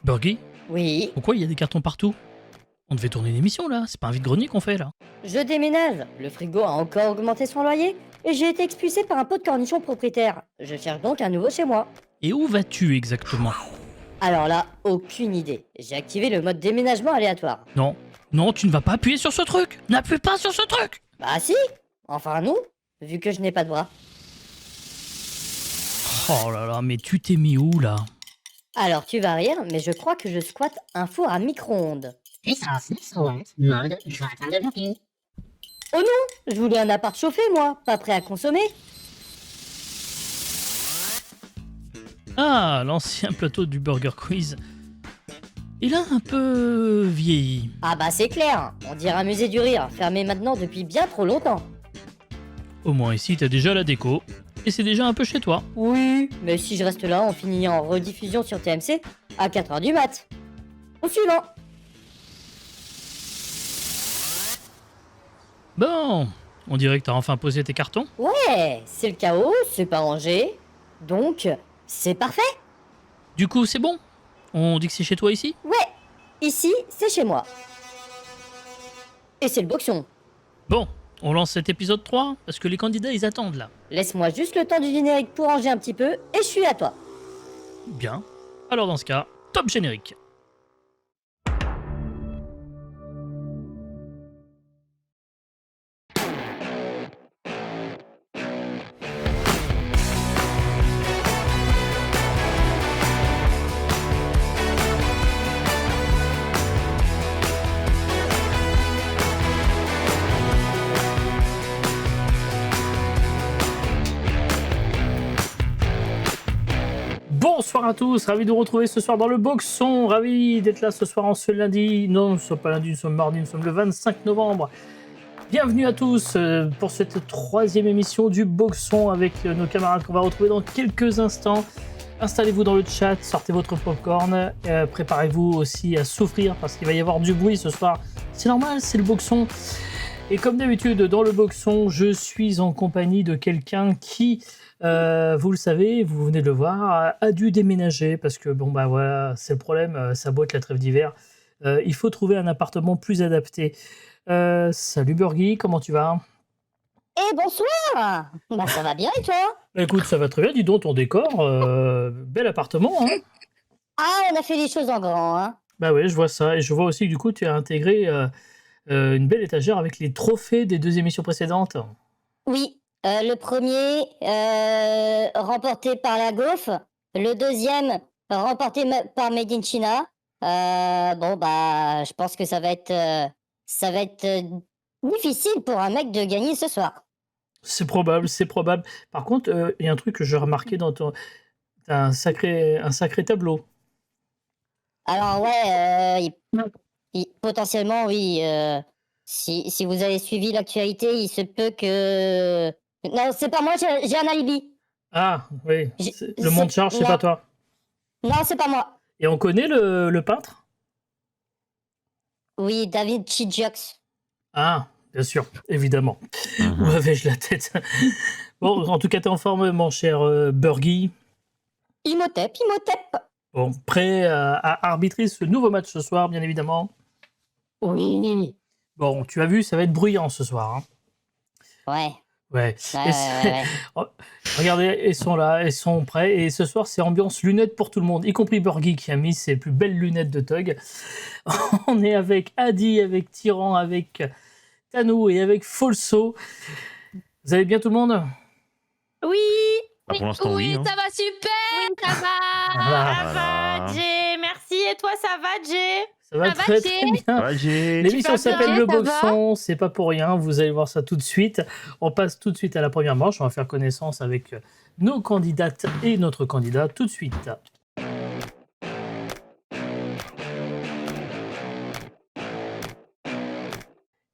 Burgy, Oui, pourquoi il y a des cartons partout? On devait tourner une émission là, c'est pas un vide-grenier qu'on fait là. je déménage. Le frigo a encore augmenté son loyer et j'ai été expulsé par un pot de cornichons propriétaire. Je cherche donc un nouveau chez moi. Et où vas-tu exactement? Alors là, aucune idée. J'ai activé le mode déménagement aléatoire. Non, non, tu ne vas pas appuyer sur ce truc. N'appuie pas sur ce truc. Bah si. Enfin non, vu que je n'ai pas de bras. Oh là là, mais tu t'es mis où là? Alors tu vas rire, mais je crois que je squatte un four à micro-ondes. Puissance 10 mode jointant de Burgy. Oh non, je voulais un appart chauffé moi, pas prêt à consommer. Ah, l'ancien plateau du Burger Quiz. Il a un peu vieilli. Ah bah c'est clair, on dirait un musée du rire, fermé maintenant depuis bien trop longtemps. Au moins ici, t'as déjà la déco. Et c'est déjà un peu chez toi. Oui, mais si je reste là, on finit en rediffusion sur TMC à 4h du mat. Au suivant. Bon, on dirait que t'as enfin posé tes cartons. Ouais, c'est le chaos, c'est pas rangé. Donc, c'est parfait. Du coup, c'est bon. On dit que c'est chez toi ici? Ouais, ici, c'est chez moi. Et c'est le boxon. Bon, on lance cet épisode 3 parce que les candidats ils attendent là. Laisse-moi juste le temps du générique pour ranger un petit peu et je suis à toi. Bien. Alors dans ce cas, top générique. Bonsoir à tous, ravi de vous retrouver ce soir dans le boxon, ravi d'être là ce soir en ce lundi. Non, nous ne sommes pas lundi, nous sommes mardi, nous sommes le 25 novembre. Bienvenue à tous pour cette troisième émission du boxon avec nos camarades qu'on va retrouver dans quelques instants. Installez-vous dans le chat, sortez votre popcorn, préparez-vous aussi à souffrir parce qu'il va y avoir du bruit ce soir. C'est normal, c'est le boxon. Et comme d'habitude, dans le boxon, je suis en compagnie de quelqu'un qui, vous le savez, vous venez de le voir, a dû déménager parce que, bon, bah voilà, c'est le problème, ça boîte la trêve d'hiver. Il faut trouver un appartement plus adapté. Salut Burgy, comment tu vas? Et bonsoir. Bah ça va bien et toi? Écoute, ça va très bien, dis donc ton décor, bel appartement, hein? Ah, on a fait les choses en grand, hein. Bah ouais, je vois ça, et je vois aussi que du coup, tu as intégré une belle étagère avec les trophées des 2 émissions précédentes. Oui, le premier remporté par la Gauf, le deuxième remporté par Made in China. Bon bah, je pense que ça va être difficile pour un mec de gagner ce soir. C'est probable, c'est probable. Par contre, il y a un truc que j'ai remarqué dans ton... T'as un sacré tableau. Alors ouais, potentiellement oui. Si vous avez suivi l'actualité, il se peut que... Non, c'est pas moi, j'ai un alibi. Ah, oui, J'ai- le monde charge, c'est non. pas toi. Non, c'est pas moi. Et on connaît le peintre? Oui, David Chidjox. Ah, bien sûr, évidemment. Où avais-je la tête? Bon, en tout cas, t'es en forme, mon cher Burgy. Imhotep. Bon, prêt à arbitrer ce nouveau match ce soir, bien évidemment. Oui. Bon, tu as vu, ça va être bruyant ce soir, hein. Ouais. Ouais. Ouais, Et ouais. Oh, regardez, ils sont là, ils sont prêts. Et ce soir, c'est ambiance lunettes pour tout le monde, y compris Burgy qui a mis ses plus belles lunettes de Tug. On est avec Adi, avec Tyran, avec Tanou et avec Folso. Vous allez bien tout le monde? Oui. Ah, pour l'instant, oui, hein. Ça va super, ça va. Voilà. Ça va, Jay. Merci. Et toi, ça va, Jay? Ça va Ça va, très Jay très bien. Ouais, j'ai... L'émission Tu vas s'appelle bien, Le ça Boxon, c'est pas pour rien, vous allez voir ça tout de suite. On passe tout de suite à la première manche, on va faire connaissance avec nos candidates et notre candidat tout de suite.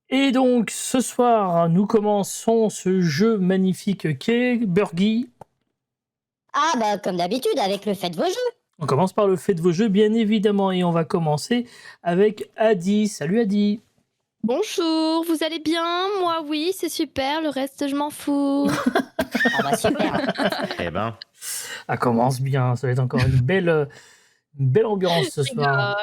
Et donc ce soir, nous commençons ce jeu magnifique qu'est Burgy. Ah bah comme d'habitude avec le fait de vos jeux. On commence par le fait de vos jeux, bien évidemment, et on va commencer avec Adi. Salut Adi. Bonjour, vous allez bien? Moi, oui, c'est super. Le reste, je m'en fous. Ah bah super. Eh ben, Ça commence bien, ça va être encore Belle ambiance ce soir.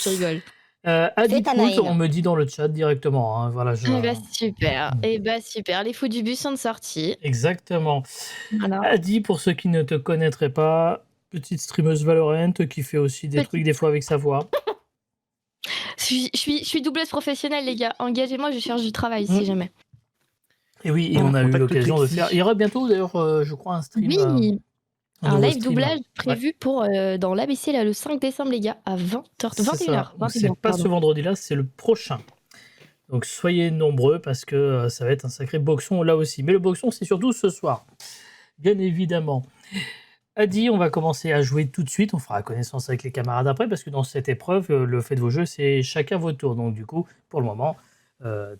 Je rigole. Adi Fais ta Prout, Naïla. on me dit dans le chat directement. Hein, voilà, Eh bah super. Eh bah super. Les fous du bus sont sortis. Exactement. Voilà. Adi, pour ceux qui ne te connaîtraient pas, petite streameuse Valorant qui fait aussi des trucs des fois avec sa voix. Je suis doubleuse professionnelle, les gars. Engagez-moi, je cherche du travail si jamais. Et oui, et on a eu Contacte l'occasion de Trixie. faire. Il y aura bientôt d'ailleurs, je crois, un stream. Oui. un Un nouveau live stream. doublage prévu pour dans l'ABC là, le 5 décembre, les gars, à 20h. C'est 21h. ça. C'est pas ce vendredi-là, c'est le prochain. Donc soyez nombreux parce que ça va être un sacré boxon là aussi. Mais le boxon, c'est surtout ce soir, bien évidemment. Adi, on va commencer à jouer tout de suite. On fera connaissance avec les camarades après parce que dans cette épreuve, le fait de vos jeux, c'est chacun votre tour. Donc du coup, pour le moment,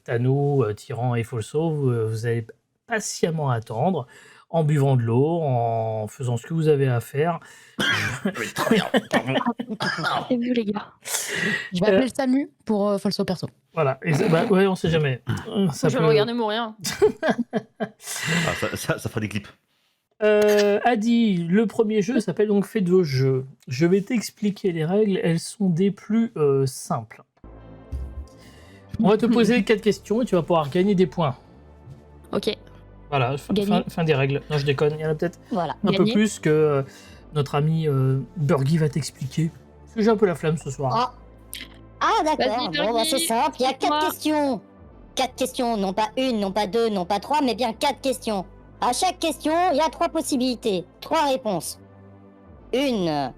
Tanou, Tyran et Folso, vous allez patiemment attendre en buvant de l'eau, en faisant ce que vous avez à faire. Très bien. C'est vous, les gars. Je vais appeler le SAMU pour Falso perso. Voilà. Et ouais, on sait jamais. Ça Je peut- vais regarder mourir. Ah, ça fera des clips. Adi, le premier jeu s'appelle donc Faites vos jeux. Je vais t'expliquer les règles, elles sont des plus simples. On va te poser 4 questions et tu vas pouvoir gagner des points. Ok. Voilà, Gagner. fin des règles. Non, je déconne, il y en a peut-être Voilà. un peu Gagner. plus que notre ami Burgy va t'expliquer. Parce que j'ai un peu la flamme ce soir. Ah d'accord, Vas-y, bon bah Bernie, c'est simple, il y a 4 dis-moi. questions. 4 questions, non pas une, non pas deux, non pas trois, mais bien 4 questions. À chaque question, il y a 3 possibilités, 3 réponses. Une,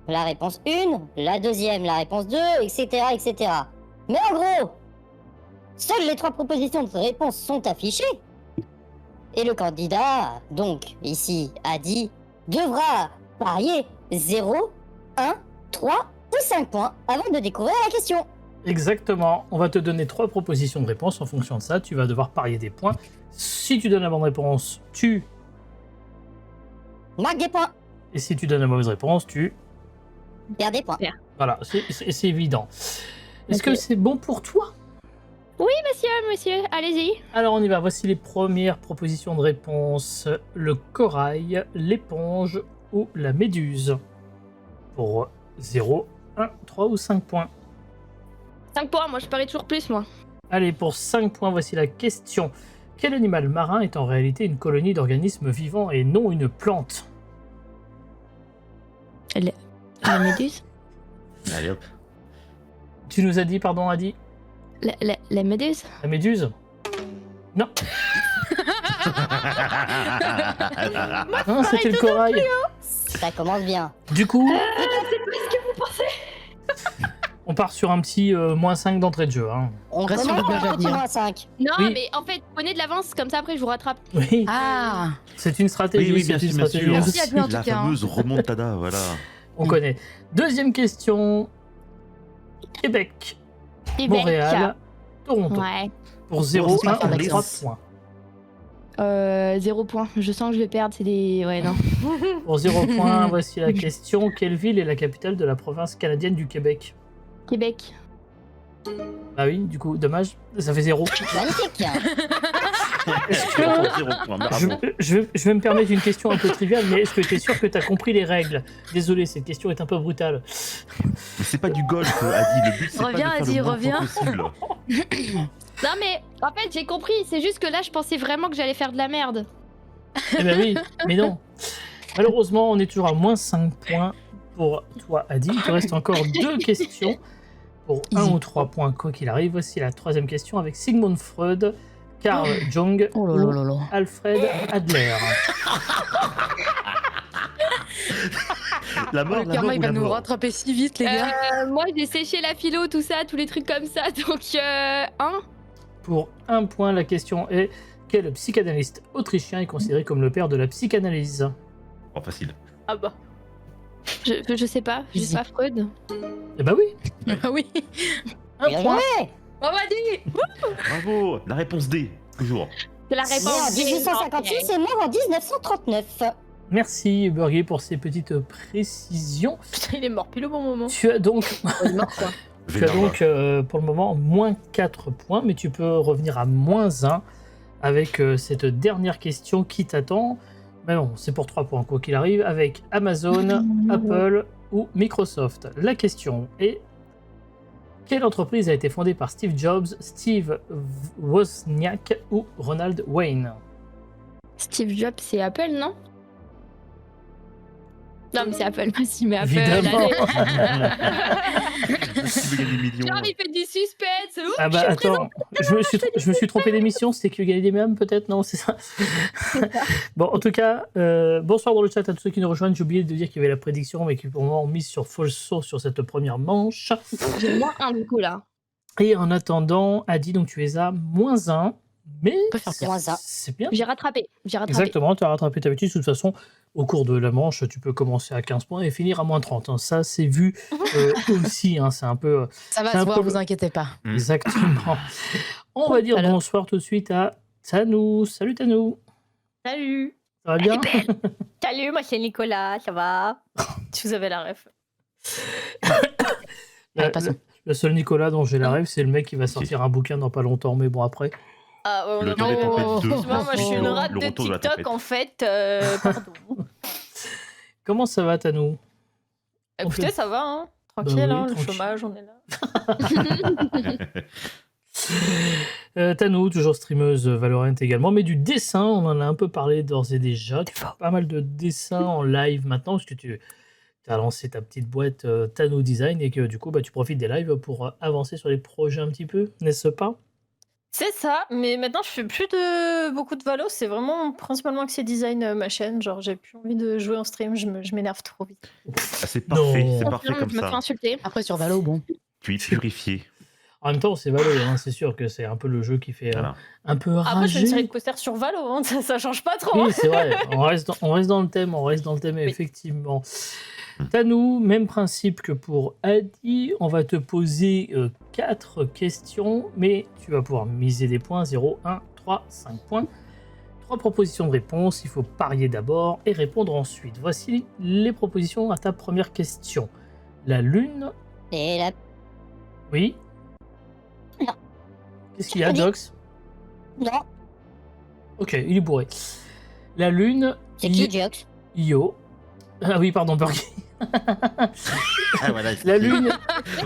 la réponse 1, la deuxième, la réponse 2, etc., etc. Mais en gros, seules les 3 propositions de réponse sont affichées. Et le candidat, donc ici Adi, devra parier 0, 1, 3 ou 5 points avant de découvrir la question. Exactement. On va te donner 3 propositions de réponse. En fonction de ça, tu vas devoir parier des points. Si tu donnes la bonne réponse, tu... Marque des points, Et si tu donnes la mauvaise réponse, tu... perds des points. Voilà, c'est évident. Est-ce Ok. que c'est bon pour toi? Monsieur, allez-y. Alors on y va, voici les premières propositions de réponse. Le corail, l'éponge ou la méduse? Pour 0, 1, 3 ou 5 points. 5 points, moi je parie toujours plus, moi. Allez, pour 5 points, voici la question. Quel animal marin est en réalité une colonie d'organismes vivants et non une plante? La méduse Allez hop. Tu nous as dit, pardon, Adi? La méduse La méduse? Non. Non, c'était le corail. Ça commence bien. Du coup, C'est pas ce que vous pensez. on part sur un petit -5 d'entrée de jeu. Hein. On Reste sur commence le par blage un petit à dire. moins 5. Non, Oui. mais en fait, prenez de l'avance, comme ça après je vous rattrape. Oui, Ah c'est une stratégie. Oui, c'est bien une sûr, bien stratégie. sûr. Merci, Adi, en tout La cas. fameuse remontada, voilà. On connaît. Deuxième question. Québec, Et Montréal, Toronto. Ouais. Pour 0, Bon, c'est pas 1 faire ou 3 d'accent. points. 0 point. Je sens que je vais perdre, c'est des... Ouais, non. Pour 0 points, voici la question. Quelle ville est la capitale de la province canadienne du Québec? Québec. Ah oui, du coup, dommage, ça fait 0. Magnifique. Est-ce que... 0 point, bravo. Je vais me permettre une question un peu triviale, mais est-ce que tu es sûr que tu as compris les règles? Désolé, cette question est un peu brutale. Mais c'est pas du golf, Adi. Le but, c'est Reviens, pas de Adi, faire le moins reviens. de points possible. Non, mais en fait, j'ai compris. C'est juste que là, je pensais vraiment que j'allais faire de la merde. Eh ben oui, mais non. Malheureusement, on est toujours à -5 points pour toi, Adi. Il te reste encore 2 questions pour 1 Easy. ou 3 points, quoi qu'il arrive. Voici la 3e question avec Sigmund Freud, Carl Jung Oh là là ou là là. Alfred Adler. La mort, Le la mort karma, ou il la va nous mort rattraper si vite, les gars. Moi, j'ai séché la philo, tout ça, tous les trucs comme ça. Donc, 1. Pour 1 point, la question est: quel psychanalyste autrichien est considéré comme le père de la psychanalyse? Oh, facile. Ah bah. Je sais pas. Je sais Easy. pas, Freud. Eh ben oui, Ah oui. 1 Bien point. joué. On va dire. Bravo. La réponse D, toujours. C'est la Né réponse. en 1856 et mort en 1939. Merci, Burger, pour ces petites précisions. Putain, il est mort pile au bon moment. Tu as donc Il est mort quoi. Tu as donc pour le moment -4 points, mais tu peux revenir à -1 avec cette dernière question qui t'attend. Mais bon, c'est pour 3 points, quoi qu'il arrive, avec Amazon, Apple ou Microsoft. La question est: quelle entreprise a été fondée par Steve Jobs, Steve Wozniak ou Ronald Wayne? Steve Jobs, c'est Apple, non? Non, mais c'est Apple, si, mais Apple. Évidemment. Qui veut gagner des millions. Genre, il fait du suspense. Ouh, Ah bah attends, je me suis trompé d'émission, c'était que gagner des mêmes peut-être, non, c'est ça. Bon, en tout cas, bonsoir dans le chat à tous ceux qui nous rejoignent. J'ai oublié de dire qu'il y avait la prédiction, mais qui pour moi ont mis sur Falso sur cette première manche. J'ai moins un du coup là. Et en attendant, Adi, donc tu es à -1, mais peut faire pire. -1. c'est bien. J'ai rattrapé. Exactement, tu as rattrapé ta habitude. De toute façon, au cours de la manche, tu peux commencer à 15 points et finir à -30. Hein. Ça, c'est vu aussi. Hein. C'est un peu. Ça va C'est se un voir, peu- vous inquiétez pas. Exactement. On va dire Alors. bonsoir tout de suite à Tanou. Salut Tanou. Salut. Ça va bien? Salut, moi c'est Nicolas, ça va? Si vous avez la ref. Allez, passons. Le seul Nicolas dont j'ai la rêve, c'est le mec qui va sortir un bouquin dans pas longtemps. Mais bon, après. Ah, ouais, Le on temps a- des tempêtes 2. Excuse-moi, moi je suis une Le rate de retour de la TikTok tempête. en fait. Pardon. Comment ça va, Tanou? Écoutez, fait- ça va, hein. Tranquille, oui, hein, le tranquille. chômage, on est là. Tanou, toujours streameuse Valorant également, mais du dessin, on en a un peu parlé d'ores et déjà. Tu fais pas mal de dessins en live maintenant, parce que tu as lancé ta petite boîte Tanou Design et que du coup, bah, tu profites des lives pour avancer sur les projets un petit peu, n'est-ce pas? C'est ça, mais maintenant je fais plus beaucoup de Valo, c'est vraiment principalement que c'est design ma chaîne. Genre, j'ai plus envie de jouer en stream, je m'énerve trop vite. Ah, c'est parfait, Non. c'est parfait comme Je me fais ça. insulter. Après, sur Valo, bon. Tu es purifié. En même temps, c'est Valo, hein, c'est sûr que c'est un peu le jeu qui fait Voilà. un peu Après, je fais une série rager. de posters sur Valo, hein, ça change pas trop. Oui, c'est vrai, on reste dans le thème, effectivement. Tanou, même principe que pour Adi, on va te poser 4 questions, mais tu vas pouvoir miser des points, 0, 1, 3, 5 points. 3 propositions de réponse, il faut parier d'abord et répondre ensuite. Voici les propositions à ta première question. La Lune, Et la... oui. Non. Qu'est-ce qu'il y a, Jox? Non, Ok, il est bourré. La Lune, c'est qui, Jox? Io. Ah oui, pardon, Burgi. Ah, voilà, La Lune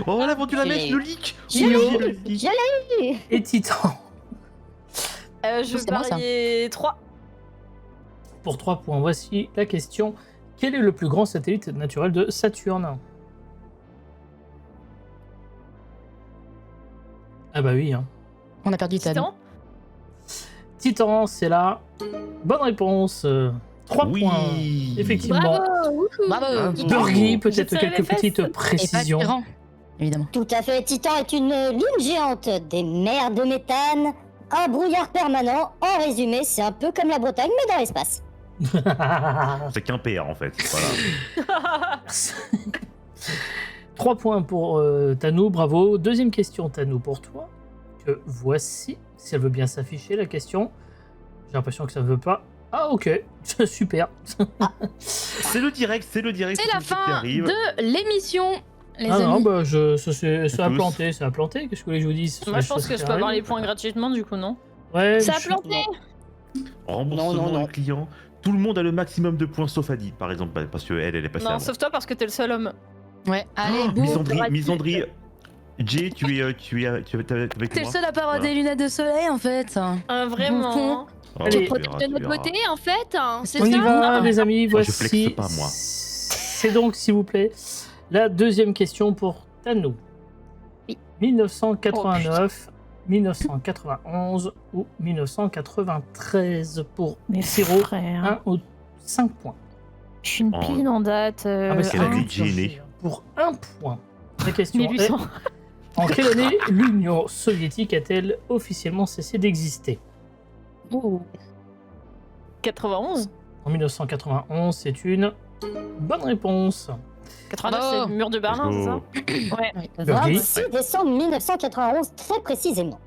Oh, elle a vendu la Je mèche, l'ai le eu. leak. Je l'ai Oui, eu. le leak. Je l'ai eu. et Titan. Je C'est moi, ça. pariais 3. Pour 3 points, voici la question. Quel est le plus grand satellite naturel de Saturne? Ah bah oui, hein. On a perdu Tad. Titan, c'est la bonne réponse. 3 Oui. points. Effectivement. Bravo. Wouhou. Bravo. Burgi, peut-être Je quelques tire les fesses. petites Et pas précisions. Tyran, évidemment. Tout à fait, Titan est une lune géante, des mers de méthane, un brouillard permanent. En résumé, c'est un peu comme la Bretagne, mais dans l'espace. C'est qu'un PR en fait. Voilà. 3 points pour Tanou, bravo. Deuxième question, Tanou, pour toi. Que voici, si elle veut bien s'afficher, la question. J'ai l'impression que ça ne veut pas. Ah, ok, super. C'est le direct, C'est la tout qui fin arrive. de l'émission, les Ah non, amis. bah, ça a Tous. planté, ça a planté. Qu'est-ce que vous voulez que je vous dise? Moi, je pense Ça que je peux arrive. avoir les points gratuitement, du coup, non? Ouais, Ça a je- planté. Remboursement Non, non, non. au client. Tout le monde a le maximum de points sauf Adi, par exemple, parce qu'elle est passée Non, avant. sauf toi, parce que t'es le seul homme. Ouais, allez, Oh, boum. Misandrie. Jay, tu es avec T'es le moi. seul à pas avoir Voilà. des lunettes de soleil, en fait. Vraiment. Oh, Allez. tu Protège verras, de tu notre verras. beauté, en fait. C'est On y ça. va, les amis, Moi, je voici. flexe pas, moi. C'est donc, s'il vous plaît, la deuxième question pour Tanou. Oui. 1989, 1991 ou 1993 pour Mais 0, frère, 1 ou 5 points. je suis une Oh. pile en date. Ah, bah, c'est elle a la dit culture Jenny. G, hein. Pour 1 point. La question est 1800. en quelle année l'Union soviétique a-t-elle officiellement cessé d'exister? 91. En 1991, c'est une bonne réponse. 89, Bravo. c'est le mur de Berlin, c'est ça? Let's go. Ouais. Burgi. 26 décembre 1991, très précisément.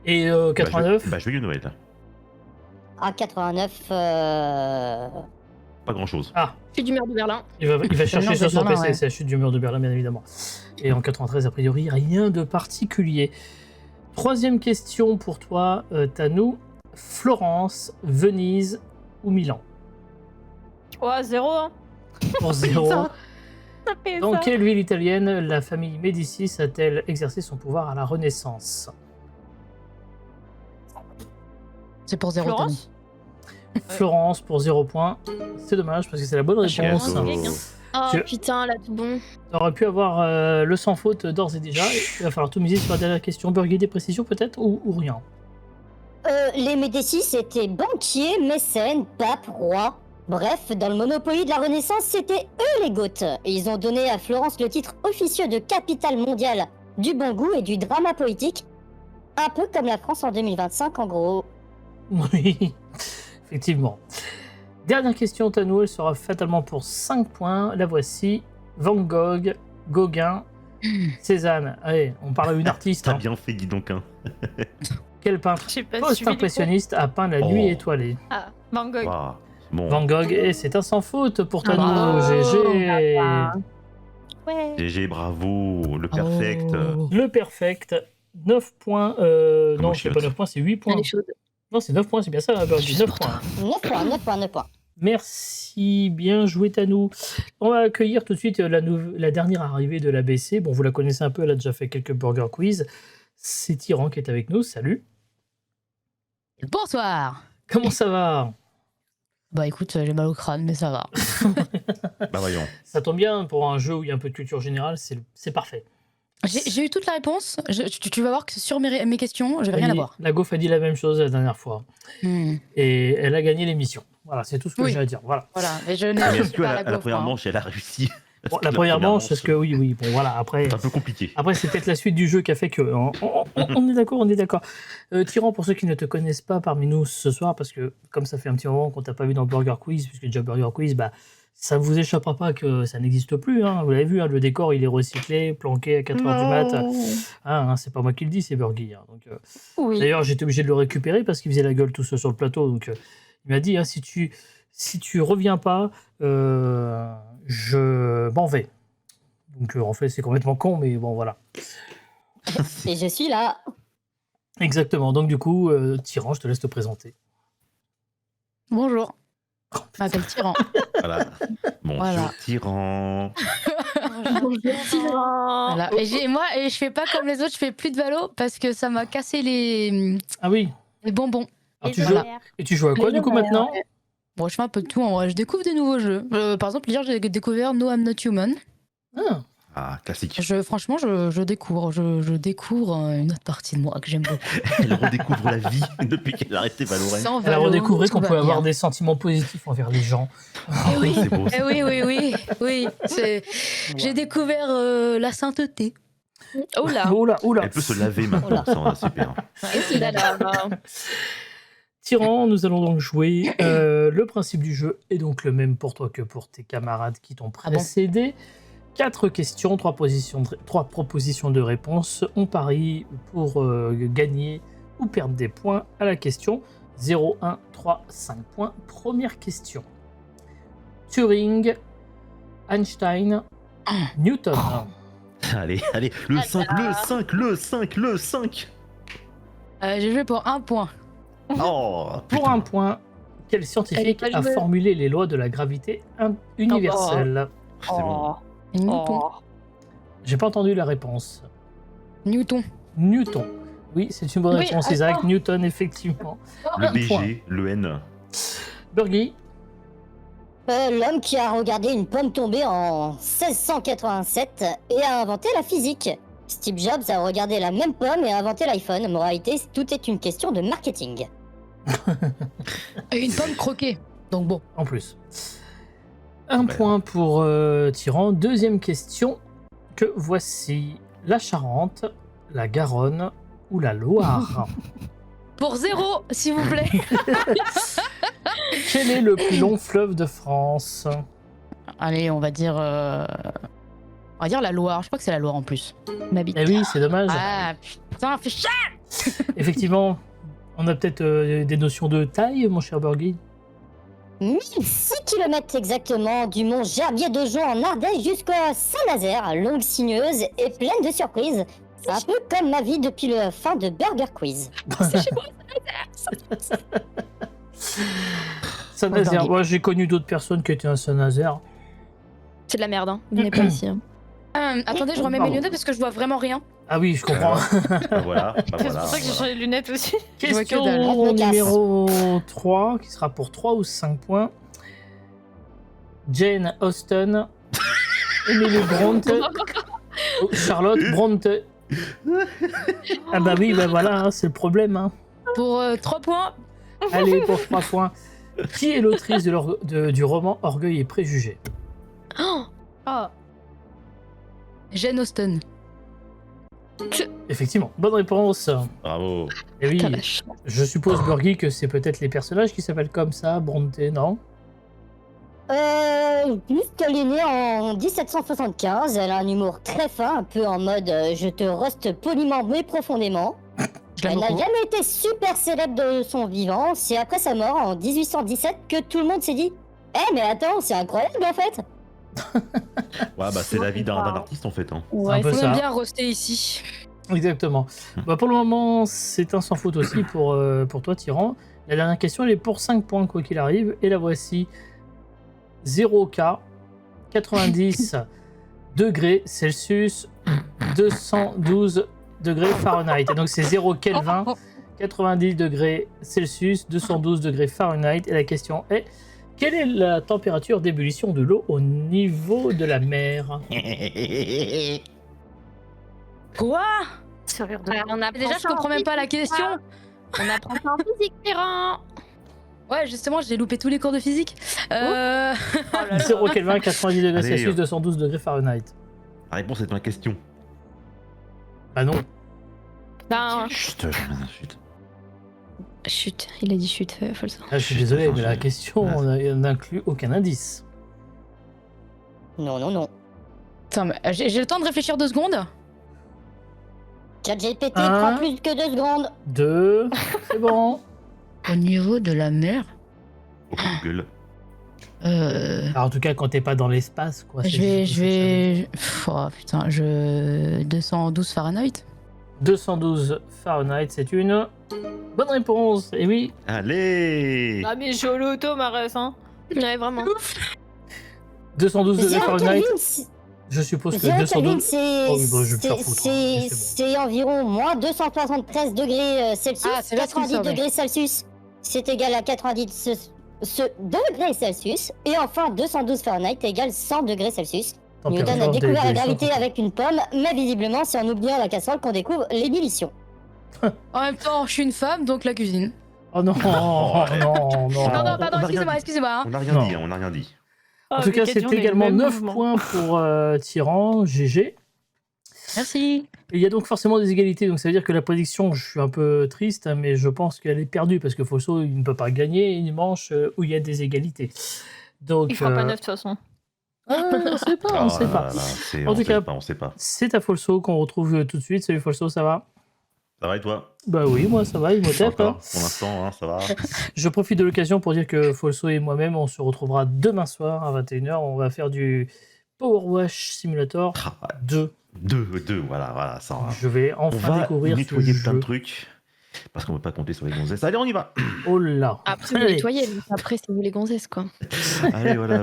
Et 89, Bah, joyeux Noël. À 89, Pas grand chose. Je suis du mur de Berlin. il va chercher mur sur de son Berlin, PC, ouais. c'est la chute du mur de Berlin, bien évidemment. Et en 93, a priori, rien de particulier. Troisième question pour toi, Tanou. Florence, Venise ou Milan? Ouais, 0, hein. Pour 0. Ça fait Dans ça. quelle ville italienne la famille Médicis a-t-elle exercé son pouvoir à la Renaissance? C'est pour 0 Florence. Florence pour 0 points. C'est dommage parce que c'est la bonne Je réponse. pense. Gang, hein. Oh Tu- putain, là, tout bon. T'aurais pu avoir le sans faute d'ores et déjà. Il va falloir tout miser sur la dernière question. Burger, des précisions peut-être ou rien? Les Médicis étaient banquiers, mécènes, papes, rois. Bref, dans le Monopoly de la Renaissance, c'était eux les Goths. Et ils ont donné à Florence le titre officieux de capitale mondiale du bon goût et du drama politique. Un peu comme la France en 2025, en gros. Oui, effectivement. Dernière question, Tanou, elle sera fatalement pour 5 points. La voici. Van Gogh, Gauguin, Cézanne. Allez, on parle d'une artiste. T'as Hein. bien fait, Guy Donquin. Quel peintre J'ai pas suivi les cours. post-impressionniste a peint la nuit Oh. étoilée? Ah, Van Gogh. Waouh. Bon, Van Gogh, et c'est un sans faute pour Tanou. bravo. GG. Ouais. GG, bravo, le perfect. Oh. Le perfect. 9 points. Non, c'est chiotte. pas 9 points, c'est 8 points. Elle est chaude. Non, c'est 9 points, c'est bien ça, Burger. 9 points. 9 points, 9 points, 9 points. Merci, bien joué Tanou. On va accueillir tout de suite la dernière arrivée de l'ABC. Bon, vous la connaissez un peu, elle a déjà fait quelques burger quiz. C'est Tyran qui est avec nous, salut. Bonsoir. Comment ça va? Bah écoute, j'ai mal au crâne, mais ça va. Bah voyons. Ça tombe bien, pour un jeu où il y a un peu de culture générale, c'est parfait. J'ai eu toute la réponse. Tu vas voir que sur mes questions, je vais rien avoir. La Gauf a dit la même chose la dernière fois. Hmm. Et elle a gagné l'émission. Voilà, c'est tout ce que Oui. j'ai à dire. Voilà. Voilà, mais je Mais n'ai est-ce que pas à la gaufre, première hein. manche, elle a réussi? Bon, Parce la que première manche, c'est ce que oui. Bon, voilà, après. C'est un peu compliqué. Après, c'est peut-être la suite du jeu qui a fait que. On est d'accord, on est d'accord. Tyran, pour ceux qui ne te connaissent pas parmi nous ce soir, parce que comme ça fait un petit moment qu'on t'a pas vu dans Burger Quiz, puisque déjà Burger Quiz, bah, ça ne vous échappera pas que ça n'existe plus. Hein. Vous l'avez vu, hein, le décor, il est recyclé, planqué à 4h du mat. C'est pas moi qui le dis, c'est Burgy. Hein. Donc, Oui. d'ailleurs, j'étais obligé de le récupérer parce qu'il faisait la gueule tout seul sur le plateau. Donc, il m'a dit, hein, si tu reviens pas, je m'en vais. Donc en fait c'est complètement con, mais bon voilà. Et je suis là. Exactement, donc du coup, Tyran, je te laisse te présenter. Bonjour. Je m'appelle Tyran. Voilà. Bonjour, Voilà. Tyran. Voilà. Et je fais pas comme les autres, je fais plus de valo parce que ça m'a cassé les Ah oui, bonbons. alors, Voilà. et tu joues à quoi du coup maintenant? Bon, je fais un peu de tout en vrai. Je découvre des nouveaux jeux. Par exemple, hier, j'ai découvert No I'm Not Human. Ah, Ah, classique. Franchement, je découvre. Je découvre une autre partie de moi que j'aime beaucoup. Elle redécouvre la vie depuis qu'elle a arrêté Valorant. Sans elle a Valo, redécouvert tout qu'on va peut avoir bien. des sentiments positifs envers les gens. Ah oui, c'est beau. Eh oui. J'ai découvert la sainteté. Oh là. Oula. Elle peut se laver maintenant, ça, super. Et là, là, là. Tyran, nous allons donc jouer. Le principe du jeu est donc le même pour toi que pour tes camarades qui t'ont Ah bon précédé. 4 questions, 3 propositions de réponse. On parie pour gagner ou perdre des points à la question. 0, 1, 3, 5 points. Première question. Turing, Einstein, Newton. Allez, le 5, le 5. J'ai joué pour 1 point. Oh, Pour putain. un point, quel scientifique Elle est pas a jouée. formulé les lois de la gravité universelle? C'est bon. Newton. J'ai pas entendu la réponse. Newton. Newton. Oui, c'est une bonne Oui, réponse, Isaac. Newton, effectivement. Le Un point. BG, le N. Burgy, L'homme qui a regardé une pomme tomber en 1687 et a inventé la physique. Steve Jobs a regardé la même pomme et a inventé l'iPhone. Moralité, tout est une question de marketing. Et une pomme croquée. Donc bon. en plus. Un Ben. point pour Tyran. Deuxième question que voici. La Charente, la Garonne ou la Loire? Pour 0, s'il vous plaît. Quel est le plus long fleuve de France? Allez, on va dire la Loire. Je crois que c'est la Loire en plus. Ma bite. Eh oui, c'est dommage. Ah putain, fais chier. Effectivement, on a peut-être des notions de taille, mon cher Burgy. 1006 km exactement du mont Gerbier de Jonc en Ardèche jusqu'à Saint-Nazaire, longue sinueuse et pleine de surprises. C'est un peu comme ma vie depuis la fin de Burger Quiz. Ça Saint-Nazaire. Borghi. Moi, j'ai connu d'autres personnes qui étaient un Saint-Nazaire. C'est de la merde, hein. Venez pas ici. Hein. Attendez, je remets mes lunettes parce que je vois vraiment rien. Ah oui, je comprends. Bah voilà. C'est pour ça que j'ai changé de lunettes aussi. Je vois que Question dalle. Je me casse. numéro 3, qui sera pour 3 ou 5 points. Jane Austen, Emily Bronte, Charlotte Bronte. Ah bah oui, bah voilà, hein, c'est le problème. Hein. Pour 3 points, Allez, pour 3 points. Qui est l'autrice du roman Orgueil et Préjugés? Ah, Jane Austen. Effectivement, bonne réponse. Bravo. Et oui, Putain, la ch- je suppose, Burgi, que c'est peut-être les personnages qui s'appellent comme ça, Bronte, non? Juste qu'elle est née en 1775, elle a un humour très fin, un peu en mode je te roste poliment mais profondément. Je l'aime Elle n'a beaucoup. jamais été super célèbre de son vivant, c'est après sa mort en 1817 que tout le monde s'est dit mais attends, c'est incroyable en fait. Ouais, bah c'est la vie d'un artiste en fait. Hein. un Ouais, il peu faut ça. même bien roster ici. Exactement. Bah pour le moment, c'est un sans faute aussi pour toi, Tyran. La dernière question, elle est pour 5 points, quoi qu'il arrive. Et la voici. 0K, 90 degrés Celsius, 212 degrés Fahrenheit. Et donc c'est 0 Kelvin, 90 degrés Celsius, 212 degrés Fahrenheit. Et la question est, quelle est la température d'ébullition de l'eau au niveau de la mer? Quoi on apprend Déjà, je ça en comprends même pas la question. On apprend ça en physique, Tyran. Ouais, justement, j'ai loupé tous les cours de physique. 0 Kelvin, 90 degrés Allez, Celsius, 212 degrés Fahrenheit. La réponse est dans la question. Bah non. Ben, Chut, chut. chut, il a dit chut, faut le savoir. Ah, je suis désolé, mais la question n'inclut aucun indice. Non, non, non. Attends, mais j'ai le temps de réfléchir 2 secondes. ChatGPT Un. prend plus que 2 secondes. 2, c'est bon. Au niveau de la mer, Oh, Google. Alors, en tout cas, quand t'es pas dans l'espace, quoi. je vais... Pff, oh, putain, 212 Fahrenheit. 212 Fahrenheit, c'est une bonne réponse. Et oui, Allez. ah mais j'ai au loto, ma ref, hein. Ouais, vraiment. 212 degrés 0 Fahrenheit. Kelvin, c'est- Je suppose que 0 Kelvin, 212. c'est Oh oui, bah, je vais me faire foutre, hein. C'est c'est environ moins 273 degrés Celsius. Ah, c'est là ce qu'il 90 savait. degrés Celsius, c'est égal à 90 degrés Celsius. Et enfin, 212 Fahrenheit égale 100 degrés Celsius. Newton a Température découvert la des gravité champs. avec une pomme, mais visiblement, c'est en oubliant la casserole qu'on découvre l'ébullition. En même temps, je suis une femme, donc la cuisine. Oh non, non, non. Non, non, on pardon, a rien dit. excusez-moi. Hein. On n'a rien Non. dit, on n'a rien dit. En tout cas, c'est également 9 points pour Tyran, GG. Merci. Et il y a donc forcément des égalités, donc ça veut dire que la prédiction, je suis un peu triste, hein, mais je pense qu'elle est perdue parce que Fosso, il ne peut pas gagner une manche où il y a des égalités. Donc, Il fera pas 9 de toute façon. on sait pas, on sait pas. En En tout cas, on sait pas. C'est à Folso qu'on retrouve tout de suite. Salut Folso, ça va? Ça va et toi? Bah oui, moi ça va, il me tape. Encore, pour l'instant, hein, ça va. Je profite de l'occasion pour dire que Folso et moi-même, on se retrouvera demain soir à 21h. On va faire du Power Wash Simulator Ah, 2. Deux, voilà, ça va. Je vais On enfin va découvrir ce nettoyer plein jeu. de trucs. Parce qu'on ne peut pas compter sur les gonzesses. Allez, on y va. Oh là. Après, vous Allez. nettoyez, après, c'est vous les gonzesses, quoi. Allez, voilà.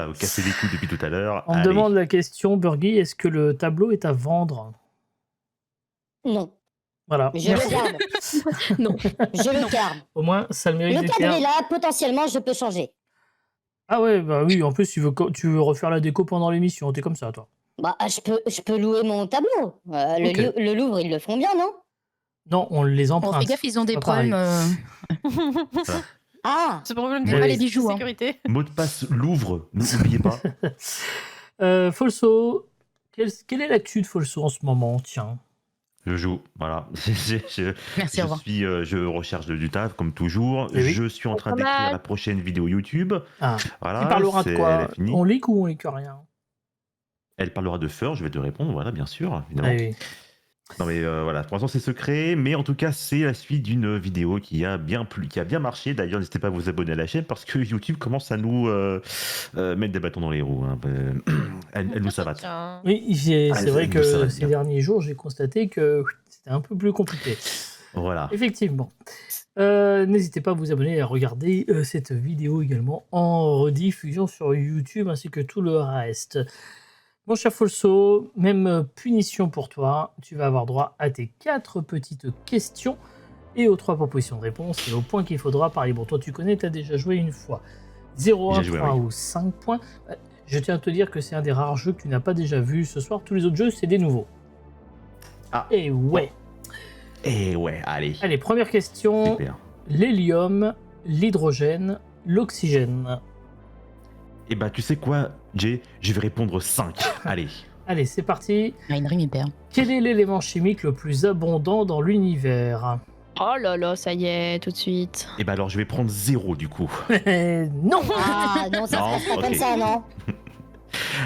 Vous cassez les couilles depuis tout à l'heure. On me Allez. demande la question, Burgi, est-ce que le tableau est à vendre? Non, Voilà. je le garde. Non. Je le garde. Au moins, ça le mérite Le d'être cadre clair. est là, potentiellement, je peux changer. Ah ouais, bah oui, en plus, tu veux refaire la déco pendant l'émission. T'es comme ça, toi. Bah, je peux louer mon tableau. Ok. Le Louvre, ils le font bien, non? Non, on les Bon, emprunte. fais gaffe, ils ont des Pas pareil. problèmes. Ah, C'est problème Pas de les bijoux, hein. sécurité. Mot de passe Louvre, n'oubliez pas. Folso, quelle est l'actu de Folso en ce moment? Tiens. Je joue, voilà. Merci, au revoir. Je recherche du taf, comme toujours. Eh oui. Je suis en train Pas d'écrire mal. la prochaine vidéo YouTube. Ah, Voilà, qui parlera de elle quoi? est finie. On leak ou on leak rien? Elle parlera de Fur, je vais te répondre, voilà, bien sûr, évidemment. Ah oui. Non mais voilà, pour l'instant c'est secret, mais en tout cas c'est la suite d'une vidéo qui a bien marché. D'ailleurs, n'hésitez pas à vous abonner à la chaîne parce que YouTube commence à nous mettre des bâtons dans les roues. Hein. Elle nous savate. Tiens. Oui, Ah, c'est vrai ça que va ces bien. derniers jours, j'ai constaté que c'était un peu plus compliqué. Voilà. Effectivement. N'hésitez pas à vous abonner et à regarder cette vidéo également en rediffusion sur YouTube ainsi que tout le reste. Mon cher Folso, même punition pour toi. Tu vas avoir droit à tes 4 petites questions et aux 3 propositions de réponse et au point qu'il faudra parler. Bon, toi tu connais, tu as déjà joué une fois. 0, 1 J'ai joué, point oui. ou 5 points. Je tiens à te dire que c'est un des rares jeux que tu n'as pas déjà vu ce soir. Tous les autres jeux, c'est des nouveaux. Ah. Et ouais. Et ouais, allez. Allez, première question. Super. L'hélium, l'hydrogène, l'oxygène. Et bah, tu sais quoi, Jay? Je vais répondre 5. Allez. Allez, c'est parti. Ah, une rime hyper. Quel est l'élément chimique le plus abondant dans l'univers? Oh là là, ça y est, tout de suite. Et bah, alors, je vais prendre 0 du coup. Non. Ah non, ça se Non, passe pas ok. comme ça, non.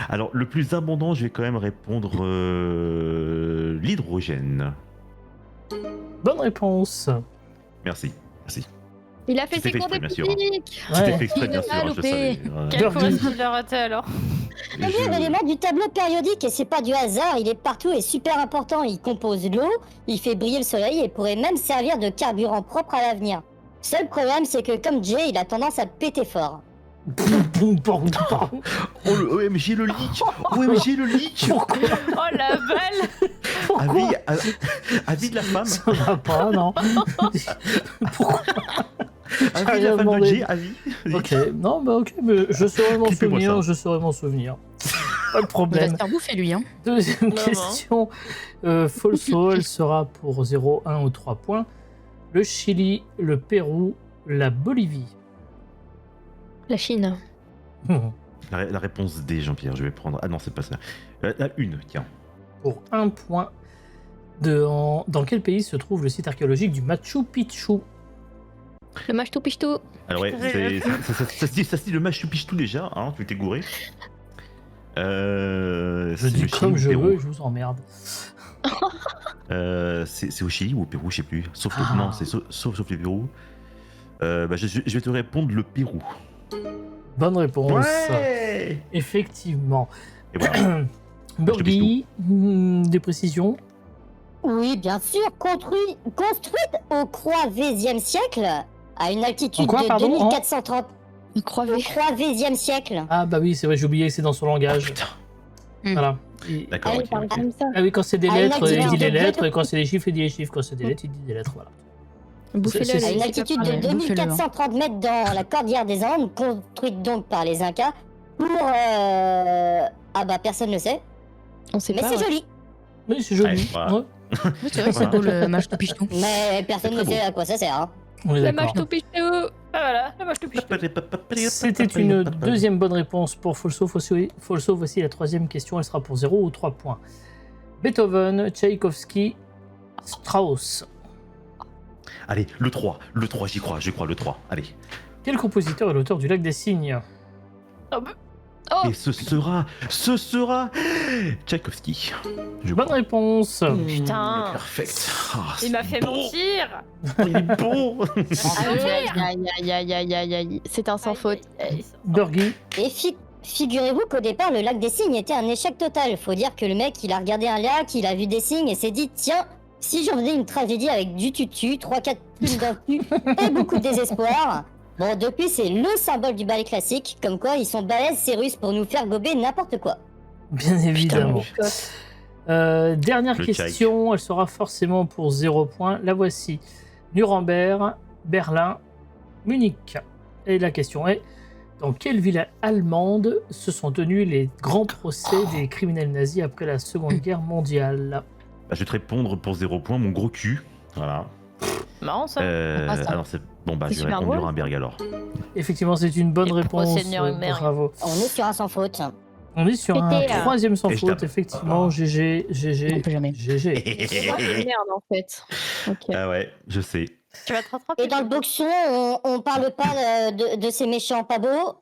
Alors, le plus abondant, je vais quand même répondre l'hydrogène. Bonne réponse. Merci. Merci. Il a fait C'était ses cours fait de exprès, bien sûr, hein. physique. C'était Ouais. fait exprès, bien Il sûr, a je le loupé. savais. Voilà. Quelle Birdie. coïncidence il a raté alors. Le Je- l'élément du tableau périodique et c'est pas du hasard, il est partout et super important. Il compose l'eau, il fait briller le soleil et pourrait même servir de carburant propre à l'avenir. Seul problème, c'est que comme Jay, il a tendance à péter fort. Oh, le OMG, le leak OMG, le leak Pourquoi? Oh la balle. Pourquoi? Avis de la femme Ça va pas, non. Pourquoi? Avis de rien la femme de demandé. Jay, avis Ok, non, bah ok, mais je saurais m'en Clippez-moi souvenir, ça. je saurais m'en souvenir. Pas de Il va problème. se faire bouffer, lui. Hein. Deuxième Non, question. Folso, elle sera pour 0, 1 ou 3 points. Le Chili, le Pérou, la Bolivie. La Chine. La réponse D, Jean-Pierre, je vais prendre... Ah non, c'est pas ça. La une, tiens. Pour 1 point. Dans quel pays se trouve le site archéologique du Machu Picchu? Le Machtou Pichtou. Alors ouais, ça se dit le Machu Picchu déjà, hein, tu t'es gouré. Je C'est dis le Chili comme ou le je Pérou. veux, je vous emmerde. C'est au Chili ou au Pérou, je sais plus. Sauf Ah. non, c'est sauf le Pérou. Bah, je vais te répondre le Pérou. Bonne réponse. Ouais. Effectivement. Et voilà. Burgi, des précisions? Oui, bien sûr, construite au croix XVe siècle, à une altitude En quoi, de pardon, 2430. Une Au croivée. croix XVe siècle. Ah bah oui, c'est vrai, j'ai oublié que c'est dans son langage. Putain. Voilà. Et- D'accord, Ah oui, ok, pardon. ok. Comme ça. Ah oui, quand c'est des Ah, une lettres, il dit altitude les de lettres, et quand c'est des chiffres, il dit les chiffres, quand c'est des lettres, il dit des lettres, voilà. Bouffez-le. C'est- À une laissez-le altitude parler. de bouffez-le, hein. 2430 mètres dans la cordillère des Andes, construite donc par les Incas, pour... Ah bah personne ne le sait, On sait mais pas. c'est ouais. joli. Oui, c'est joli. Ouais, voilà. Ouais, Oui, c'est vrai que c'est beau le match de Pichtou. Mais personne C'est ne très sait à quoi ça sert. Hein. on est Le d'accord. Machtou Pichtou. Ah voilà, le Machtou Pichtou. C'était une deuxième bonne réponse pour Folso. Folso, voici la troisième question, elle sera pour 0 ou 3 points. Beethoven, Tchaïkovski, Strauss. Allez, le 3, j'y crois, le 3. Allez. Quel compositeur est l'auteur du Lac des Cygnes? Oh, Et ce sera Tchaïkovski. Je Bonne crois. réponse. Putain. Perfect. Ah, Il m'a c'est fait bon. mentir. Il est bon. Aïe. C'est un sans faute. Burgi, Et figurez-vous qu'au départ, le lac des Cygnes était un échec total. Faut dire que le mec, il a regardé un lac, il a vu des cygnes et s'est dit, tiens, si j'en faisais une tragédie avec du tutu, 3-4 plumes dans le cul et beaucoup de désespoir. Bon, depuis, c'est le symbole du ballet classique, comme quoi ils sont balèzes ces Russes pour nous faire gober n'importe quoi. bien évidemment. Dernière Le question, elle sera forcément pour 0 points. La voici. Nuremberg, Berlin, Munich. Et la question est, dans quelle ville allemande se sont tenus les grands procès des criminels nazis après la Seconde Guerre mondiale? Bah, je vais te répondre pour 0 points, mon gros cul. Voilà. Marrant ça. Ah, ça. Alors c'est bon, bah C'est je vais super répondre drôle. Nuremberg alors. Effectivement, c'est une bonne Et réponse. procès de Nuremberg. Bravo. On est sur un sans faute. On est sur un Pété, là. troisième sans Et je faute, tape. effectivement. GG, On GG, peut jamais. GG. Merde en fait. Ok. Ah ouais, je sais. Tu vas te rattraper. Et dans le boxon, on parle pas de ces méchants pas beaux.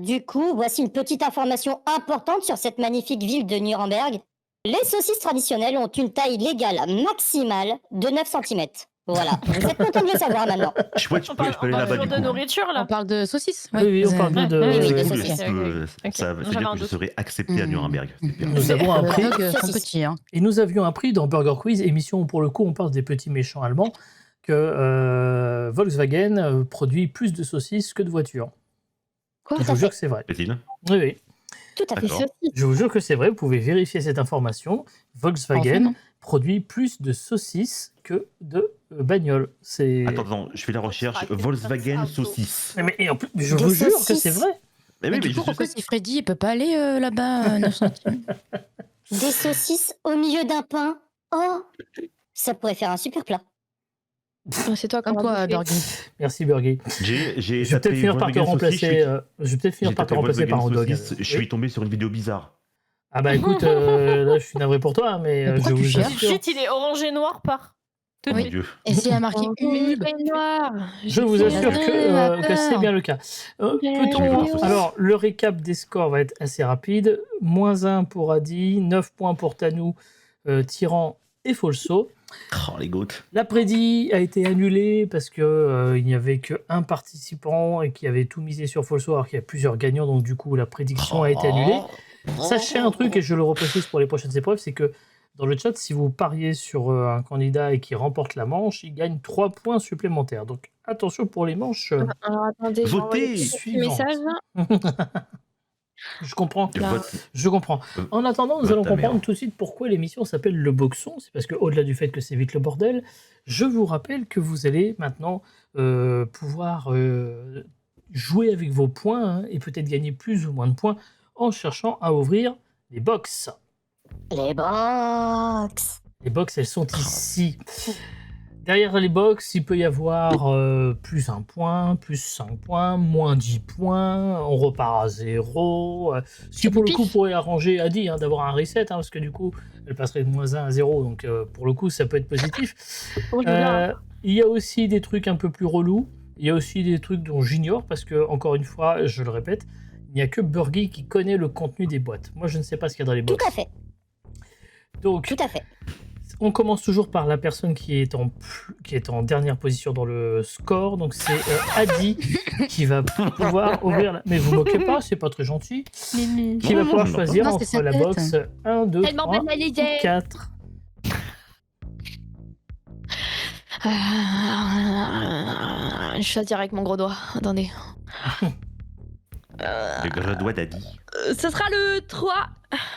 Du coup, voici une petite information importante sur cette magnifique ville de Nuremberg. Les saucisses traditionnelles ont une taille légale maximale de 9 cm. Voilà, vous êtes content de le savoir maintenant. Chouette, je On peux parle, aller là-bas toujours du de coup. nourriture On là. parle de saucisses. Oui, oui, on parle bien de... oui, oui, Cool, de est-ce saucisses. que Ok, ça veut j'avais dire un que je doute. serai accepté à Mm. Nuremberg. Super. Nous avons un Les prix. hot dogs sont Saucisses. petits. Hein. Et nous avions appris dans Burger Quiz, émission où pour le coup on parle des petits méchants allemands, que Volkswagen produit plus de saucisses que de voitures. Quoi Je vous jure que c'est vrai. Fait-il Oui, oui. Tout à fait. D'accord. Je vous jure que c'est vrai. Vous pouvez vérifier cette information. Volkswagen Enfin, produit plus de saucisses que de bagnoles. C'est. Attends, je fais la recherche. Volkswagen saucisse. Mais et en plus, je Des vous jure que saucisses. c'est vrai. Mais Mais oui, du mais coup, je pourquoi sais. si Freddy il peut pas aller là-bas 9 centimes? Des saucisses au milieu d'un pain. Oh, ça pourrait faire un super plat. C'est toi Comme qu'on toi, va bouffer. Burgi. Merci, Burger. J'ai Je vais tapé peut-être finir par te Volkswagen saucisse, remplacer. Je vais peut-être finir j'ai par te tapé remplacer par un Volkswagen dog. saucisse, je suis tombé sur une vidéo bizarre. Ah bah écoute, là je suis navré pour toi, mais Mais pourquoi je tu vous cherches assure. Chut, il est orange et noir par. Tout de Oui. Mon suite. Dieu. Et s'il y a marqué Unib, Je vous assure que c'est bien le cas. peur. Alors, le récap des scores va être assez rapide. -1 pour Adi, 9 points pour Tanou, Tyran et Folso. Oh, les goats. La prédit a été annulée parce que il n'y avait qu'un participant et qui avait tout misé sur Folso alors qu'il y a plusieurs gagnants, donc du coup la prédiction a été annulée. Sachez un truc, et je le reprécise pour les prochaines épreuves, c'est que dans le chat, si vous pariez sur un candidat et qui remporte la manche, il gagne 3 points supplémentaires. Donc attention pour les manches. Alors attendez, je vais Votez. envoyer ce petit Suivante. message. Je comprends. Le Là. vote. Je comprends. En attendant, nous Vote allons ta comprendre mère. tout de suite pourquoi l'émission s'appelle Le Boxon. C'est parce que, au-delà du fait que c'est vite le bordel, je vous rappelle que vous allez maintenant pouvoir jouer avec vos points hein, et peut-être gagner plus ou moins de points en cherchant à ouvrir les box. Les box. Les box, elles sont ici. Derrière les box, il peut y avoir plus 1 point, plus 5 points, moins 10 points, on repart à 0. Ce qui, pour le coup, pourrait arranger Adi hein, d'avoir un reset, hein, parce que du coup, elle passerait de -1 à 0. Donc, pour le coup, ça peut être positif. Bon, je veux bien. Il y a aussi des trucs un peu plus relous. Il y a aussi des trucs dont j'ignore, parce que, encore une fois, je le répète, il n'y a que Burgie qui connaît le contenu des boîtes. Moi, je ne sais pas ce qu'il y a dans les Tout box. à fait. Donc, Tout à fait. on commence toujours par la personne qui est en dernière position dans le score. Donc c'est Adi qui va pouvoir ouvrir la... Mais vous moquez pas, c'est pas très gentil. Qui va pouvoir choisir Non, c'est entre sa la tête. box 1, 2, Tellement 3 banalisé. ou 4. Je choisirai avec mon gros doigt. Attendez. Le gros doigt d'Adi. Ce sera le 3.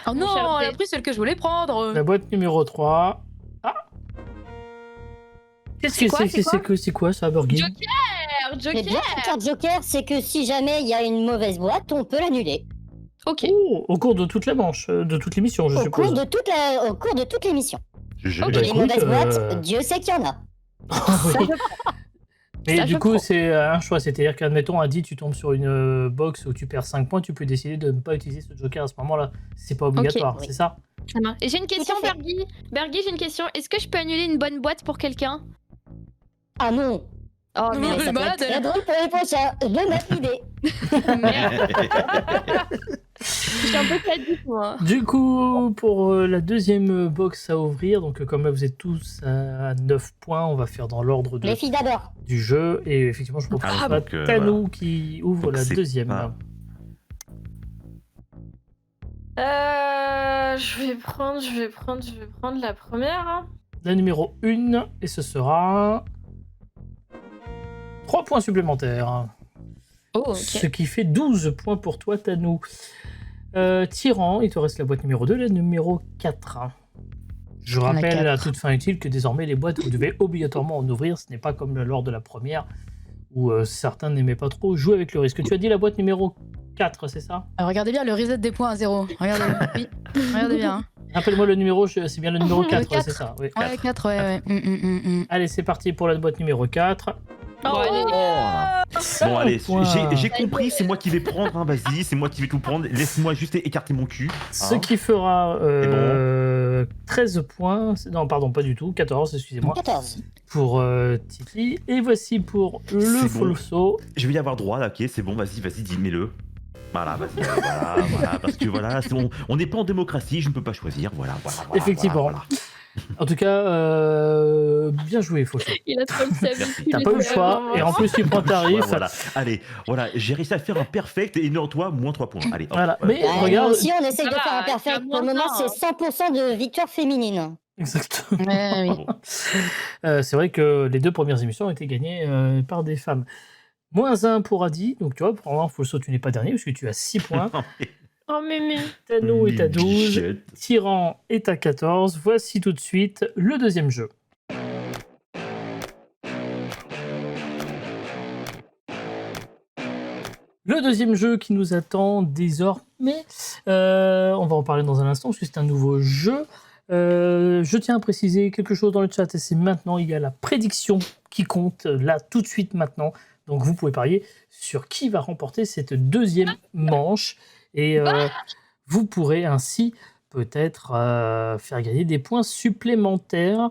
Oh non, Mon cher elle a P. pris celle que je voulais prendre. La boîte numéro 3. Ah Qu'est-ce C'est que quoi, c'est c'est que c'est quoi ça, Burgie? Joker. Mais Joker. bien, la carte Joker, c'est que si jamais il y a une mauvaise boîte, on peut l'annuler. Ok. Oh, au cours de toute la manche, de toute l'émission, je Au suppose. cours de toute l'émission. Je Ok. Et l'ai. les écoute, mauvaises boîtes, Dieu sait qu'il y en a. Oui. Mais Ça, du je coup, prends. c'est un choix. C'est-à-dire qu'admettons, Adi, tu tombes sur une box où tu perds 5 points, tu peux décider de ne pas utiliser ce joker à ce moment-là. C'est pas obligatoire, oui. c'est ça? Ça marche. Et j'ai une question, Tout à fait. Bergui. Bergui, j'ai une question. Est-ce que je peux annuler une bonne boîte pour quelqu'un? Ah non. Oh Non, Mais mais ça peut malade, être très elle. drôle pour les prochains. Je note l'idée. Je suis un peu caduque, moi. Du coup, pour la deuxième box à ouvrir, donc comme là vous êtes tous à 9 points, on va faire dans l'ordre Les filles d'abord. du jeu. Et effectivement, je propose Ah, à donc, Tanou qui ouvre Donc, la c'est deuxième. pas- Je vais prendre la première. hein. La numéro 1, et ce sera 3 points supplémentaires. Oh, ok. Ce qui fait 12 points pour toi, Tanou. Tyran, il te reste la boîte numéro 2, la numéro 4. Je prends la rappelle à 4. toute fin utile que désormais les boîtes, vous devez obligatoirement en ouvrir. Ce n'est pas comme lors de la première où certains n'aimaient pas trop jouer avec le risque. Tu as dit la boîte numéro 4, c'est ça? Regardez bien le reset des points à 0. Regardez. Oui. Regardez bien. hein. Rappelle-moi le numéro, c'est bien le numéro 4, quatre. c'est ça. Oui. Ouais, 4, ouais. Allez, c'est parti pour la boîte numéro 4. Bon, allez. Bon, allez, Points. j'ai compris, c'est moi qui vais prendre, hein, vas-y, c'est moi qui vais tout prendre. Laisse-moi juste écarter mon cul. Ce hein. qui fera bon. 13 points. Non, pardon, pas du tout. 14, excusez-moi. 14. Pour Titi. Et voici pour le C'est bon. Folso. Je vais y avoir droit, là, ok, c'est bon, vas-y, dis-mets-le. Voilà, vas-y, voilà, parce que voilà, on n'est pas en démocratie, je ne peux pas choisir, voilà. Effectivement. voilà. En tout cas, bien joué, Folso. Il a trop le seum. T'as pas eu le choix. Et en plus, tu prends tarif. Ouais, voilà. Allez, voilà, j'ai réussi à faire un perfect et non, toi, moins 3 points. Allez, hop, Voilà. Mais Nous regarde, aussi, on essaye Ça de va, faire un tu as perfect. Pour moins le moment, un, c'est 100% de victoire féminine. Exactement. Ouais, oui. Bravo. C'est vrai que les 2 premières émissions ont été gagnées par des femmes. -1 pour Adi, donc tu vois, pour l'instant, Folso, tu n'es pas dernier parce que tu as 6 points. Oh, mémé. Tanou est à 12, Bichette. Tyran est à 14. Voici tout de suite le deuxième jeu. Le deuxième jeu qui nous attend désormais, on va en parler dans un instant parce que c'est un nouveau jeu. Je tiens à préciser quelque chose dans le chat et c'est maintenant, il y a la prédiction qui compte là tout de suite maintenant. Donc vous pouvez parier sur qui va remporter cette deuxième manche et vous pourrez ainsi peut-être faire gagner des points supplémentaires.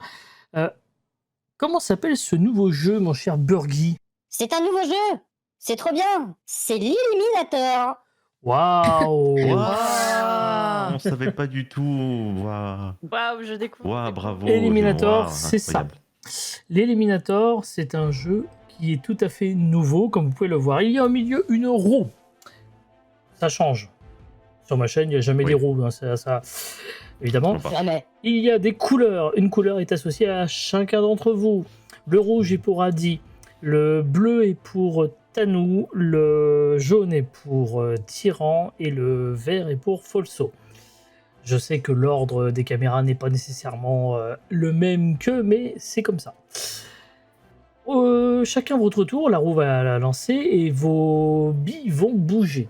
Comment s'appelle ce nouveau jeu, mon cher Burgi? C'est un nouveau jeu. C'est trop bien. C'est l'Illuminator. Waouh! Waouh, on savait pas du tout. Waouh, Waouh, je découvre. waouh, bravo. Eliminator, Waouh, c'est ça. incroyable. L'Eliminator, c'est un jeu qui est tout à fait nouveau, comme vous pouvez le voir. Il y a au milieu une roue. Ça change. Sur ma chaîne, il n'y a jamais Oui. des roues, hein, ça, évidemment. Sympa. Jamais. Il y a des couleurs. Une couleur est associée à chacun d'entre vous. Le rouge est pour Adi. Le bleu est pour Tanou. Le jaune est pour Tyran. Et le vert est pour Folso. Je sais que l'ordre des caméras n'est pas nécessairement le même qu'eux, mais c'est comme ça. Chacun votre tour, la roue va la lancer et vos billes vont bouger.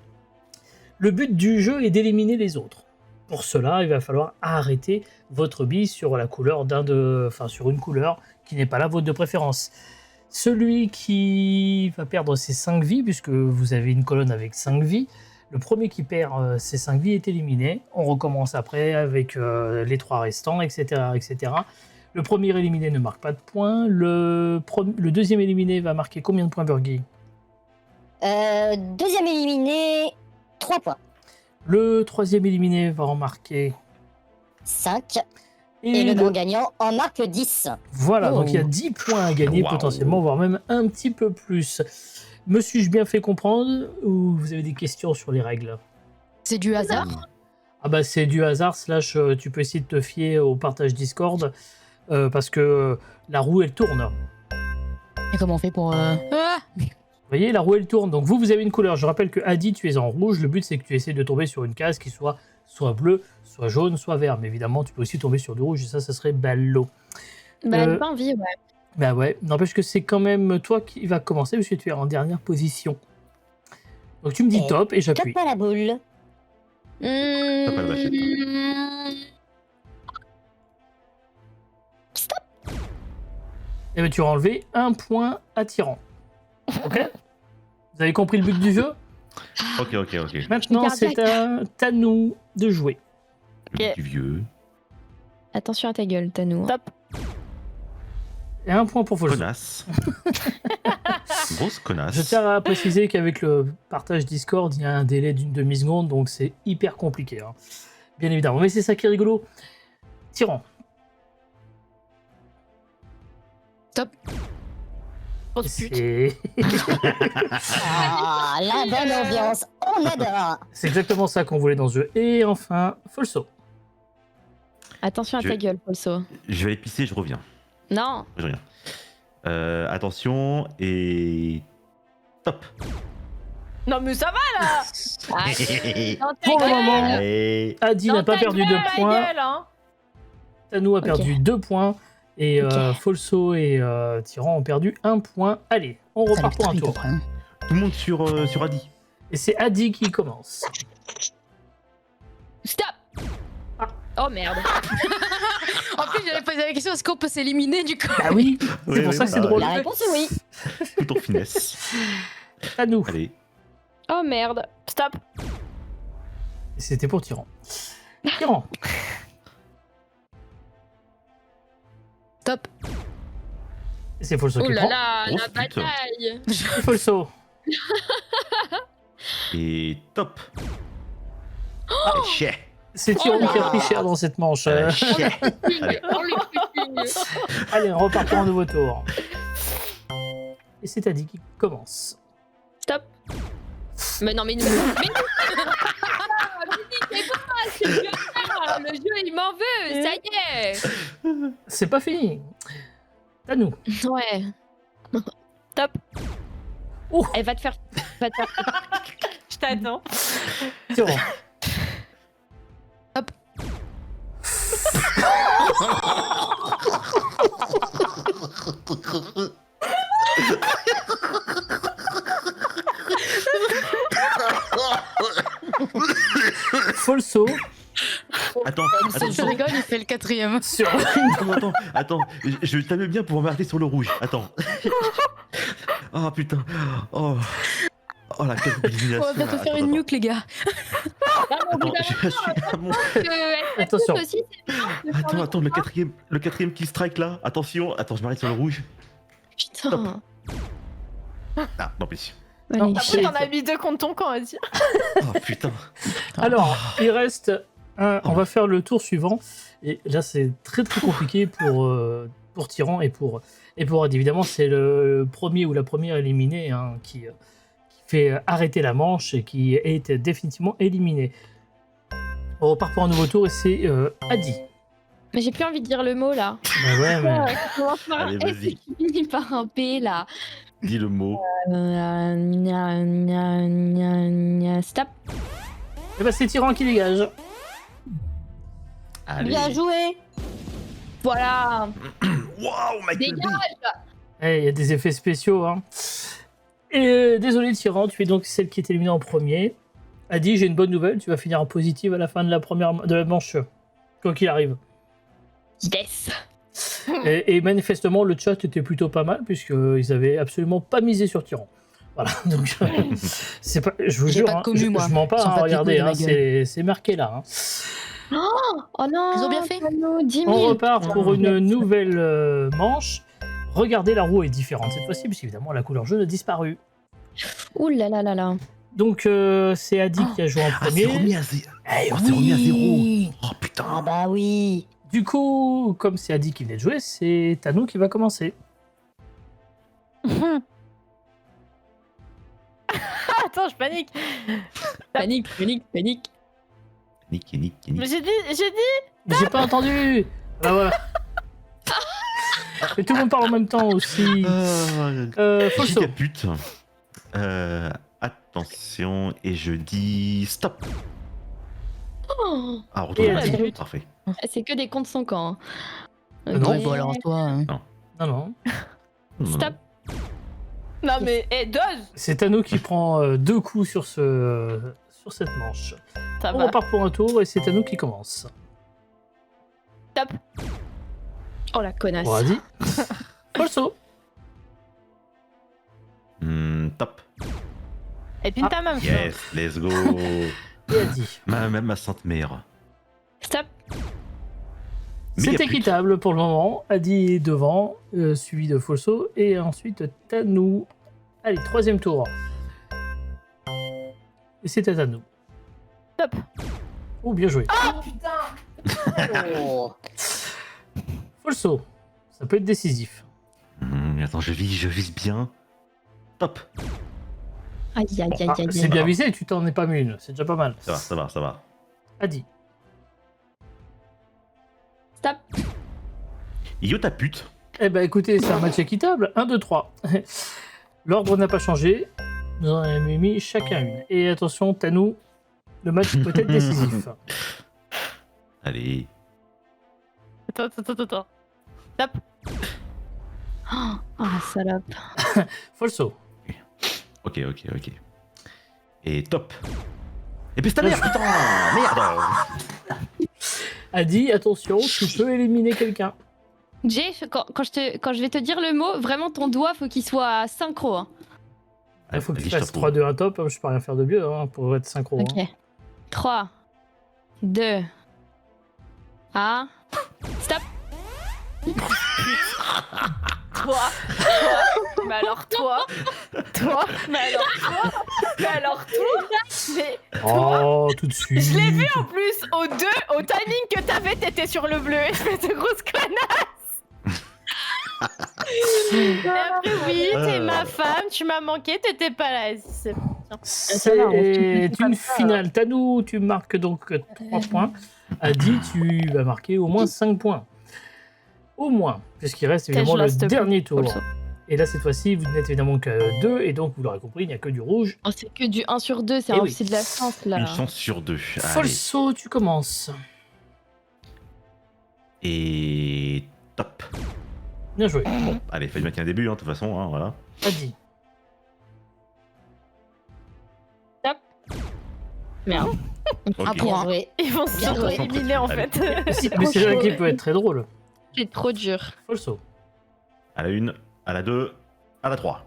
Le but du jeu est d'éliminer les autres. Pour cela, il va falloir arrêter votre bille sur la couleur sur une couleur qui n'est pas la vôtre de préférence. Celui qui va perdre ses 5 vies, puisque vous avez une colonne avec 5 vies, le premier qui perd ses 5 vies est éliminé. On recommence après avec les 3 restants, etc., etc. Le premier éliminé ne marque pas de points. Le deuxième éliminé va marquer combien de points, Burgi? Deuxième éliminé, 3 points. Le troisième éliminé va en marquer 5. Et le grand gagnant en marque 10. Voilà, Oh. donc il y a 10 points à gagner Waouh. potentiellement, voire même un petit peu plus. Me suis-je bien fait comprendre ou vous avez des questions sur les règles? C'est du hasard. Ah bah c'est du hasard, / tu peux essayer de te fier au partage Discord parce que la roue elle tourne. Et comment on fait pour... Ah Vous voyez, la roue elle tourne, donc vous avez une couleur. Je rappelle que Adi, tu es en rouge, le but c'est que tu essaies de tomber sur une case qui soit bleu, soit jaune, soit vert. Mais évidemment, tu peux aussi tomber sur du rouge et ça serait ballot. Bah, j'ai pas envie, ouais. Bah ouais, n'empêche que c'est quand même toi qui va commencer parce que tu es en dernière position. Donc tu me dis Et top et j'appuie. Top à la boule. T'as pas le vachette. Et bien tu auras enlevé un point à Tyran. Ok? Vous avez compris le but du jeu? Ok. Maintenant, Je suis c'est à nous de jouer. Le du vieux. Attention à ta gueule, Tanou. Top. Et un point pour Folso. Connasse. Grosse connasse. Je tiens à préciser qu'avec le partage Discord, il y a un délai d'une demi-seconde, donc c'est hyper compliqué. Hein. Bien évidemment, mais c'est ça qui est rigolo. Tyran. Top. Grosse pute. C'est Ah, la bonne ambiance. On adore. c'est exactement ça qu'on voulait dans ce jeu. Et enfin, Folso. Attention à Je- ta gueule, Folso. Je vais aller pisser, je reviens. Non. Je reviens. Attention et top. Non, mais ça va là. Dans ta Pour le gueule. moment, Allez. Adi Dans n'a pas ta perdu gueule, de la points. gueule, hein. Tanou a Ok. perdu 2 points. Et Ok. Folso et Tyran ont perdu 1 point. Allez, on Ça repart va pour un très tour. vite, hein. Tout le monde sur Adi. Et c'est Adi qui commence. Stop. Oh merde. En plus, j'allais poser la question, est-ce qu'on peut s'éliminer du coup? Ah oui, c'est Oui, pour oui, ça que c'est bah, drôle. La réponse est oui. Tout en finesse. Tanou. Allez. Oh merde. Stop. Et c'était pour Tyran. Tyran. Top. Et c'est Folso Oh qui là prend. là, Grosse la pute. bataille. Et Folso. Et top. Chais. C'est Tyran Oh qui a là. pris cher dans cette manche. Chais. Allez. Oh les putines. Allez, on repart pour un nouveau tour. Et c'est Adi qui commence. Stop. Mais non, mais non. Mais c'est pas ce jeu-là. Le jeu, il m'en veut. Ça y est. c'est pas fini. À nous. Ouais. Top. Oh. Elle va te faire. Je t'attends. Tyran. Hop. Folso Attends, Je rigole, il fait le 4ème. sur attends, je t'aime bien pour m'arrêter sur le rouge. Attends. Oh putain. Oh la quelle On élimination. va bientôt faire une nuke, les gars. Attends, je suis à mon... Attention. Aussi, c'est bien de faire Attends, le quatrième qui strike là. Attention, attends, je m'arrête sur le rouge. Putain. Ah, non, mais... Non, Allez, c'est- Après, t'en as mis 2 contre ton camp à dire. Oh putain. Alors, il reste un. On va faire le tour suivant. Et là, c'est très très compliqué pour Tyran et pour Ed. Évidemment, c'est le premier ou la première éliminée qui fait arrêter la manche et qui est définitivement éliminé. On repart pour un nouveau tour et c'est Adi. Mais j'ai plus envie de dire le mot là. Bah ouais, mais... Ça commence par un Allez, S vas-y. et qui finit par un P là. Dis le mot. Stop. Eh ben, c'est Tyran qui dégage. Allez. Bien joué. Voilà. Waouh, Michael Dégage. Bay. Eh, il y a des effets spéciaux. Et désolé Tyran, tu es donc celle qui est éliminée en premier. Adi, j'ai une bonne nouvelle, tu vas finir en positive à la fin de la manche, quoi qu'il arrive. Yes. Et manifestement, le chat était plutôt pas mal, puisqu'ils avaient absolument pas misé sur Tyran. Voilà, donc c'est pas, je vous J'ai jure, pas commu, je moi. mens pas, Sans papier regardez, couille de ma gueule. c'est marqué là. Oh non. Ils ont bien fait. Pano, 10 000. On repart pour une nouvelle manche. Regardez, la roue est différente cette fois-ci, puisqu'évidemment la couleur jaune a disparu. Ouh là là là là. Donc c'est Adi qui a joué en Ah, premier. c'est remis à zéro. Eh Oh, c'est remis à oui. zéro. Oh putain. Ah bah oui. Du coup, comme c'est Adi qui venait de jouer, c'est Tanou qui va commencer. Attends, je panique. Panique. Nick. Mais j'ai dit. J'ai pas entendu. Ah, voilà. Et tout le monde parle en même temps aussi. Folso. Giga pute. Attention, et je dis stop. Oh. Ah, retourne Et à Adi. zéro. Parfait. C'est que des contre son camp. Ah non, Ouais, bon, alors toi. Non, non. Stop. Non mais, dose. C'est Tanou qui prend 2 coups sur cette manche. Ça On va. repart pour un tour et c'est Tanou qui commence. Top. Oh la connasse. Pour Adi. Folso. Top. Et puis ta main. Yes, let's go. Et Adi. ma sainte mère. Stop. Mais C'est y a plus de- équitable pour le moment. Adi est devant, suivi de Folso et ensuite Tanou. Allez, 3e tour. Et c'est à Tanou. Top. Oh, bien joué. Oh. Folso. Ça peut être décisif. Attends, je vise bien. Top. Aïe aïe aïe Ah, aïe. c'est bien visé, tu t'en es pas mis une. C'est déjà pas mal. Ça va. Adi. Stop. Yo ta pute. Eh ben écoutez, c'est un match équitable. 1, 2, 3. L'ordre n'a pas changé. Nous en avons mis chacun une. Et attention, Tanou, le match peut être décisif. Allez. Attends. Top. Oh la salope. Folso. Ok. Et top. Et puis ta mère, putain. Merde. Adi, attention, tu peux éliminer quelqu'un. Jay, quand je vais te dire le mot, vraiment ton doigt, faut qu'il soit synchro. Hein. Il faut que tu Vas-y, je fasses t'approuve. 3, 2, 1 top. Je peux rien faire de mieux pour être synchro. Ok. Hein. 3, 2, 1. Stop. Toi. Mais alors toi. Mais Oh, tout de suite. je l'ai vu en plus au timing que t'avais, t'étais sur le bleu, espèce de grosse connasse. Et après oui, t'es ma femme, tu m'as manqué, t'étais pas là. C'est- C'est une finale. Tanou, tu marques donc 3 points. Adi, tu vas marquer au moins 5 points. au moins, puisqu'il reste Quel évidemment jeu, le s'il te plaît. dernier tour. Folso. Et là, cette fois-ci, vous n'êtes évidemment que 2, et donc vous l'aurez compris, il n'y a que du rouge. Oh, c'est que du 1 sur 2, c'est Eh oui. aussi de la chance là. Une chance sur 2. Allez. Folso, tu commences. Et top. Bien joué. Bon, allez, fallait mettre un début, hein, de toute façon, hein, voilà. Adi. Merde. Ok. Ah, pour Bien un. joué. Ils vont Bien joué. s'auto-éliminer en Allez. fait. Mais c'est là qui peut être très drôle. C'est trop dur. Folso. À la 1, à la 2, à la 3.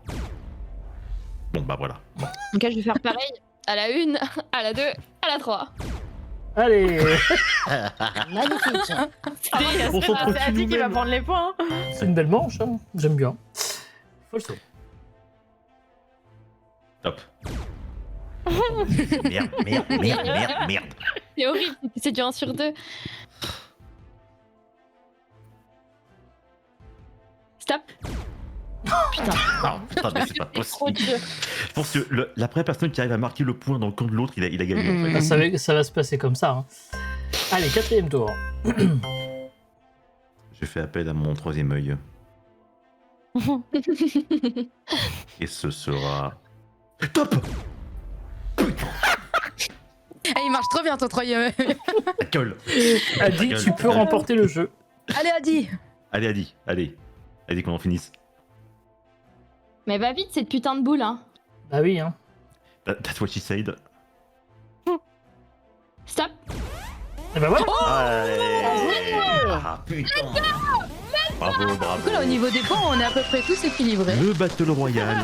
Bon, bah voilà. Bon. Donc là, je vais faire pareil. À la 1, à la 2, à la 3. Allez. Magnifique. On C'est s'entretue Adi qui va nous-mêmes. prendre les points. hein. C'est une belle manche, hein. J'aime bien. Folso. Top. Merde. C'est horrible, c'est du 1 sur 2. Stop. Putain, Ah, putain, mais c'est pas c'est trop possible. dur. Je pense que la première personne qui arrive à marquer le point dans le camp de l'autre, il a gagné. En fait. Ça va se passer comme ça. Hein. Allez, 4e tour. Je fais appel à mon 3e œil. Et ce sera... Top. Eh, il marche trop bien ton troisième. Ta gueule. Adi, gueule. tu peux remporter le jeu. Allez, Adi. Allez, Adi, allez. Adi, qu'on en finisse. Mais va vite, cette putain de boule, hein. Bah oui, hein. That's what she said. Stop. Et bah voilà. Allez. Ah, putain. Bravo. Du coup, là, au niveau des points, on est à peu près tous équilibrés. Le Battle Royale.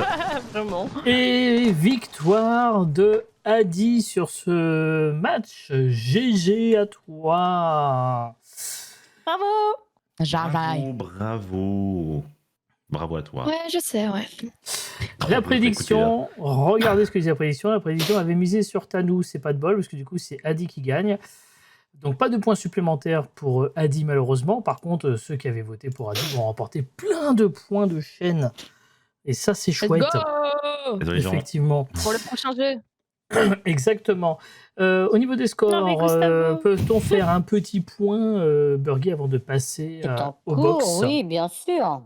Vraiment. Et victoire de Adi sur ce match. GG à toi. Bravo. J'arrive. Bravo à toi. Ouais, je sais, ouais. La prédiction, regardez ce que dit la prédiction. La prédiction avait misé sur Tanou, c'est pas de bol, parce que du coup, c'est Adi qui gagne. Donc, pas de points supplémentaires pour Adi, malheureusement. Par contre, ceux qui avaient voté pour Adi vont remporter plein de points de chaîne. Et ça, c'est Let's chouette. go. Désolé, Jean. Effectivement. Pour le prochain jeu. Exactement. Au niveau des scores, Non, mais Gustavo. peut-on faire un petit point, Burgy, avant de passer C'est en au cours, box? oui, bien sûr.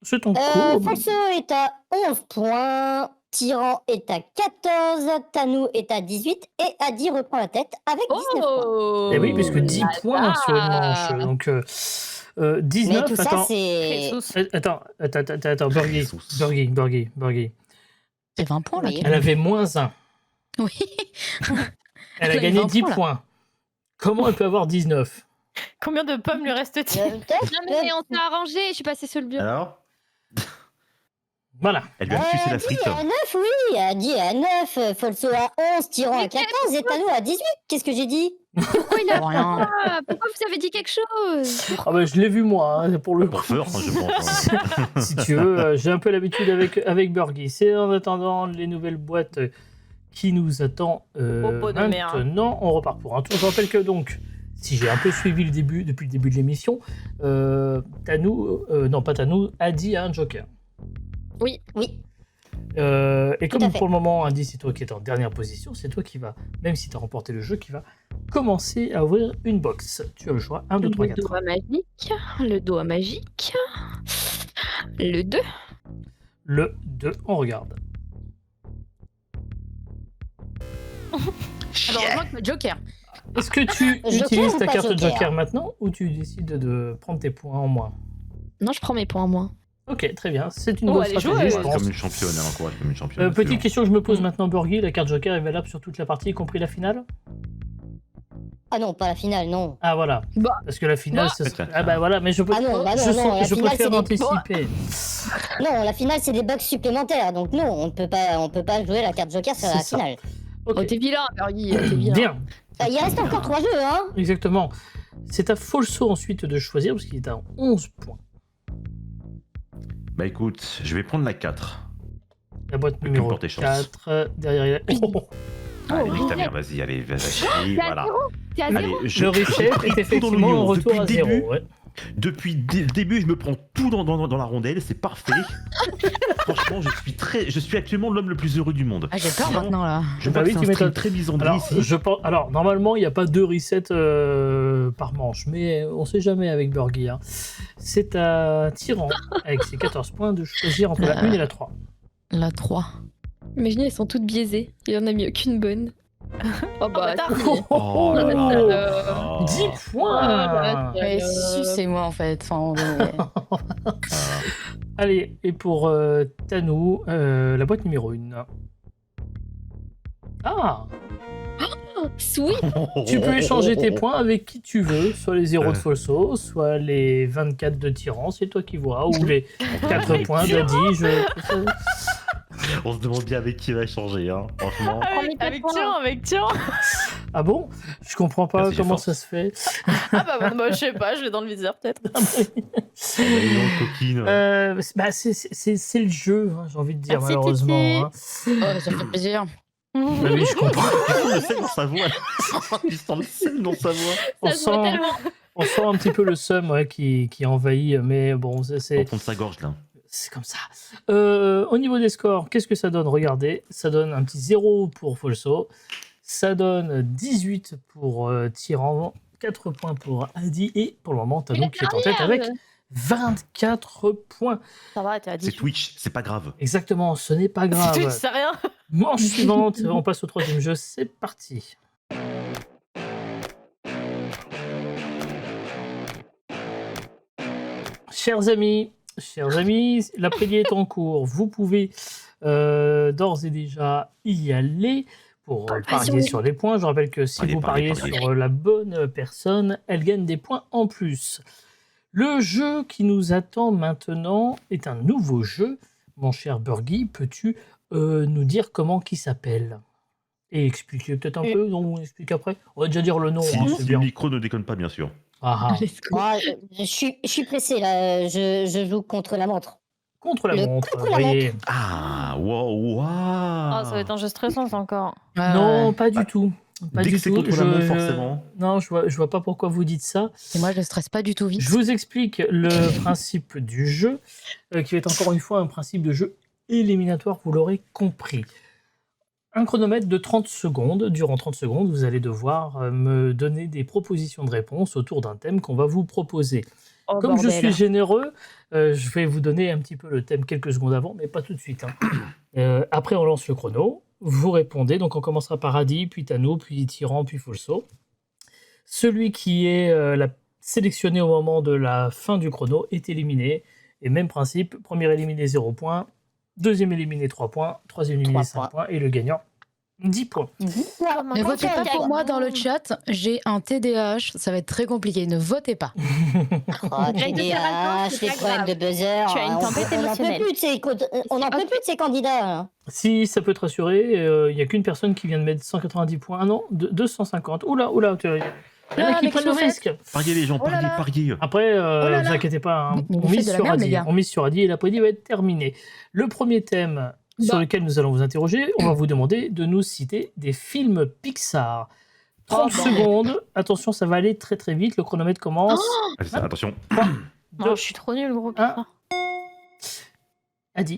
C'est en cours. Folso est à 11 points, Tyran est à 14, Tanou est à 18 et Adi reprend la tête avec 19 points. Oh. Et oui, puisque 10 points sur une manche. Donc, 19. Mais tout ça, Attends, c'est... Jesus. attends, Burgy. Jesus. Burgy. C'est 20 points là. Oui. Elle avait moins 1. Oui. Elle a Elle a gagné 20 10 points, là. points. Comment elle peut avoir 19? Combien de pommes lui reste-t-il Peut-être Non, mais on s'est arrangé, je suis passée sur le bio. Alors, Voilà. elle lui a sucé la Adi frite. à 9, oui, Adi à 9, Folso à 11, Tyran à 14 et Tanou à 18. Qu'est-ce que j'ai dit? Pourquoi il a Rien. Ah, pourquoi vous avez dit quelque chose? Ah bah, je l'ai vu moi, hein, pour le coup. Pour fort, je pense. hein. Si tu veux, j'ai un peu l'habitude avec Burgy. C'est en attendant les nouvelles boîtes qui nous attend pot de mer. maintenant. On repart pour un tour. Je rappelle que donc, si j'ai un peu suivi depuis le début de l'émission, Tanou, non pas Tanou, Adi a un joker. Oui. Et Tout comme à fait. pour le moment, Adi, c'est toi qui es en dernière position, c'est toi qui va, même si tu as remporté le jeu, qui va commencer à ouvrir une box. Tu as le choix. 1, 2, 3, Le 4. doigt magique. Le doigt magique. Le 2. Le 2, on regarde. Alors, heureusement que le Joker. Est-ce que tu Joker utilises ou ta pas carte Joker Joker maintenant ou tu décides de prendre tes points en moins? Non, je prends mes points en moins. Ok, très bien. C'est une Oh, bonne elle est stratégie, je joueuse. pense. Comme une championne, elle encourage comme une championne. bien Petite sûr. question que je me pose maintenant, Burgy. La carte Joker est valable sur toute la partie, y compris la finale? Ah non, pas la finale, non. Ah voilà. Bah. Parce que la finale, Bah. ce serait... Ah bah voilà, mais je peux... Ah non, bah non, je non, sens- la je finale, préfère c'est des- anticiper. Non, la finale, c'est des bugs supplémentaires. Donc non, on peut pas jouer la carte Joker sur C'est la ça. finale. Ok. Oh, t'es vilain, Burgy, t'es vilain. Bien, Il reste encore 3 jeux, hein. exactement. C'est à Folso ensuite de choisir, parce qu'il est à 11 points. Bah écoute, je vais prendre la 4. La boîte Que numéro pour tes chances. 4, derrière il y a... Oh, Allez, nique ta mère, vas-y, allez, vas-y, T'es à voilà. zéro. T'es à Allez, zéro. je le reset pris est tout dans effectivement l'oignon. un retour Depuis à le 0. début, Ouais. Depuis le début, je me prends tout dans la rondelle, c'est parfait. Franchement, je suis actuellement l'homme le plus heureux du monde. Ah, j'ai peur Vraiment, maintenant là. Je Bah vois oui, que tu c'est un stream m'étonnes. très misandrie ici. Alors, normalement, il n'y a pas 2 resets par manche, mais on sait jamais avec Burgi. Hein. C'est à Tyran, avec ses 14 points, de choisir entre la 1 et la 3. La 3. Imaginez, elles sont toutes biaisées. Il en a mis aucune bonne. Oh bah, bâtard. Oh là là. 10 points Mais si, c'est moi en fait. Enfin, Allez, et pour Tanou, la boîte numéro 1. Ah, Sweet. tu peux échanger tes points avec qui tu veux, soit les 0 de Folso, soit les 24 de Tyran, c'est toi qui vois, ou les 4 points d'Adi. On se demande bien avec qui va changer, hein, franchement. Avec Tian. Ah bon? Je comprends pas Merci, comment j'ai ça se fait. Ah bah, je sais pas, je l'ai dans le viseur peut-être. Coquine. Bah, c'est le jeu, hein, j'ai envie de dire, Merci, malheureusement. Titi. Hein. oh, ça fait plaisir. Bah oui, je comprends. On le sait dans sa voix. Tu sens le seul dans sa voix. On Ça se voit sent, tellement. on sent un petit peu le seum ouais, qui envahit, mais bon, On c'est prend sa gorge là. comme ça. Au niveau des scores, qu'est-ce que ça donne? Regardez, ça donne un petit 0 pour Folso, ça donne 18 pour Tyran, 4 points pour Adi, et pour le moment, Tanou qui est en tête avec 24 points. Ça va, t'es à C'est 10. Twitch, c'est pas grave. Exactement, ce n'est pas grave. Tu sais rien. Manche suivante, on passe au troisième jeu, c'est parti. Chers amis, l'après-midi est en cours. Vous pouvez d'ores et déjà y aller pour parier sur les points. Je rappelle que si Pariez, vous pariez, pariez pariez. sur la bonne personne, elle gagne des points en plus. Le jeu qui nous attend maintenant est un nouveau jeu. Mon cher Burgi, peux-tu nous dire comment qui s'appelle? Et expliquer peut-être un peu, non, on explique après. On va déjà dire le nom, Si, hein, si c'est le bien. micro ne déconne pas, bien sûr. Ah, ah. Let's go. Moi, je suis pressé là. Je joue contre la montre. Contre la Le montre, contre vous la voyez. Ah, wow, wow. Ah, ça va être un jeu stressant ça encore. Non, pas du tout. Pas Dès du que c'est tout. contre la montre, forcément. Non, je vois pas pourquoi vous dites ça. Et moi, je stresse pas du tout vite. Je vous explique le principe du jeu, qui va être encore une fois un principe de jeu éliminatoire, vous l'aurez compris. Un chronomètre de 30 secondes. Durant 30 secondes, vous allez devoir me donner des propositions de réponse autour d'un thème qu'on va vous proposer. Oh, Comme je bordel. suis généreux, je vais vous donner un petit peu le thème quelques secondes avant, mais pas tout de suite. Hein. Après, on lance le chrono. Vous répondez. Donc, on commencera par Adi, puis Tanou, puis Tyran, puis Folso. Celui qui est sélectionné au moment de la fin du chrono est éliminé. Et même principe, premier éliminé 0 points, deuxième éliminé 3 points, troisième éliminé 5 points, et le gagnant 10 points. Ne votez pas pour moi dans le chat, j'ai un TDAH, ça va être très compliqué, ne votez pas. Oh, TDAH, c'est les pas problèmes grave. de buzzer. Tu as une tempête émotionnelle. On n'en peut plus de ces candidats. Hein. Si ça peut te rassurer, il n'y a qu'une personne qui vient de mettre 190 points. Ah non, 250. Oula, il y en a qui mais prennent le qu'est-ce que risque. Pariez les gens, Oh là là. pariez. Après, là ne vous là. inquiétez pas, hein. Mais vous on faites mise de la sur merde, les Adi. gars. On mise sur Adi et l'après-midi va être terminé. Le premier thème sur Bah. lequel nous allons vous interroger, on va vous demander de nous citer des films Pixar. 30 secondes. Attention, ça va aller très très vite. Le chronomètre commence. Allez, ça, attention. Non, je suis trop nulle, gros. Ah. Adi,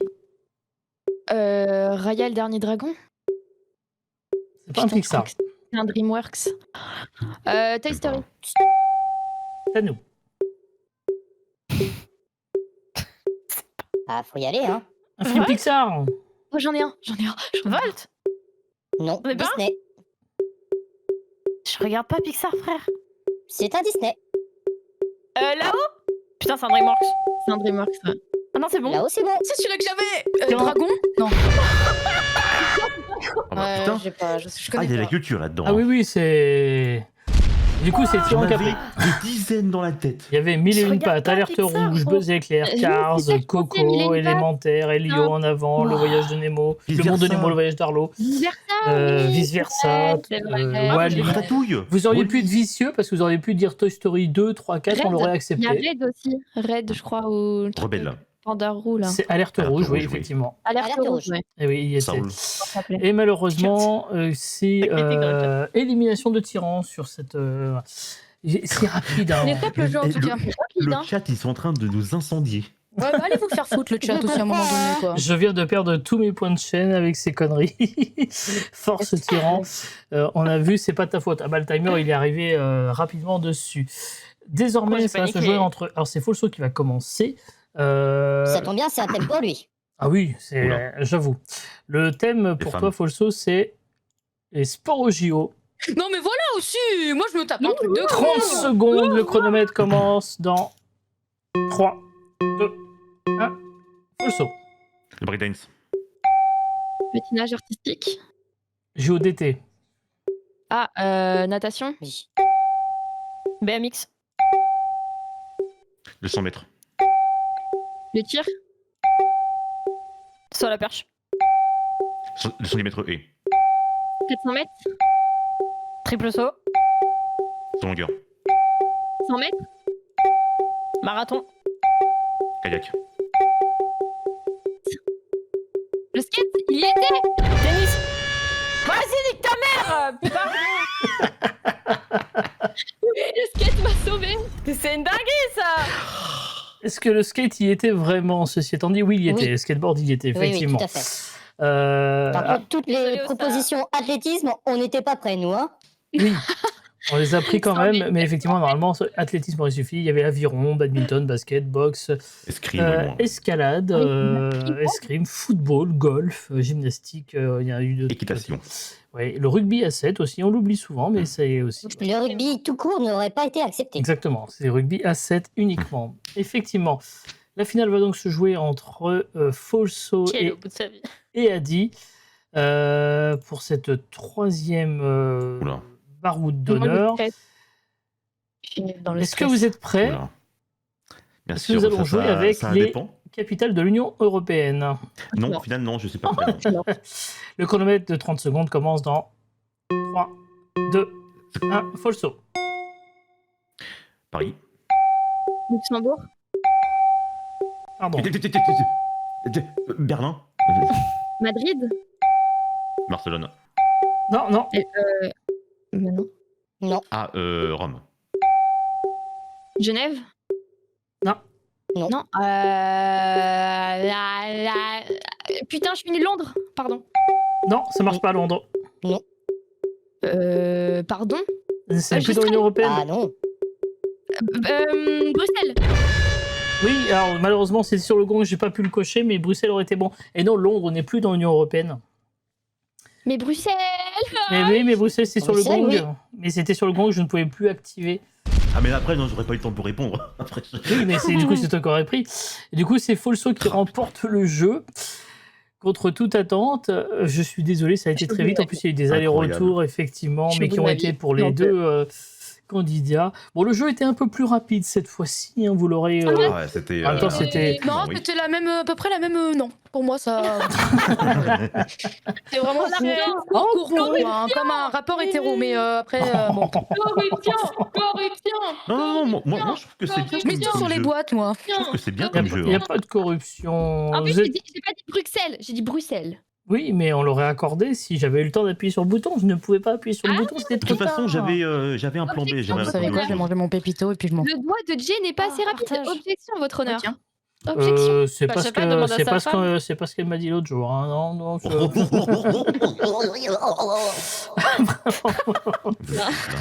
Raya, le dernier dragon. c'est pas un Putain, Pixar. je crois que c'est un DreamWorks. Toy Story. C'est à nous. Ah, faut y aller, hein. Un film Ouais. Pixar. Oh, j'en ai un. Volt. Non, On est pas Disney. Je regarde pas Pixar, frère. C'est un Disney. Là-haut. Putain, c'est un DreamWorks. C'est un DreamWorks, ouais. Ah non, c'est bon. Là-haut, c'est bon. C'est celui-là que j'avais Tiens. Dragon Non. Ah bah, putain. j'ai pas, je Ah, connais il y a la pas. culture là-dedans. Ah oui, oui, c'est. Du coup, c'est J'en Tyran qui a avais pris. des dizaines dans la tête. Il y avait Mille et Je une regarde pattes, pas Alerte Pixar, Rouge, gros. Buzz Éclair, Oui, Cars, c'est ça, je pensais, Mille et Coco, une pattes. Élémentaire, Elio Non. en avant, Le Voyage de Nemo, Vice Le Monde de versa. Nemo, Le Voyage d'Arlo, Vice-versa. Vice versa, c'est vrai. Wall-E. Ratatouille. Vous auriez Wall-E. pu être vicieux parce que vous auriez pu dire Toy Story 2, 3, 4, on Red. l'aurait Il y a accepté. Red aussi. Red, je crois, ou le truc Rebelle. de Panda Roux, là. C'est Alerte Alerte Rouge, oui, Rouge, oui. effectivement. Alerte Alerte Rouge, Rouge. ouais. Et oui, il y était. Saoul. Ça s'appelait. Et malheureusement, c'est élimination de Tyran sur cette. C'est rapide. Hein. Il est top le jeu en Et tout cas. Rapide, Le hein. chat, ils sont en train de nous incendier. Ouais, bah, allez vous faire foutre le chat aussi à un moment donné, quoi. Je viens de perdre tous mes points de chaîne avec ces conneries. Force tyran. On a vu, c'est pas ta faute. Ah bah le timer, il est arrivé rapidement dessus. Désormais, j'ai ça va se paniqué. jouer entre... Alors c'est Folso qui va commencer. Ça tombe bien, c'est un thème pour lui. Ah oui, Oula. j'avoue. Le thème pour femmes. toi, Folso, c'est les sports au JO. Non, mais voilà aussi. Moi, je me tape un truc de 30 secondes, le chronomètre commence dans 3, 2, 1. Folso. Le breakdance. Patinage artistique. JODT. Ah, natation. Oui. BMX. Le 100 mètres. Le tir. Sur la perche. Le 100 mètres et. 400 mètres. Triple saut. Sur longueur. 100 mètres. Marathon. Kayak. Le skate, il y était. Tennis. Vas-y, nique ta mère. Putain, Le skate m'a sauvé. c'est une dinguerie, ça. Est-ce que le skate y était vraiment? Ceci étant dit, oui, il y était. Oui. Le skateboard, il y était, Oui, oui, effectivement. tout à fait. Ah, Par contre, toutes Désolée, les Osta. propositions athlétisme, on n'était pas prêts, nous. Hein. oui, on les a pris quand Sans même, mais- mais effectivement, normalement, athlétisme aurait suffi. Il y avait aviron, badminton, basket, boxe, Escrime, au moins. escalade, Oui, escrime, football, golf, gymnastique. Il y a eu de Équitation. Oui, le rugby à 7 aussi, on l'oublie souvent, mais c'est aussi. Le rugby tout court n'aurait pas été accepté. Exactement, c'est rugby à 7 uniquement. Effectivement, la finale va donc se jouer entre Folso Qui est au bout de sa vie. et Adi pour cette troisième Oula. baroude Moi, je d'honneur. stresse. Je suis dans le Est-ce que stress. vous êtes prêts? Voilà. Bien Est-ce que nous allons jouer avec ça les- dépend. Capitale de l'Union européenne. Non, Non. au final, non, je sais pas. faire. Non. Le chronomètre de 30 secondes commence dans 3, 2, 1. Folso. Paris. Luxembourg. Pardon. Berlin. Madrid. Barcelone. Non, non. Non. Ah, Rome. Genève. Non. Non. Non. Putain, je suis nulle. Londres. Pardon. Non, ça marche pas à Londres. Pardon. C'est je plus dans l'Union européenne. Ah non. Bruxelles. Oui, alors malheureusement, c'est sur le gong, j'ai pas pu le cocher, mais Bruxelles aurait été bon. Et non, Londres n'est plus dans l'Union européenne. Mais Bruxelles. Mais oui, mais Bruxelles, c'est sur le Bruxelles, gong. oui. Mais c'était sur le gong, je ne pouvais plus activer. Ah, mais après, non, j'aurais pas eu le temps pour répondre. Après, Oui, mais du coup, c'est toi qui aurais pris. Et du coup, c'est Folso qui remporte le jeu. Contre toute attente, je suis désolé, ça a été très vite. En plus, il y a eu des Incroyable. allers-retours, effectivement, Je mais suis qui au ont bout de été ma vie. pour les Non, deux candidats. Bon, le jeu était un peu plus rapide cette fois-ci, hein, vous l'aurez... Ah ouais, c'était. En même temps, c'était- Non, oui. c'était la même, à peu près la même. Non, pour moi, ça. C'est vraiment On court, arrête. court, comme un rapport hétéro, mais après, bon. Corruption. Non, non, non, moi, je trouve que c'est bien. Je mets comme tout sur les jeu. boîtes, moi. Je trouve que c'est bien Il comme jeu. n'y a hein. pas de corruption. En plus, Vous êtes- j'ai pas dit Bruxelles, j'ai dit Bruxelles. Oui, mais on l'aurait accordé si j'avais eu le temps d'appuyer sur le bouton. Je ne pouvais pas appuyer sur le bouton, c'était De trop toute façon, tard. j'avais un plan B. J'avais Vous un savez plan quoi, B. je vais manger mon pépito et puis je m'en. Le doigt de Jay n'est pas assez rapide. partage. Objection, votre honneur. Tiens. Objection. C'est Bah, pas je ce sais pas, que demande à c'est sa pas ce femme. que c'est pas ce qu'elle m'a dit l'autre jour. Hein. Non, non.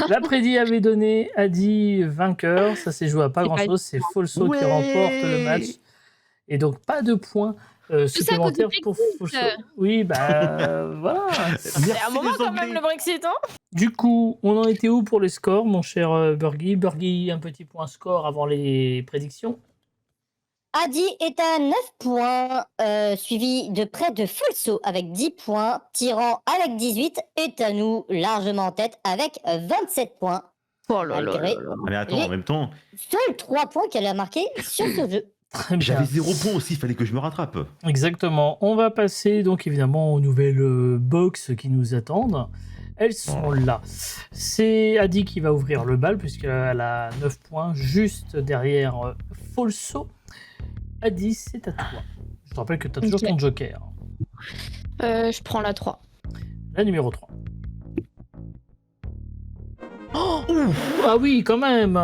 L'après-midi avait donné Adi vainqueur. Ça s'est joué à pas C'est pas grand-chose. C'est Folso qui Ouais. remporte le match. Et donc pas de points ça à cause supplémentaires du pour Brexit. Folso. Oui, bah voilà. C'est un moment quand même le Brexit, hein. Du coup, on en était où pour les scores, mon cher Burgy? Burgy, un petit point score avant les prédictions. Adi est à 9 points, suivi de près de Folso avec 10 points. Tyran avec 18 est à nous largement en tête avec 27 points. Oh là là Malgré là là. Ah, mais attends, en même temps, seuls 3 points qu'elle a marqués sur ce jeu. Très bien. j'avais 0 point aussi. Il fallait que je me rattrape. Exactement. On va passer donc évidemment aux nouvelles box qui nous attendent. Elles sont là. C'est Adi qui va ouvrir le bal puisqu'elle a 9 points juste derrière Folso. Adi, c'est à toi. Je te rappelle que tu as toujours Ok. ton joker. Je prends la 3. La numéro 3. Oh, ah oui, quand même.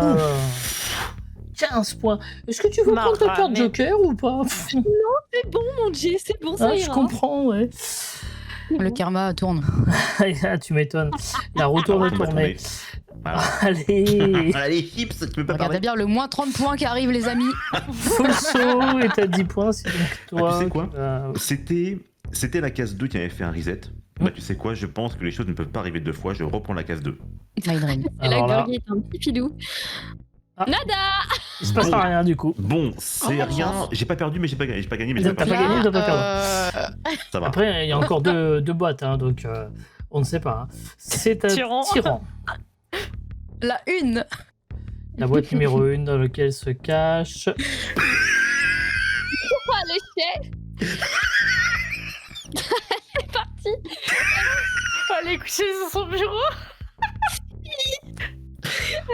15 points. Est-ce que tu veux prendre ta Marre, carte mais- Joker ou pas? C'est bon, mon Dieu, c'est bon, ça Ah, je ira. comprends, ouais. Le karma tourne. Ah, tu m'étonnes. La roue tourne On va tourner. tourner. Voilà. Allez, Allez, Chips, tu peux pas Regardez parler. bien le moins 30 points qui arrive, les amis. full saut et t'as 10 points, c'est donc toi. tu sais quoi qui vas- C'était la case 2 qui avait fait un reset. Bah, tu sais quoi, je pense que les choses ne peuvent pas arriver 2 fois, je reprends la case 2. Nine Ring. Et là, Alors là, Gurgi est un petit filou. Ah. Nada. il se passera rien du coup. Bon, c'est rien. J'ai pas perdu, mais j'ai pas gagné. J'ai pas gagné, mais j'ai T'as pas pas perdu. gagné, t'as pas perdu. Ça va. Après, il y a encore deux boîtes, hein, donc on ne sait pas. Hein. C'est un Tyran. tyran. La une. La boîte numéro 1 dans laquelle se cache. Oh, l'échec. C'est parti. Allez coucher sur son bureau.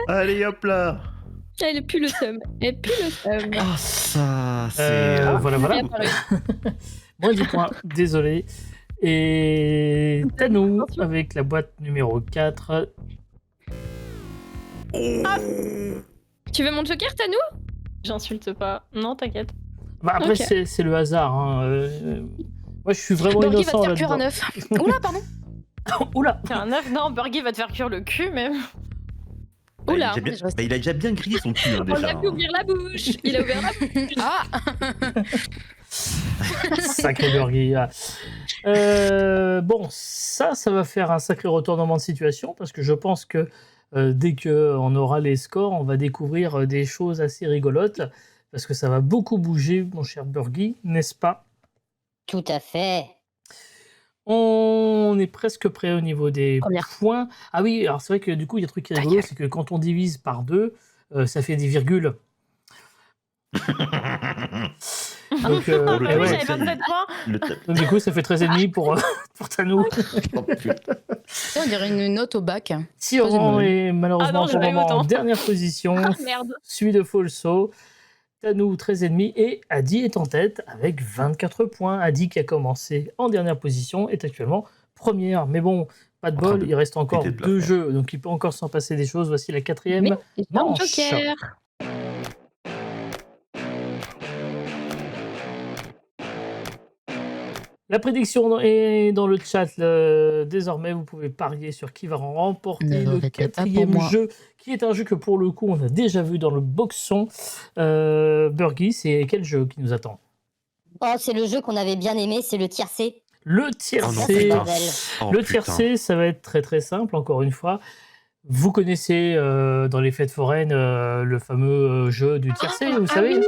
Allez, hop là. Ah, elle pue le seum. Elle pue le seum. Ah, ça, c'est. Voilà. Bien parlé. Moins 10 points, désolé. Et Tanou avec la boîte numéro 4. Tu veux mon joker, Tanou? J'insulte pas. Non, t'inquiète. Bah, après, Ok. c'est le hasard. Hein. Moi, je suis vraiment Burgi va te innocent faire cuire un là-dedans. œuf. Oula, pardon. Oula. T'es un œuf? Non, Burgy va te faire cuire le cul, même. Bah, Oula. il a déjà bien grillé son cul, hein, On déjà. l'a vu ouvrir la bouche. Il a ouvert la bouche. Ah, Sacré Burgi. Bon, ça va faire un sacré retournement de situation parce que je pense que dès qu'on aura les scores, on va découvrir des choses assez rigolotes parce que ça va beaucoup bouger, mon cher Burgi, n'est-ce pas? Tout à fait. On est presque prêt au niveau des Première. points. Ah oui, alors c'est vrai que du coup, il y a un truc qui est rigolo, c'est que quand on divise par 2, ça fait des virgules. Donc, Oh, le eh Ah oui, ouais. j'avais 27 points. Donc, du coup, ça fait 13,5 pour Tanou. Oh, putain. on dirait une note au bac. Tyran est Ah malheureusement non, j'ai pour pas le eu moment en autant. dernière position, Ah, merde. suivi de Folso. Tanou 13,5 et Adi est en tête avec 24 points. Adi qui a commencé en dernière position est actuellement première. Mais bon, pas de En train bol, de il reste encore péter de 2 plafond. jeux, donc il peut encore s'en passer des choses. Voici la 4e Mais c'est pas mon manche. joker. La prédiction est dans le chat. Désormais, vous pouvez parier sur qui va remporter Ne le répète pas pour 4e moi. jeu, qui est un jeu que pour le coup, on a déjà vu dans le boxon. Burgi, c'est quel jeu qui nous attend? Oh, c'est le jeu qu'on avait bien aimé, c'est le tiercé. Le Oh non, tiercé. putain. bordel. Oh, Le putain. tiercé, ça va être très très simple, encore une fois. Vous connaissez dans les fêtes foraines le fameux jeu du tiercé, vous savez? Oui,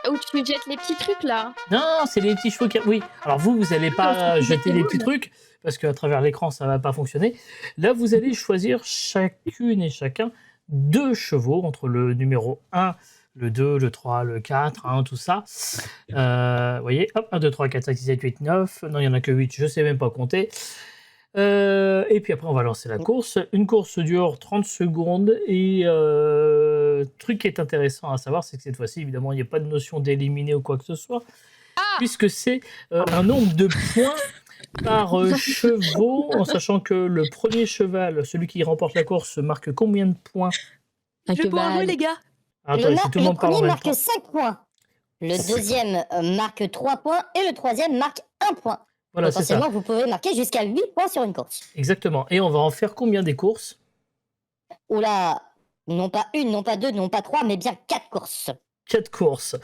où tu jettes les petits trucs là. Non, c'est les petits chevaux qui... Oui, alors vous n'allez pas jeter les petits trucs, parce qu'à travers l'écran, ça ne va pas fonctionner. Là, vous allez choisir chacune et chacun 2 chevaux, entre le numéro 1, le 2, le 3, le 4, hein, tout ça. Vous voyez, hop, 1, 2, 3, 4, 5, 6, 7, 8, 9. Non, il n'y en a que 8, je ne sais même pas compter. Et puis après, on va lancer la course. Une course dure 30 secondes. Et truc qui est intéressant à savoir, c'est que cette fois-ci, évidemment, il n'y a pas de notion d'éliminer ou quoi que ce soit, puisque c'est un nombre de points par chevaux, en sachant que le premier cheval, celui qui remporte la course, marque combien de points? Un cheval. gars. Attends, si tout le monde parle en premier même marque temps. 5 points. Le deuxième marque 3 points et le troisième marque 1 point. Voilà, c'est ça. Potentiellement, vous pouvez marquer jusqu'à 8 points sur une course. Exactement. Et on va en faire combien des courses? Oula, non pas une, non pas deux, non pas trois, mais bien 4 courses. 4 courses.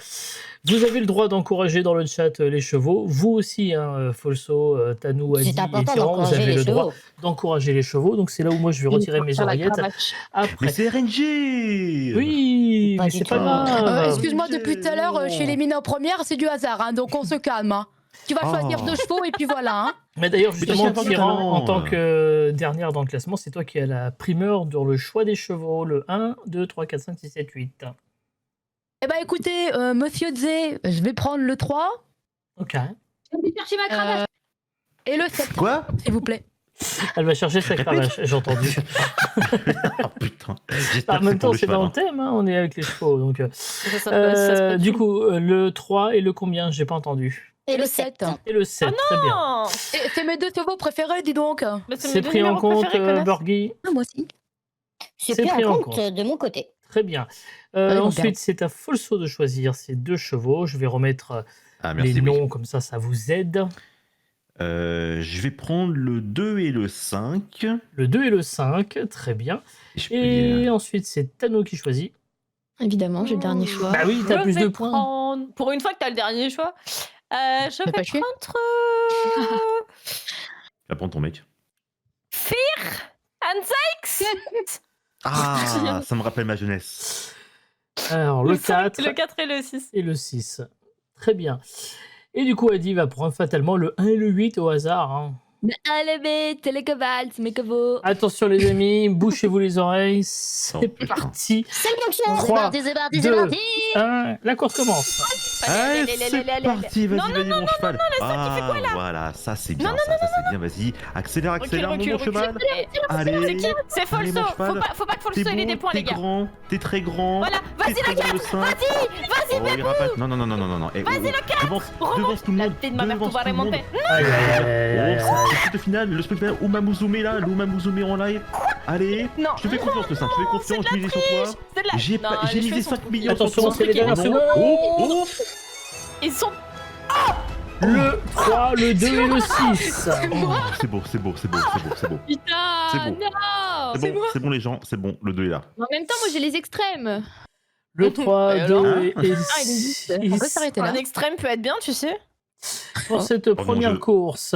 Vous avez le droit d'encourager dans le chat les chevaux. Vous aussi, hein, Folso, Tanou, Adi C'est et important Tyran, vous d'encourager avez les le droit chevaux. d'encourager les chevaux. Donc c'est là où moi je vais retirer mes oreillettes. Mais Après. c'est RNG. Oui, Pas mais du c'est tout. pas grave. Excuse-moi, depuis tout à l'heure, chez les mineurs premières, c'est du hasard, hein, donc on se calme. Hein. Tu vas choisir Oh. 2 chevaux et puis voilà. Hein. Mais d'ailleurs, Mais justement, t'as Tyran, talent. en tant que dernière dans le classement, c'est toi qui as la primeur dans le choix des chevaux. Le 1, 2, 3, 4, 5, 6, 7, 8. Eh ben écoutez, monsieur Zé, je vais prendre le 3 Ok. Je vais chercher ma cravache. et le 7, Quoi? s'il vous plaît. Elle va chercher sa cravache, j'ai entendu. Oh putain. J'espère En que même c'est temps, pour le c'est dans cheval, le thème, hein, on est avec les chevaux. Donc, Ça se passe du plus. coup, le 3 et le combien? J'ai pas entendu. Et le le 7. 7. Et le 7, très bien. Non. Et c'est mes 2 chevaux préférés, dis donc. Bah, C'est mes deux pris en numéros compte, préférés, connasse. Burgi. Ah, moi aussi. C'est C'est pris pris en en compte compte. de mon côté. Très bien. Ouais, on Ensuite, c'est à Folso de choisir ces 2 chevaux. Je vais remettre Ah, les merci. Oui. noms, comme ça vous aide. Je vais prendre le 2 et le 5. Le 2 et le 5, très bien. Et je peux Et dire- ensuite, c'est Tano qui choisit. Évidemment, j'ai le dernier choix. Bah oui, t'as Je plus vais de points. prendre- Pour une fois que t'as le dernier choix, je Fais vais pas chier. prendre Tu vas prendre ton mec. Fear and Sykes. Ah, ça me rappelle ma jeunesse. Alors, le 4 Le 4 et le 6. et le 6. Très bien. Et du coup, Adi va prendre fatalement le 1 et le 8 au hasard. Hein. Allez, mais télécobalt, mes covos. Attention les amis, bouchez-vous les oreilles. C'est Oh, putain. parti. C'est le boxon. Trois, C'est parti, deux, 1, la course commence. Allez, allez, c'est allez, allez, parti, vas-y, Non, vas-y, mon cheval. Voilà, ça c'est bien, ça c'est bien, vas-y. Accélère, accélère, mon cheval. Allez, C'est qui? C'est allez, Folso. mon cheval. Faut pas que Folso T'es ait des bon, points, t'es les gars. grand, t'es très grand. Voilà, T'es vas-y, très le bon, 4. le 5. Vas-y, Oh, il rate. Non. Eh, Vas-y, le 4. Devance tout le La monde. vie de ma mère, devance tout va tout le monde. remonter. Aïe, aïe, aïe, aïe, aïe, Oh, aïe. c'est le sprint final, le sprint final. Uma Musume là, l'Uma Musume en live. Allez, Non. je te fais confiance, le 5, je te fais confiance, je misais sur toi. C'est de la... J'ai Non, pas- j'ai les misé cheveux sont 5 trop- millions Attention, sur toi. c'est les dernières Non. secondes. Oh, Ils sont... Le 3, le 2 et le 6. C'est beau. Putain, C'est beau. non. C'est bon les gens, c'est bon, le 2 est là. En même temps, moi, j'ai les extrêmes. Le 3, Et 2 alors et Ah, il existe. On peut 6. s'arrêter là. Un extrême peut être bien, tu sais. Pour cette première je- course.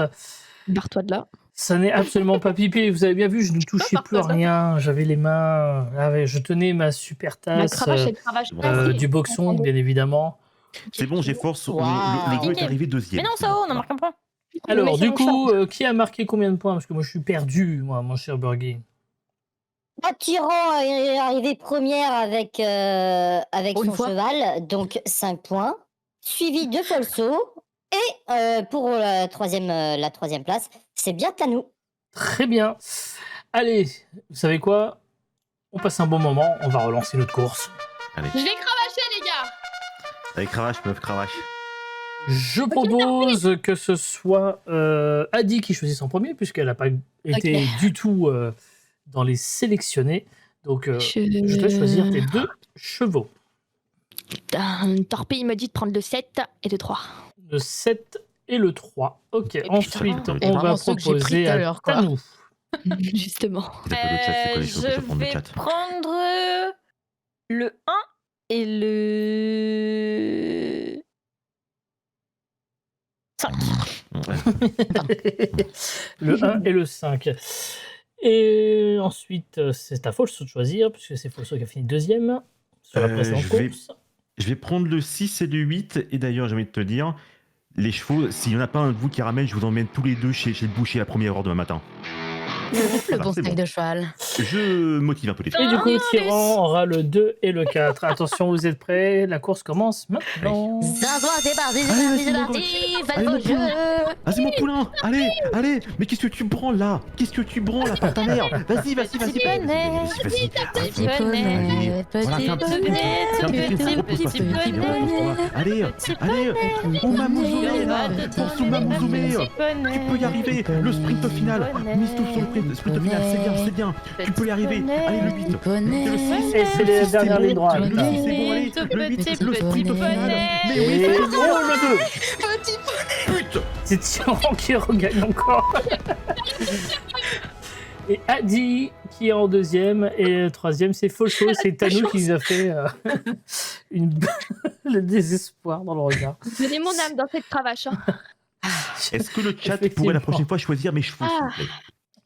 Barre-toi de là. Ça n'est absolument pas pipé. Vous avez bien vu, je ne touchais plus à rien. J'avais les mains. Ah ouais, je tenais ma super La tasse cravache, elle cravache. du boxon, bien évidemment. C'est bon, j'ai force. Waouh. Le 2 est arrivé deuxième. Mais non, ça, on en marque un point. Alors, Mais du c'est mon coup, qui a marqué combien de points? Parce que moi, je suis perdu, moi, mon cher Burgi. Tyran est arrivé première avec Pour une son fois. cheval, donc 5 points. Suivi de Folso. Et pour la troisième place, c'est bien Tanou. Très bien. Allez, vous savez quoi? On passe un bon moment. On va relancer notre course. Je vais cravacher, les gars. Allez, cravache, meuf, cravache. Je propose que ce soit Adi qui choisisse en premier, puisqu'elle n'a pas été du tout dans les sélectionnés. Donc, je dois choisir tes 2 chevaux. Torpille m'a dit de prendre le 7 et le 3. Le 7 et le 3. Ok, Et ensuite, putain. Et on va vraiment ceux que j'ai pris proposer tout à à l'heure, quoi. Tanou. Justement. C'est quoi le chat, c'est quoi les choses que je Je vais prendre le vais chat. prendre le 1 et le 5. Ouais. Le 1 et le 5. Et ensuite, c'est à Folso de choisir, puisque c'est Folso qui a fini deuxième sur la précédente je vais- course. Je vais prendre le 6 et le 8. Et d'ailleurs, j'ai envie de te dire, les chevaux, s'il n'y en a pas un de vous qui ramène, je vous emmène tous les deux chez le boucher à la première heure demain matin. Le Voilà, bon c'est steak bon. de cheval. Je motive un peu les Et filles. du coup, Tyran aura le 2 et le 4. Attention, vous êtes prêts? La course commence maintenant. C'est parti, Allez, vas-y, faites Allez, vos mon jeux. Vas-y, mon poulain. Allez. Mais qu'est-ce que tu branles là? Qu'est-ce que tu branles là, par ta mère? Vas-y. Petit poney, Vas-y. petit Allez, poney, voilà, fais un petit sprint. Fais un petit sprint, repose pas, fais un petit sprint. Allez, Uma Musume là. Pour Uma Musume. Tu peux y arriver. Le sprint final. Mise tout sur le sprint final. C'est bien. Tu peux y arriver. Allez, le 8. Le 6. Et c'est les dernières lignes droites. Le 6, c'est bon, allez. Le 8, le sprint final. Mais Et oui, oh, c'est bien. le 2. Putain. C'est Tyran qui regagne encore. Et Adi qui est en deuxième. Et le troisième, c'est Folso. C'est Tanou qui nous a fait le désespoir dans le regard. Donnez mon âme dans cette cravache. Hein. Est-ce que le chat pourrait Effectivement. la prochaine fois choisir mes chevaux, s'il vous plaît?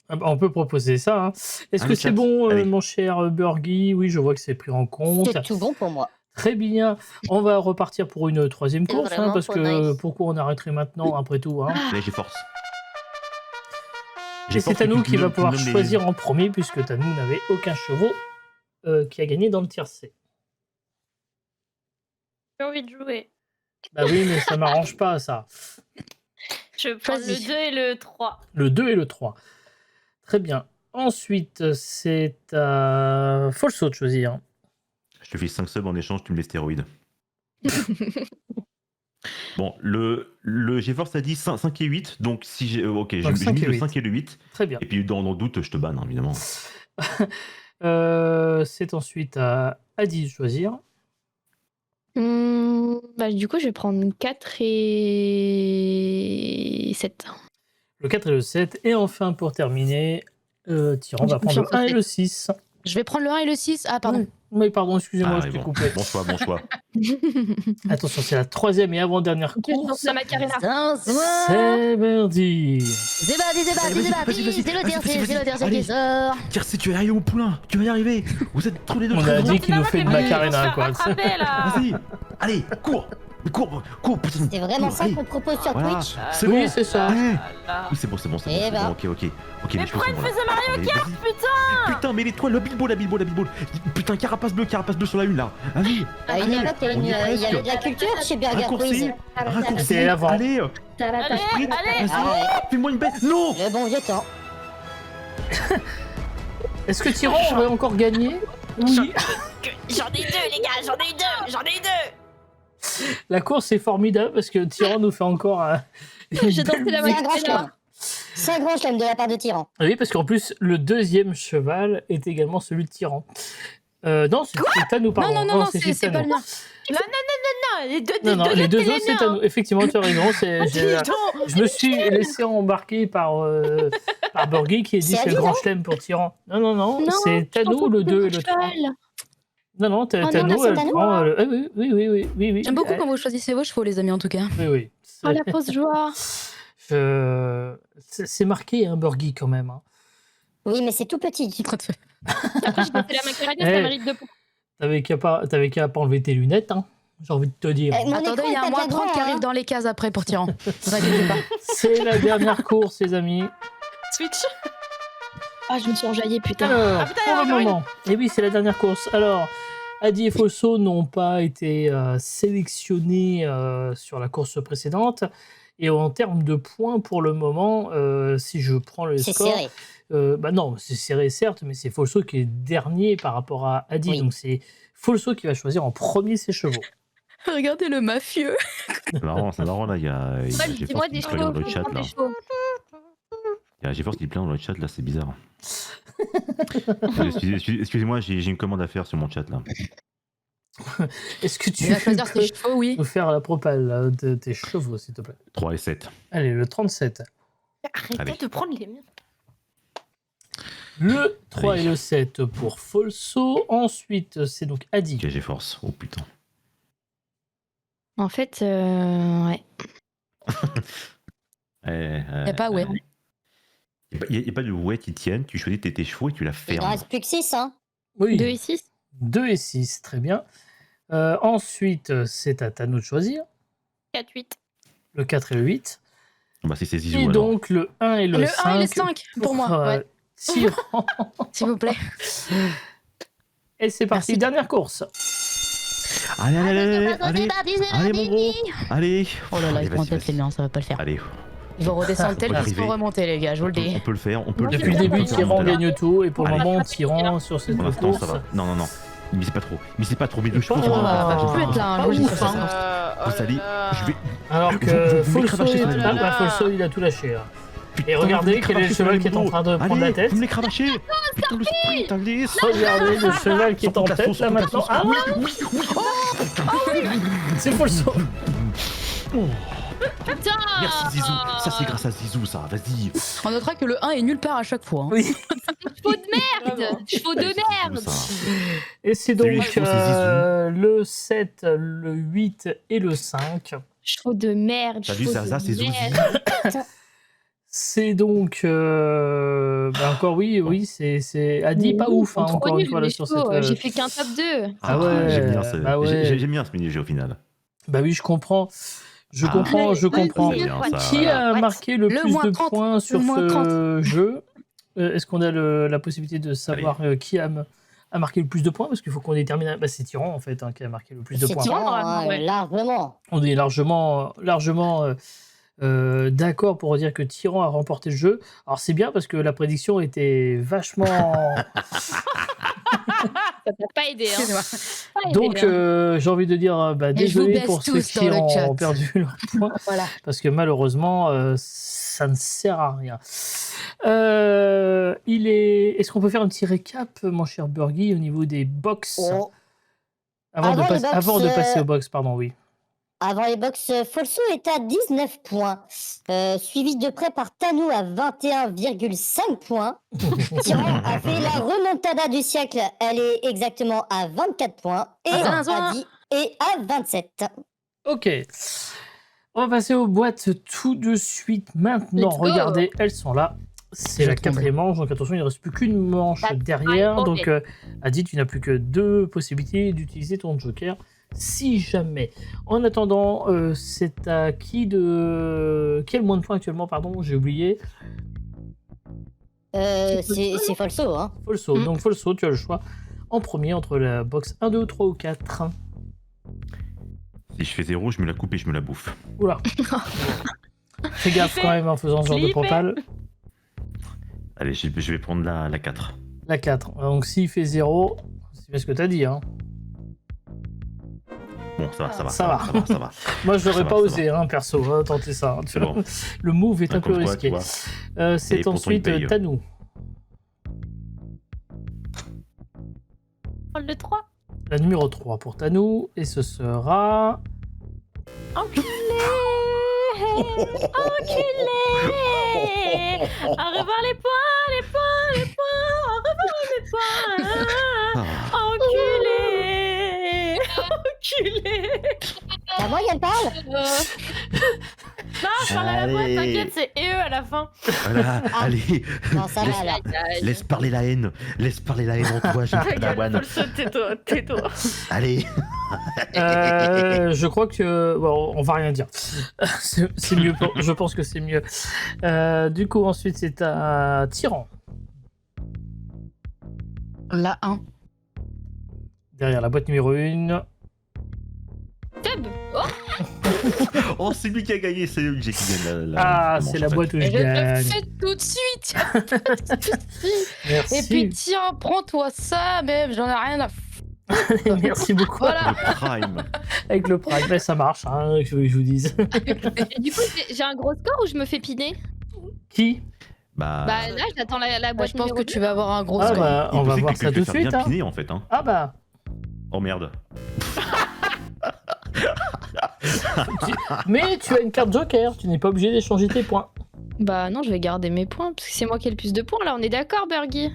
Ah bah, on peut proposer ça. Hein. Est-ce Ah, que le c'est chat. bon, Allez. mon cher Burgi? Oui, je vois que c'est pris en compte. C'est tout bon pour moi. Très bien. On va repartir pour une troisième C'est course, hein, vraiment parce pas que nice. pourquoi on arrêterait maintenant, après tout hein. Allez, j'ai force. Et J'ai c'est force Tanou que tu qui va nommes- pouvoir tu nommes les- choisir en premier, puisque Tanou n'avait aucun chevaux qui a gagné dans le tiercé. J'ai envie de jouer. Bah oui, mais ça m'arrange pas, ça. Je prends Choisis. le 2 et le 3. Le 2 et le 3. Très bien. Ensuite, c'est à Folso de choisir. Je te fais 5 subs en échange, tu me les stéroïdes. Bon, le GeForce a dit 5 et 8, donc si j'ai. Ok, j'ai Donc, mis 5 et le 8. 5 et le 8. Très bien. Et puis dans le doute, je te banne, hein, évidemment. C'est ensuite à Adi, choisir. Bah, du coup, je vais prendre 4 et 7. Le 4 et le 7. Et enfin, pour terminer, Tyran va prendre le 1 et le 6. Je vais prendre le 1 et le 6. Ah, pardon. Oui, pardon, excusez-moi, je oui, t'ai bon. coupé. Bon choix. Attention, c'est la troisième et avant-dernière course. La Macarena. C'est Birdie. C'est parti, c'est parti, c'est parti. Vas-y, C'est le vas-y, tertier, vas-y, c'est le tertier allez. qui sort. Tiercé, tu vas y arriver, mon poulain. Tu vas y arriver. Vous êtes tous les deux On très a grands. dit qu'il nous fait une Macarena, quoi. Rattraper, là. Vas-y. Allez, cours, putain. C'est vraiment ça Allez. qu'on propose sur Voilà, Twitch? c'est Oui, bon. c'est ça. Allez. Là. Oui, c'est bon. Eh ben. Ok. Mais les cheveux pourquoi sont il bons, me là. faisait Mario Allez, Kart, vas-y. putain? Putain, mais l'étoile, le bilbo. Putain, carapace bleue sur la une, là. Vas-y. À une époque, on y est il y avait presque. de la culture chez Burger Quiz. Raccourci. C'est avant. Allez, Allez, sprint. allez. Vas-y. Ah ouais, Fais-moi une bête. Non. le bon vieux temps. Est-ce que Tyran aurait encore gagné? Oui. J'en ai deux, les gars, j'en ai deux. La course est formidable parce que Tyran nous fait encore une J'ai dansé belle la C'est un grand Macarena. chelem. C'est un grand chelem de la part de Tyran. Oui, parce qu'en plus, le deuxième cheval est également celui de Tyran. Non, c'est à nous, pardon. Non, c'est c'est pas le mien. Non, les deux, Non, les deux autres, c'est à miens. nous. Effectivement, tu as raison. Dis donc. Je me suis laissé embarquer par Borghi qui a dit C'est c'est le Adi, grand non chelem pour Tyran. Non, Non, c'est à nous le 2 et le 3. Non, t'as Oh à non, nous, c'est elle à nous. prend oui. J'aime beaucoup quand vous choisissez vos chevaux, les amis, en tout cas. Oui. Oh, la fausse joie. C'est marqué, hein, Borghi, quand même. Hein. Oui, mais c'est tout petit. Après, j'ai dansé la Macarena, Eh. ça mérite 2 points. T'avais qu'à pas enlever tes lunettes, hein. J'ai envie de te dire. Mon Attendez, écran il y est a pas un moins bien 30 qui grand, arrive hein. dans les cases après pour Tyran. Ne vous inquiétez pas. C'est la dernière course, les amis. Switch. Ah, je me suis enjaillée, putain. Alors, Ah, putain, il y en a pour le encore une. moment, et oui, c'est la dernière course. Alors, Adi et Fosso n'ont pas été sélectionnés sur la course précédente. Et en termes de points, pour le moment, si je prends le C'est score, serré. bah non, c'est serré certes, mais c'est Fosso qui est dernier par rapport à Adi. Oui. Donc c'est Fosso qui va choisir en premier ses chevaux. Regardez le mafieux. C'est marrant, là. Il y a Dis-moi des GeForce qui plaint chevaux. dans le chat, là. Des chevaux. Il y a GeForce qui plaint dans le chat, là. C'est bizarre. Excusez-moi, j'ai une commande à faire sur mon chat, là. Est-ce que tu Tu vas choisir peux ses chevaux, oui. nous faire la propale là, de tes chevaux, s'il te plaît? 3 et 7. Allez, le 37. Arrêtez Allez. de prendre les miens. Le 3 Allez. et le 7 pour Folso. Ensuite, c'est donc Adi. Ok, GeForce. Oh putain. En fait, ouais. Il Y a pas ouais. Il n'y a pas de ouais qui tienne. Tu choisis tes chevaux et tu la Il n'en fermes. reste plus que 6, hein. Oui, 2 et 6. 2 et 6, très bien. Ensuite, c'est à Tano de choisir. 4, 8. Le 4 et le 8. Bah, c'est Zizou, Et alors. donc, le 1 et le, Le 5. 1 et le 5 pour moi, ouais. Tyran. S'il vous plaît. Et c'est parti, Merci. dernière course. Allez, mon gros. Allez. Oh là là, Allez, ils prennent en vas-y, tête les miens, ça va pas le faire. Allez, Ils vont redescendre tel va qu'ils sont arriver. remontés, les gars, je vous le dis. on peut le faire. Depuis le début, Tyran gagne tout. Et pour le Allez. moment, Tyran sur cette Pour l'instant, course. ça va. Non. Mais c'est pas trop. Mes deux chevaux. Oh. sont Ah, Je peux être là, je vous le dis. ouf, hein. Vous allez, je vais. Alors Vous que Folso, m'écravacher, est... ça, ah, là. bah, Folso, il a tout lâché. Là. Putain, Et regardez vous quel est le m'écravacher, cheval qui est en gros. train de prendre la Allez, tête. vous me les cravacher. Putain, le sprint, allez. Regardez le cheval qui est en tête là maintenant. Ah oui. c'est Folso. Putain. Merci Zizou. Ça, c'est grâce à Zizou, ça. Vas-y. On notera que le 1 est nulle part à chaque fois. hein. Oui. Chevaux de merde. Chevaux de merde. Zizou, ça. Et c'est Salut, donc les chevaux, c'est le 7, le 8 et le 5. Chevaux de merde. T'as vu chevaux ça, de c'est Zouzi. merde. C'est donc bah encore oui, c'est Adi pas ouf hein, Trop encore une nul, fois là les sur chevaux. cette. J'ai fait qu'un top 2. Ah ouais, J'aime bien, bah ouais. j'aime bien ce mini-jeu au final. Bah oui, je comprends. Je Ah. comprends. C'est bien, ça, Qui voilà. a marqué le plus moins de 30, points sur le moins ce jeu? Est-ce qu'on a la possibilité de savoir qui a marqué le plus de points? Parce qu'il faut qu'on détermine. Bah, c'est Tyran en fait hein, qui a marqué le plus de C'est points. Tyran, Tyran, ouais. largement. On est largement d'accord pour dire que Tyran a remporté le jeu. Alors c'est bien parce que la prédiction était vachement. Ça t'a pas aidé. Hein. Excusez-moi. Pas aidé, Donc hein. j'ai envie de dire je vous désolé baisse pour ceux tous qui dans le ont chat. perdu leur point Voilà. parce que malheureusement ça ne sert à rien. Est-ce qu'on peut faire un petit récap, mon cher Burgy, au niveau des box? Oh, Avant Avant les box, de passer au box, pardon, oui. Avant les box, Folso est à 19 points, suivi de près par Tanou à 21,5 points. Tyran a fait la remontada du siècle, elle est exactement à 24 points. Et Adi est à 27. Ok. On va passer aux boîtes tout de suite maintenant. Let's go. Regardez, elles sont là. C'est Je la tremble. 4e manche, donc attention, il ne reste plus qu'une manche That's derrière. fine, Donc, Adi, tu n'as plus que 2 possibilités d'utiliser ton joker, si jamais. En attendant, c'est à qui de... Quel moins de points actuellement, pardon, j'ai oublié. C'est Folso, hein. Folso. Donc, Folso, tu as le choix en premier entre la box 1, 2, 3 ou 4. Si je fais 0, je me la coupe et je me la bouffe. Oula. Fais gaffe quand même en faisant ce genre de Flippé. pantal. Allez, je vais prendre la 4. La 4. Donc s'il fait 0, c'est bien ce que t'as dit. Hein. Bon, ça va. Ça va. Moi, je Ça n'aurais va, pas ça osé, hein, perso, tenter ça. Hein, tu C'est vois. bon. Le move est un peu Comme quoi, risqué. tu vois. C'est Et pourtant, ensuite il paye. Tanou. Rôle de 3. La numéro 3 pour Tanou. Et ce sera... Enculé. Au revoir les points. Au revoir les points. Ah. Enculé. À moi, elle parle. Non, je parle à la boîte, Allez. t'inquiète, c'est EE à la fin. Voilà, allez. Non, ça va là. Laisse parler la haine. Laisse parler la haine en toi, j'ai Ta gueule, Padawan. Folso, tais-toi. Allez. Je crois que... Bon, on va rien dire. C'est mieux. Je pense que c'est mieux. Du coup, ensuite, c'est à Tyran. La 1. Derrière la boîte numéro 1. Seb. Oh, c'est lui qui a gagné, c'est lui qui gagne la Ah, manche, c'est la en fait. boîte où je Je te le gagne. fais tout de suite. Merci. Et puis tiens, prends-toi ça, même, j'en ai rien à Merci beaucoup. Voilà. Le prime. Avec le Prime, ben, ça marche, hein, que je vous dise. Et du coup, j'ai un gros score ou je me fais piner? Qui Bah, Bah là, j'attends la boîte Je pense numéro que deux. tu vas avoir un gros Ah score. bah, on va il est voir possible ça que tout de je vais faire suite. bien Hein. piner, en fait. Hein. Ah bah, Oh merde. mais tu as une carte Joker, tu n'es pas obligé d'échanger tes points. Bah non, je vais garder mes points, parce que c'est moi qui ai le plus de points, là, on est d'accord, Bergy?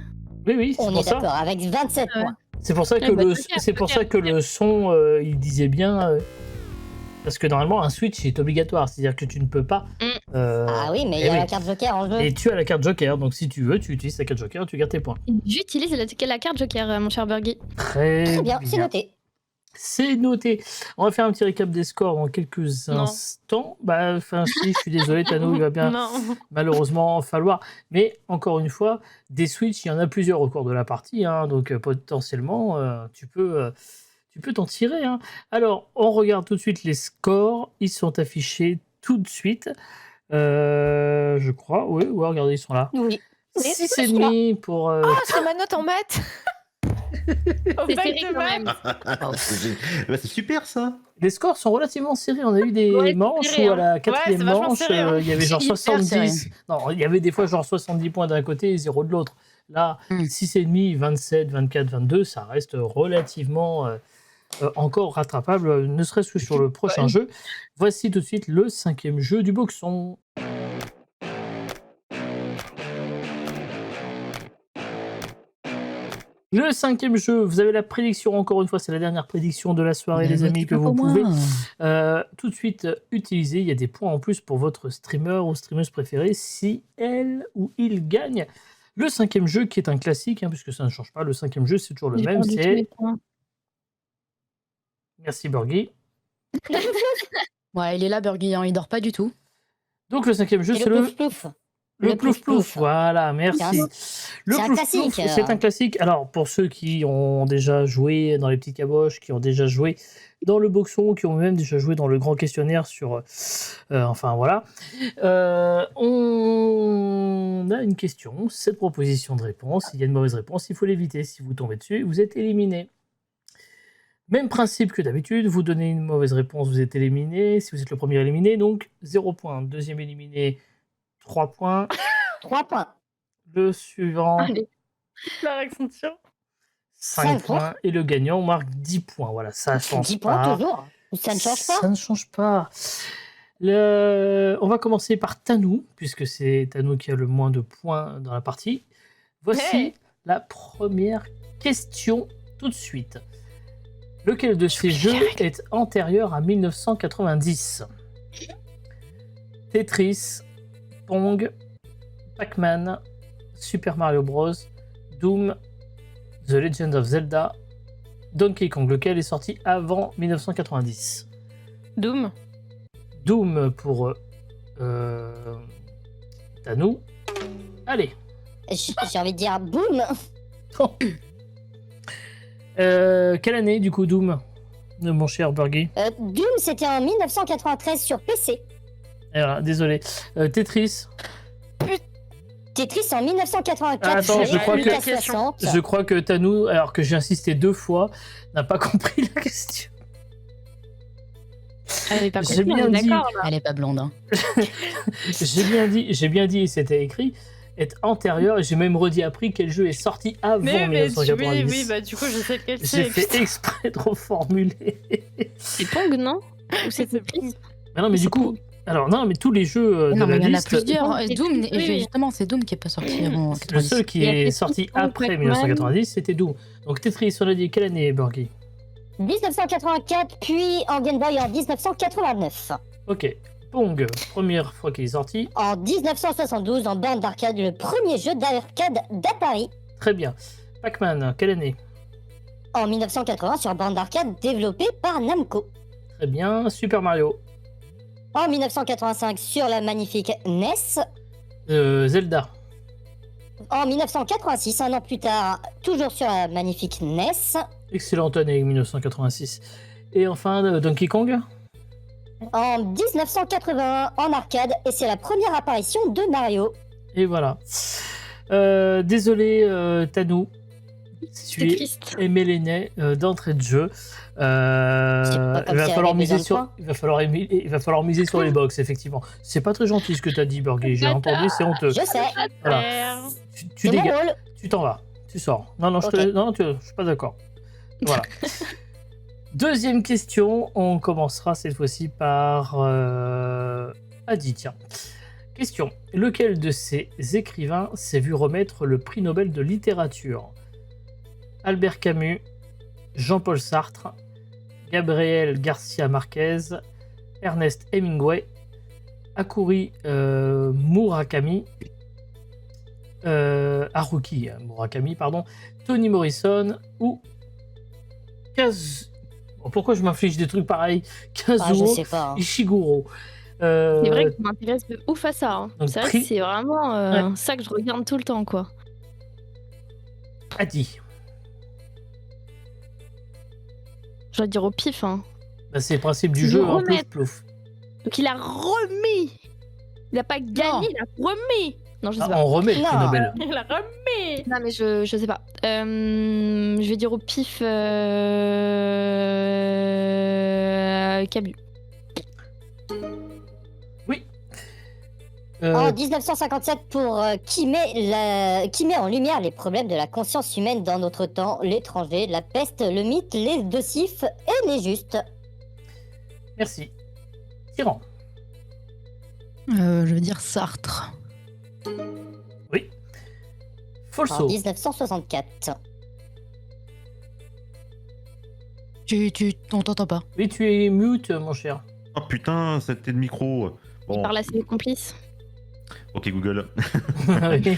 Oui, oui, c'est On pour est ça. d'accord, avec 27 points. C'est pour ça que Ah bah, le, Joker, c'est pour Joker, ça que le son, il disait bien. Parce que normalement, un switch est obligatoire, c'est-à-dire que tu ne peux pas. Ah oui, mais il eh y a oui. la carte Joker en jeu. Et tu as la carte Joker, donc si tu veux, tu utilises ta carte Joker, tu gardes tes points. J'utilise la carte Joker, mon cher Bergy. Très bien, c'est noté. C'est noté. On va faire un petit récap des scores dans quelques Non. instants. Bah, enfin, si, je suis désolé, Tano, il va bien Non. malheureusement falloir. Mais encore une fois, des Switch, il y en a plusieurs au cours de la partie, hein, donc potentiellement, tu peux t'en tirer. Hein. Alors, on regarde tout de suite les scores. Ils sont affichés tout de suite. Je crois, oui, ouais, regardez, ils sont là. Oui. 6,5 pour... Oh, c'est ma note en maths. Au C'est bac serré de quand maths. même. Bah, c'est super, ça. Les scores sont relativement serrés. On a eu des Ouais, manches serré, où à la quatrième c'est vachement manche, serré, hein. il y avait genre C'est hyper 70. Non, il y avait des fois genre 70 points d'un côté et 0 de l'autre. Là, 6,5, 27, 24, 22, ça reste relativement encore rattrapable, ne serait-ce que sur le prochain jeu. Voici tout de suite le 5e jeu du boxon. Le 5e jeu, vous avez la prédiction, encore une fois, c'est la dernière prédiction de la soirée, les amis, que vous pouvez tout de suite utiliser. Il y a des points en plus pour votre streamer ou streameuse préférée si elle ou il gagne. Le 5e jeu, qui est un classique, hein, puisque ça ne change pas, le 5e jeu, c'est toujours le J'ai même, perdu tous mes c'est... points. Merci, Burgi. Ouais, il est là, Burgy, hein, il dort pas du tout. Donc, le 5e jeu, Et c'est le le... plouf plouf. Le Le plouf plouf plouf, plouf. voilà, merci. Le C'est un plouf classique, plouf, c'est un classique. Alors, pour ceux qui ont déjà joué dans les petites caboches, qui ont déjà joué dans le boxon, qui ont même déjà joué dans le grand questionnaire sur... enfin, voilà. On a une question, 7 propositions de réponse. Il y a une mauvaise réponse, il faut l'éviter. Si vous tombez dessus, vous êtes éliminé. Même principe que d'habitude, vous donnez une mauvaise réponse, vous êtes éliminé. Si vous êtes le premier éliminé, donc 0 points. Deuxième éliminé, 3 points. 3 points. Le suivant, Allez. La réaction de Tyran. 5 5 points. Et le gagnant marque 10 points. Voilà, ça change 10 pas. points toujours. Ça ne change pas. Ça ne change pas. On va commencer par Tanou, puisque c'est Tanou qui a le moins de points dans la partie. Voici Hey. la première question tout de suite. Lequel de ces jeux est antérieur à 1990 ? Tetris, Pong, Pac-Man, Super Mario Bros, Doom, The Legend of Zelda, Donkey Kong. Lequel est sorti avant 1990 ? Doom. Doom pour Tanou. Allez. J'ai envie de dire boum. Quelle année du coup Doom, mon cher Burgy? Doom, c'était en 1993 sur PC. Voilà, désolé. Tetris. Tetris en 1984 Attends, sur je crois Amiga que- 60. Je crois que Tanou, alors que j'ai insisté 2 fois, n'a pas compris la question. Elle avait pas J'ai compris, bien on est dit. d'accord, là. Elle est pas blonde. Hein. J'ai bien dit, et c'était écrit, est antérieur, et j'ai même appris quel jeu est sorti avant Mais oui, 1990. oui, bah du coup, je sais lequel J'ai c'est. fait putain. exprès de reformuler. C'est Pong, non Ou c'est Tetris Mais non, mais du coup, alors non, mais tous les jeux de Non, la mais il y en a liste, plusieurs. Pong, Doom, oui, oui. justement, c'est Doom qui est pas sorti avant le 90. seul qui Il y a est Tetris, sorti Pong, après Pac-Man. 1990, c'était Doom. Donc Tetris, on a dit quelle année, Burgy? 1984, puis en Game Boy en 1989. Ok. Pong, première fois qu'il est sorti. En 1972, en borne d'arcade, le premier jeu d'arcade d'Atari. Très bien. Pac-Man, quelle année? En 1980, sur borne d'arcade développée par Namco. Très bien. Super Mario. En 1985, sur la magnifique NES. Zelda. En 1986, un an plus tard, toujours sur la magnifique NES. Excellente année, 1986. Et enfin, Donkey Kong. En 1981, en arcade, et c'est la première apparition de Mario. Et voilà. Désolé, Tanou. Si tu C'est es triste. Méléné d'entrée de jeu. pas comme Il va si elle falloir avait miser besoin de sur, points. il va falloir miser sur les box, effectivement. C'est pas très gentil ce que t'as dit, Burgy. J'ai entendu, c'est honteux. Je sais, Voilà. Tu c'est mon dégages. rôle. Tu t'en vas. Tu sors. Non, non, Ok. je suis pas d'accord. Voilà. Deuxième question. On commencera cette fois-ci par Adi. Tiens. Question. Lequel de ces écrivains s'est vu remettre le prix Nobel de littérature? Albert Camus, Jean-Paul Sartre, Gabriel Garcia Marquez, Ernest Hemingway, Haruki Murakami, Murakami, pardon, Toni Morrison ou pourquoi je m'inflige des trucs pareils? Ah, je Kazuo sais pas. hein. Ishiguro. C'est vrai que je m'intéresse de ouf à ça. Hein. donc C'est vrai prix- que c'est vraiment ça que je regarde tout le temps, quoi. Adi. Je dois dire au pif, hein. Bah, c'est le principe du Il jeu, veut hein, plouf, remettre. plouf. Donc il a remis. Il a pas gagné, il a remis. Non, je sais Ah, pas. on remet le prix Non. Nobel. Il a remis. Non, mais je sais pas. Je vais dire au pif Camus. En 1957, pour qui met en lumière les problèmes de la conscience humaine dans notre temps, l'étranger, la peste, le mythe, les dossifs et les justes. Merci. Tyran. Je veux dire Sartre. En Folso. 1964. On t'entend pas. Oui, tu es mute, mon cher. Oh putain, c'était le micro. Il Bon, parle à ses complices. ok Google. Oui.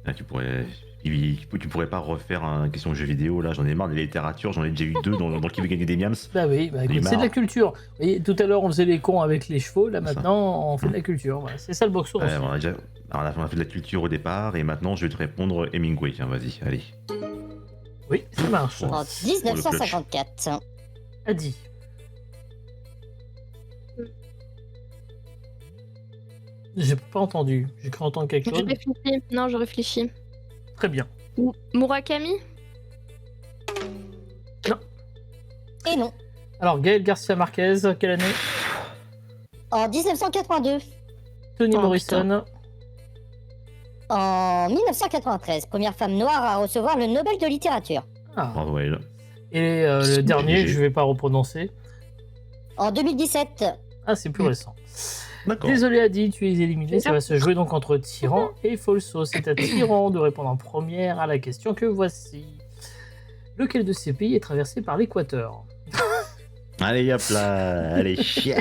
Ah, tu pourrais pas refaire une question de jeu vidéo là, j'en ai marre de la littérature, j'en ai déjà eu 2 dans qui veut gagner des miams. Bah oui, bah, écoute, J'en ai c'est de la marre. culture. Vous voyez, tout à l'heure, on faisait les cons avec les chevaux. Là, C'est ça. maintenant, on fait de la culture. Voilà, c'est ça le boxon. Ouais, on a fait de la culture au départ et maintenant je vais te répondre Hemingway. Tiens, vas-y, allez. Oui, ça marche. Bon. En 1954. Adi. J'ai pas entendu. J'ai cru entendre quelque Je chose. réfléchis. Non, je réfléchis. Très bien. Murakami. Et non. Alors, Gaël Garcia Marquez, quelle année? En 1982. Toni Oh, Morrison. En 1993, première femme noire à recevoir le Nobel de littérature. Ah. Bravo, elle. Et le dernier, GG. je vais pas reprononcer. En 2017. Ah, c'est plus récent. D'accord. Désolé Adi, tu es éliminé. Ça va se jouer donc entre Tyran et Folso. C'est à Tyran de répondre en première à la question que voici. Lequel de ces pays est traversé par l'équateur? Allez, hop là. Allez, chier.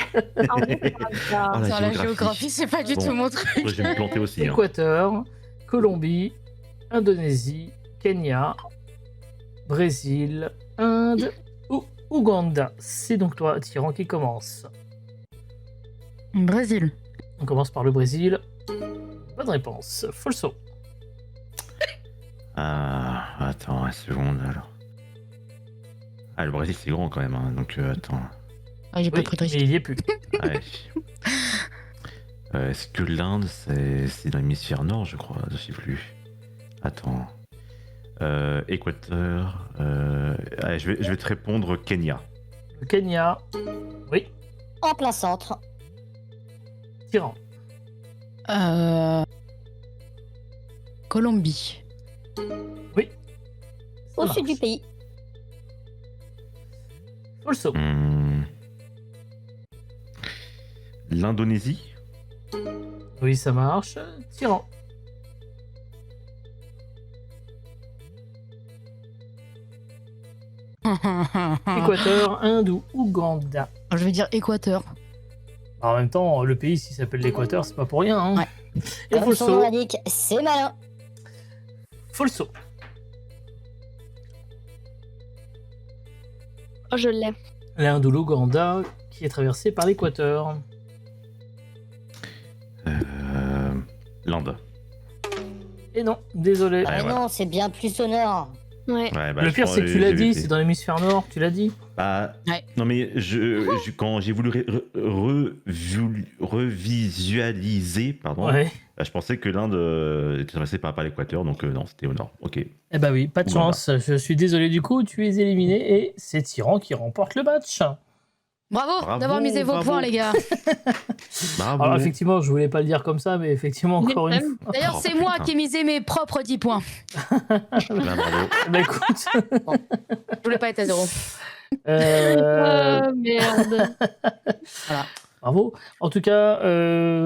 En vrai, c'est pas bizarre. Oh, Sur la géographie, c'est pas du Bon. tout mon Moi, truc. je vais me planter aussi. Hein. Équateur, Colombie, Indonésie, Kenya, Brésil, Inde ou Ouganda. C'est donc toi, Tyran, qui commence. Brésil. On commence par le Brésil. Bonne réponse. Folso. Ah, attends, une seconde alors. Ah, le Brésil c'est grand quand même, hein, donc attends. Ah, j'ai pas Oui, pris de mais risque. il y est plus. Ouais. Est-ce que l'Inde c'est dans l'hémisphère nord, je crois, je sais plus. Attends. Équateur. Allez, je vais te répondre Kenya. Le Kenya. Oui. En plein centre. Tyran. Colombie. Oui. Ça Au sud marche. du pays. Folso. L'Indonésie. Oui, ça marche. Tyran. Équateur, Inde ou Ouganda. Je vais dire Équateur. En même temps, le pays, s'il s'appelle l'Équateur, c'est pas pour rien. Hein. Ouais. Et Comme son nom Folso. l'indique, c'est malin. Folso. Oh, je l'ai. L'Inde ou l'Ouganda, qui est traversé par l'Équateur. L'Inde. Et non, désolé. Ouais, Ah mais voilà. non, c'est bien plus au nord. Ouais. Ouais, bah, Le je pire, pense- c'est que tu l'as j'ai dit, vérifié. c'est dans l'hémisphère nord, tu l'as dit. Bah, Ouais. non mais quand j'ai voulu revisualiser, pardon, Ouais. bah, je pensais que l'Inde était traversée par l'Équateur, donc non, c'était au nord. Ok. Eh bah oui, pas de Ouganda. chance. Je suis désolé du coup, tu es éliminé et c'est Tyran qui remporte le match. Bravo, Bravo, d'avoir misé vos bravo. points, les gars. Bravo. Alors effectivement, je voulais pas le dire comme ça, mais effectivement, encore une fois. D'ailleurs, Oh, c'est putain. moi qui ai misé mes propres 10 points. Bah, bravo. Bah écoute, Je voulais pas être à zéro. euh, Oh, merde. bravo. En tout cas,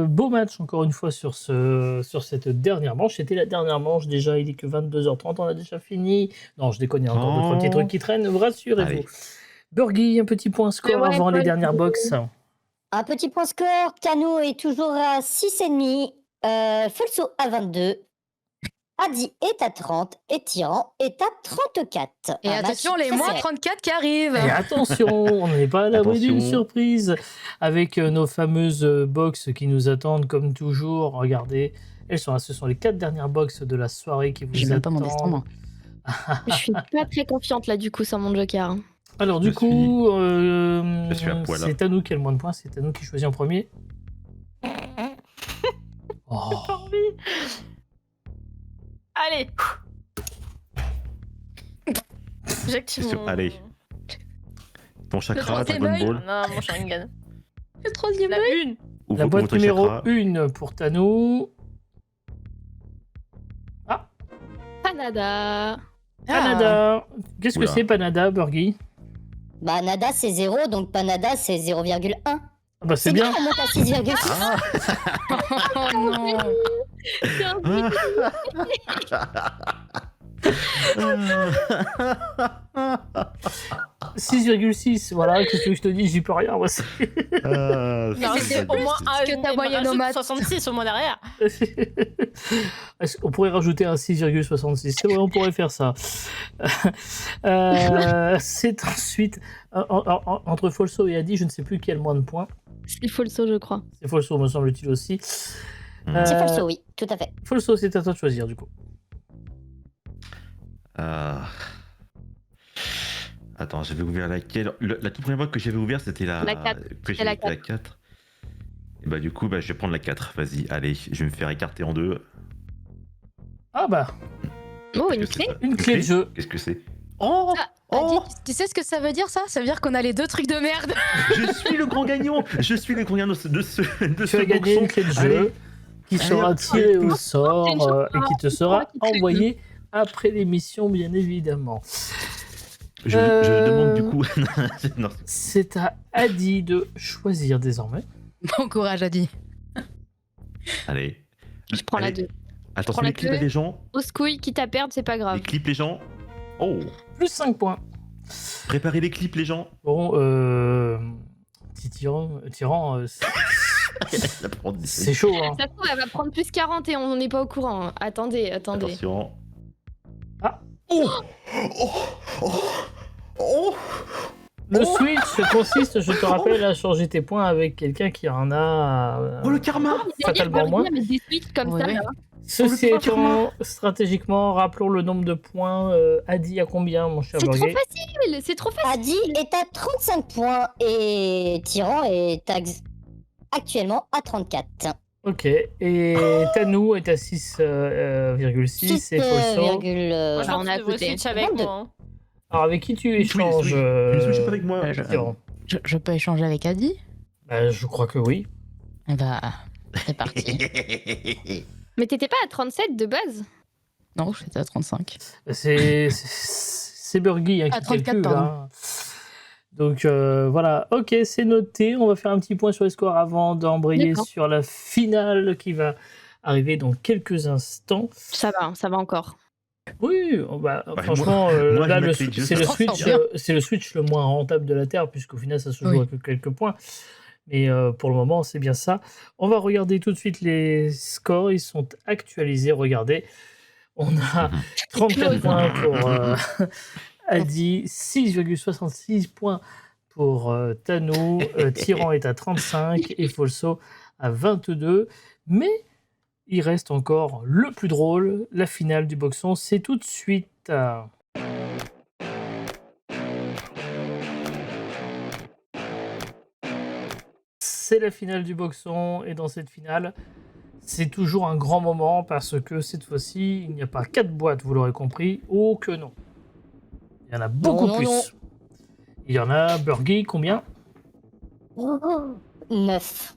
beau match encore une fois sur cette dernière manche. C'était la dernière manche déjà, il est que 22h30, on a déjà fini. Non, je déconne, il y a encore deux, trois petits trucs qui traînent, rassurez-vous. Allez. Burgie, un petit point score Ouais, avant les ouais, dernières ouais. box. Un petit point score. Tano est toujours à 6,5. Folso à 22. Adi est à 30. Et Tyran est à 34. Et Un match attention, les très moins serré. 34 qui arrivent. Et attention, on n'est pas à l'abri d'une Attention. surprise avec nos fameuses box qui nous attendent comme toujours. Regardez, elles sont là, ce sont les 4 dernières box de la soirée qui J'ai vous même pas mon destin, attendent. moi. Je suis pas très confiante là, du coup, sur mon joker. Alors du Je coup, je suis à poil, là. c'est à nous qui a le moins de points, c'est à nous qui choisit en premier. Oh. Pas envie. Allez. J'active C'est sûr, mon... allez. Ton chakra, ton troisième œil. Dragon Ball. Non, mon Sharingan. Le troisième La œil. une. Ouvre- La ouvre boîte ton numéro chakra. 1 pour Tano. Canada. Panada. Qu'est-ce que Oula. c'est Panada, Burgie? Bah, Nada, c'est 0. Donc, Panada, c'est 0,1. Ah bah c'est C'est bien. On monte à 6,6. Ah. Oh non. C'est un Ah. 6,6, voilà, qu'est-ce que je te dis, j'y peux rien, moi. c'est- Ah, Non, c'est c'est pas au moins juste. un. que ta moyenne au maths. 66 au moins derrière. On pourrait rajouter un 6,66, c'est vrai, on pourrait faire ça. C'est ensuite, entre Folso et Adi, je ne sais plus qui a le moins de points. C'est Folso, je crois. C'est Folso, me semble-t-il aussi. C'est Euh, Folso, oui, tout à fait. Folso, c'est à toi de choisir, du coup. Ah. Attends, j'avais ouvert laquelle La toute première fois que j'avais ouvert, c'était la... La 4. Que C'était la j'avais fait la 4. Et bah du coup, bah, je vais prendre la 4. Vas-y, allez, je vais me faire écarter en deux. Ah bah, Oh, Qu'est-ce une que clé. c'est ça une clé de jeu. Qu'est-ce que c'est? Oh, Adi, oh, tu sais ce que ça veut dire, ça? Ça veut dire qu'on a les deux trucs de merde. je suis le grand gagnant. Je suis le grand gagnant de ce Tu as gagné une clé de jeu Allez. qui Allez, sera hop, tirée au tous. sort et qui te sera envoyée après l'émission, bien évidemment. Je demande du coup. Non, C'est à Adi de choisir désormais. Bon courage, Adi. allez. Je prends la Allez. 2. Attention prends la les clips, deux. les gens. Au couille, quitte à perdre, c'est pas grave. Les clips, les gens. Oh, Plus 5 points. préparez les clips, les gens. Bon, petit tyran, c'est chaud. Hein. Ça se trouve, elle va prendre plus 40 et on n'est pas au courant. Hein. Attendez. Attention. Ah. Oh oh oh oh Le switch consiste, je te rappelle, à changer tes points avec quelqu'un qui en a Oh le karma. fatalement moins. Mais des suites comme Ouais, ça, ouais. là. Ceci Oh, le étant, stratégiquement, rappelons le nombre de points. Adi à combien, mon cher C'est trop Borgé? facile, c'est trop facile. Adi est à 35 points et Tyran est actuellement à 34. Ok, et Tanou est à 6,6 et Folso. Moi, Bah, je on pense est à que tu devrais côté. switch avec 22. moi. Hein. Alors, avec qui tu échanges Tu ne switches pas avec moi. Tyran Je peux échanger avec Adi? Je crois que oui. Eh bah, c'est parti. Mais t'étais pas à 37 de base? Non, j'étais à 35. C'est Burgy hein, qui À 34, calcule. pardon. Hein. Donc voilà, ok, c'est noté. On va faire un petit point sur les scores avant d'embrayer D'accord. sur la finale qui va arriver dans quelques instants. Ça va encore. Oui, Ouais, franchement, moi, là, je le, mettrais Dieu, c'est ça le s'en switch, sort bien. c'est le switch le moins rentable de la Terre, puisqu'au final, ça se joue Oui. avec quelques points. Mais pour le moment, c'est bien ça. On va regarder tout de suite les scores. Ils sont actualisés. Regardez, on a 34 points pour Adi, 6,66 points pour Tanou, Tyran est à 35 et Folso à 22. Mais il reste encore le plus drôle, la finale du boxon. C'est tout de suite. C'est la finale du boxon et dans cette finale, c'est toujours un grand moment parce que cette fois-ci, il n'y a pas 4 boîtes, vous l'aurez compris. Oh que non. Il y en a beaucoup non, plus. non. Il y en a, Burgy, combien? 9.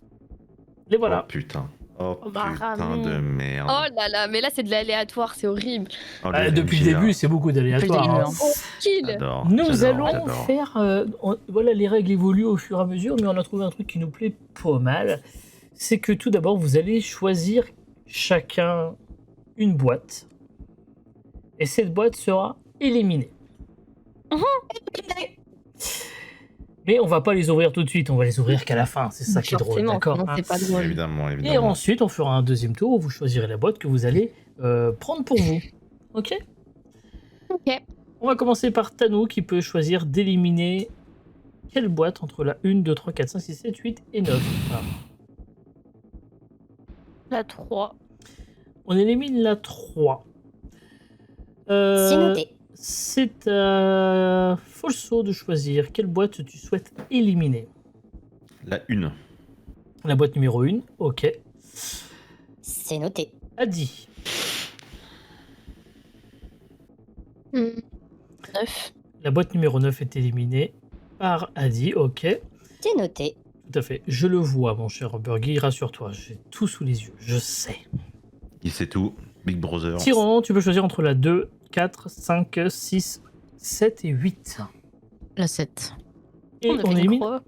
Les Oh voilà. putain. Oh On va putain ramener. de merde. Oh là là, mais là c'est de l'aléatoire, c'est horrible. Oh, Depuis le LMG, là. début, c'est beaucoup Depuis le d'aléatoires. début, hein. hein. Kill. J'adore, Nous j'adore, allons j'adore. faire... voilà, les règles évoluent au fur et à mesure, mais on a trouvé un truc qui nous plaît pas mal. C'est que tout d'abord, vous allez choisir chacun une boîte. Et cette boîte sera éliminée. Mais on va pas les ouvrir tout de suite, on va les ouvrir qu'à la fin. C'est ça qui est drôle, Forcément, d'accord sinon hein. c'est pas drôle. Évidemment, Et évidemment. ensuite, on fera un deuxième tour où vous choisirez la boîte que vous allez prendre pour vous. Ok? Ok. On va commencer par Tanou qui peut choisir d'éliminer quelle boîte entre la 1, 2, 3, 4, 5, 6, 7, 8 et 9. Voilà. La 3. On élimine la 3. C'est noté. C'est à Folso de choisir quelle boîte tu souhaites éliminer. La une. La boîte numéro 1, ok. C'est noté. Adi, 9. la boîte numéro 9 est éliminée par Adi, ok. C'est noté. Tout à fait. Je le vois, mon cher Burgy, rassure-toi, j'ai tout sous les yeux, je sais. Il sait tout. Big Brother. Tyran, tu peux choisir entre la 2, 4, 5, 6, 7 et 8. La 7. Et On a fait on une élimine croix.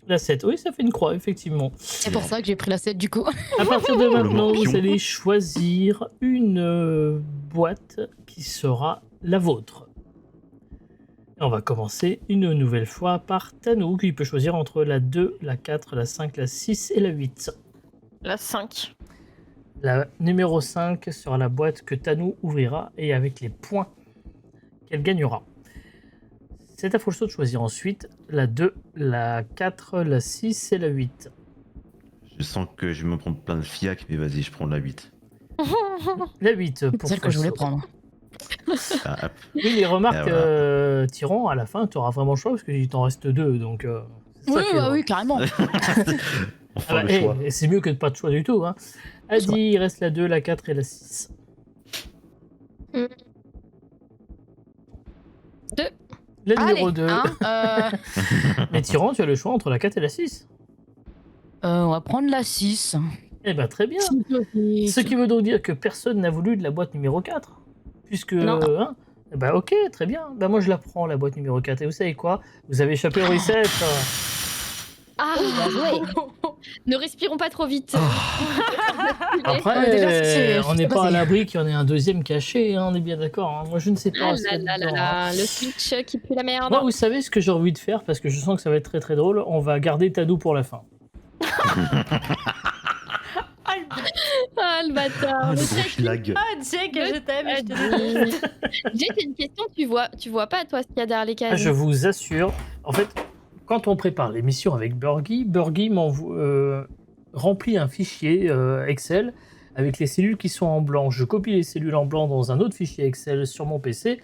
la 7. Oui, ça fait une croix, effectivement. C'est pour ça que j'ai pris la 7 du coup. À partir de maintenant, morpion. vous allez choisir une boîte qui sera la vôtre. Et on va commencer une nouvelle fois par Tanou, qui peut choisir entre la 2, la 4, la 5, la 6 et la 8. La 5. La numéro 5 sera la boîte que Tanou ouvrira et avec les points qu'elle gagnera. C'est à Folso de choisir ensuite la 2, la 4, la 6 et la 8. Je sens que je vais me prendre plein de fiac, mais vas-y, je prends la 8. La 8 pour Celle que je voulais Folso. prendre. Ah, hop. Oui, mais remarque, Ah, voilà. Tyran, à la fin, tu auras vraiment le choix parce qu'il t'en reste 2. Donc, c'est ça Oui, qui est bah drôle. oui, carrément. On Ah fera bah, le choix. c'est mieux que de pas de choix du tout. Hein. Adi, il reste la 2, la 4 et la 6. Deux. La numéro Allez, 2. hein, Mais Tyran, tu as le choix entre la 4 et la 6. on va prendre la 6. Eh ben très bien. Ce qui veut donc dire que personne n'a voulu de la boîte numéro 4. puisque... Non. hein, bah ok, très bien. Bah moi je la prends, la boîte numéro 4. Et vous savez quoi? Vous avez échappé au reset. Ah Bien joué. Ne respirons pas trop vite. Après, déjà, c'est- on n'est c'est pas à passé. l'abri qu'il y en ait un deuxième caché, hein, on est bien d'accord. Hein. Moi je ne sais pas. Ah ce qu'il y a là là là dedans, là, hein. le Switch qui pue la merde. Moi, vous savez ce que j'ai envie de faire, parce que je sens que ça va être très très drôle. On va garder Tadou pour la fin. Ah le bâtard. Ah, le Le gros Jake, schlag. Ah, Jake, je t'aime, je te Jake, déteste. j'ai une question, tu vois pas toi ce qu'il y a derrière les Ah, cases. je vous assure. En fait, quand on prépare l'émission avec Burgy remplit un fichier Excel avec les cellules qui sont en blanc. Je copie les cellules en blanc dans un autre fichier Excel sur mon PC.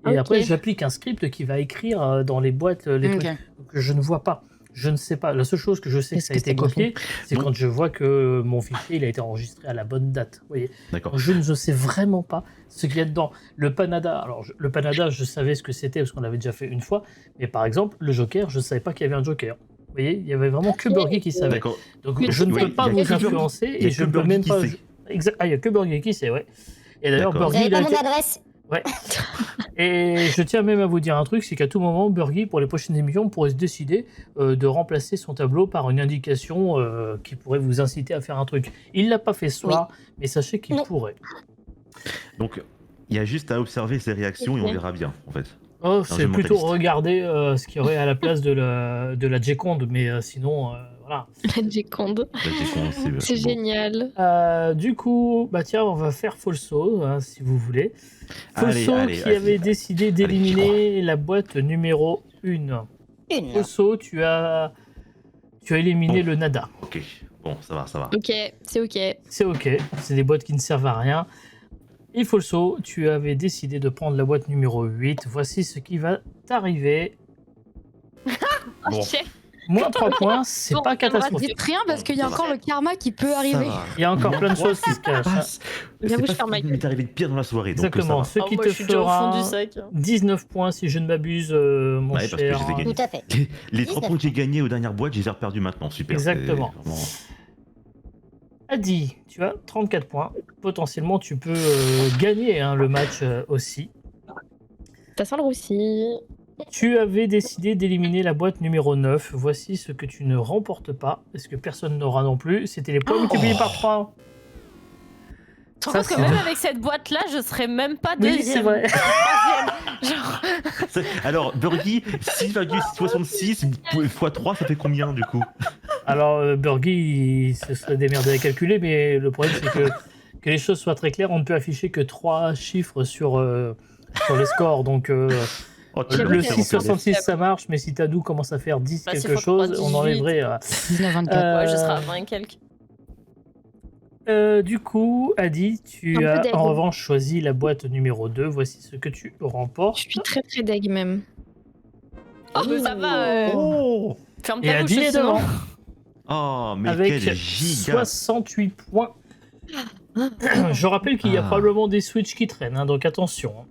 Et Ok. après, j'applique un script qui va écrire dans les boîtes les Ok. trucs que je ne vois pas. Je ne sais pas. La seule chose que je sais que Est-ce ça a que été c'est bien copié, c'est Donc- quand je vois que mon fichier il a été enregistré à la bonne date. Vous voyez. D'accord. Je ne sais vraiment pas ce qu'il y a dedans. Le Panada, alors le Panada, je savais ce que c'était parce qu'on l'avait déjà fait une fois. Mais par exemple, le Joker, je ne savais pas qu'il y avait un Joker. Vous voyez, il y avait vraiment que Burgy qui savait. D'accord. Donc Mais je ne oui, peux pas il y a vous que Burgy- influencer il y a et je que ne peux Burgy même qui pas. sait. Ah, il y a que Burgy qui sait, ouais. Et d'ailleurs, D'accord. Vous Burgy, n'avez il a pas mon été. adresse? Ouais. Et je tiens même à vous dire un truc, c'est qu'à tout moment, Burgy, pour les prochaines émissions, pourrait se décider de remplacer son tableau par une indication qui pourrait vous inciter à faire un truc. Il l'a pas fait ce soir, mais sachez qu'il Non. pourrait. Donc, il y a juste à observer ses réactions et on Ok. verra bien, en fait. Oh, je c'est plutôt mentaliste. regarder ce qu'il y aurait à la place de la J-Conde, mais sinon, voilà. La J-Conde. Là, j'ai commencé, C'est bon. génial. Du coup, bah tiens, on va faire Folso, hein, si vous voulez. Allez, Folso allez, qui vas-y. avait décidé d'éliminer la boîte numéro 1. Une. Folso, tu as éliminé Bon. le nada. Ok, bon, ça va, ça va. Ok, c'est ok. C'est ok, c'est des boîtes qui ne servent à rien. Et Folso, tu avais décidé de prendre la boîte numéro 8. Voici ce qui va t'arriver. Bon. Ok. Moins 3 points, c'est Bon, pas ça me catastrophique. Dites rien parce qu'il y a Ça va. encore le karma qui peut arriver. Ça va. Il y a encore plein de Moi, choses qui se c'est cachent. pas- hein. C'est J'avoue, pas je ce ferme ma qui gueule. m'est arrivé de pire dans la soirée, donc Exactement, ça ce Oh, qui moi, te je suis déjà au fond fera du sac. 19 points si je ne m'abuse, mon Ouais, parce que cher. je les ai gagnés. Tout à fait. va. Les 3 19. points que j'ai gagnés aux dernières boîtes, je les ai reperdus maintenant, super. Exactement. c'est vraiment- Adi, tu as 34 points. Potentiellement, tu peux gagner hein, le match aussi. Ça sent le roussi. Tu avais décidé d'éliminer la boîte numéro 9. Voici ce que tu ne remportes pas, parce que personne n'aura non plus. C'était les points multipliés par 3. Tu te Ça, rends compte c'est que même vrai. avec cette boîte-là, je serais même pas Oui, deuxième. c'est vrai. Genre, Alors, Burgy, 6,66 x 3, ça fait combien du coup? Alors, Burgy, il se serait démerdé à calculer, mais le problème, c'est que les choses soient très claires, on ne peut afficher que 3 chiffres sur les scores. Donc, Oh, tu J'avoue le que- 6,66, ça marche, mais si Tadou commence à faire 10 Bah, quelque s'il faut chose, trois, on enlèverait. 19-24. ouais, je serais à 20 et quelques. Du coup, Adi, tu Un peu as deg. en revanche choisi la boîte numéro 2. Voici ce que tu remportes. Je suis très très deg même. Oh, mais ça va. Oh, Ferme Et ta bouche, Adi est sinon. devant oh mais avec quel giga. 68 points. Je rappelle qu'il y a Ah. probablement des Switch qui traînent, hein, donc attention. hein.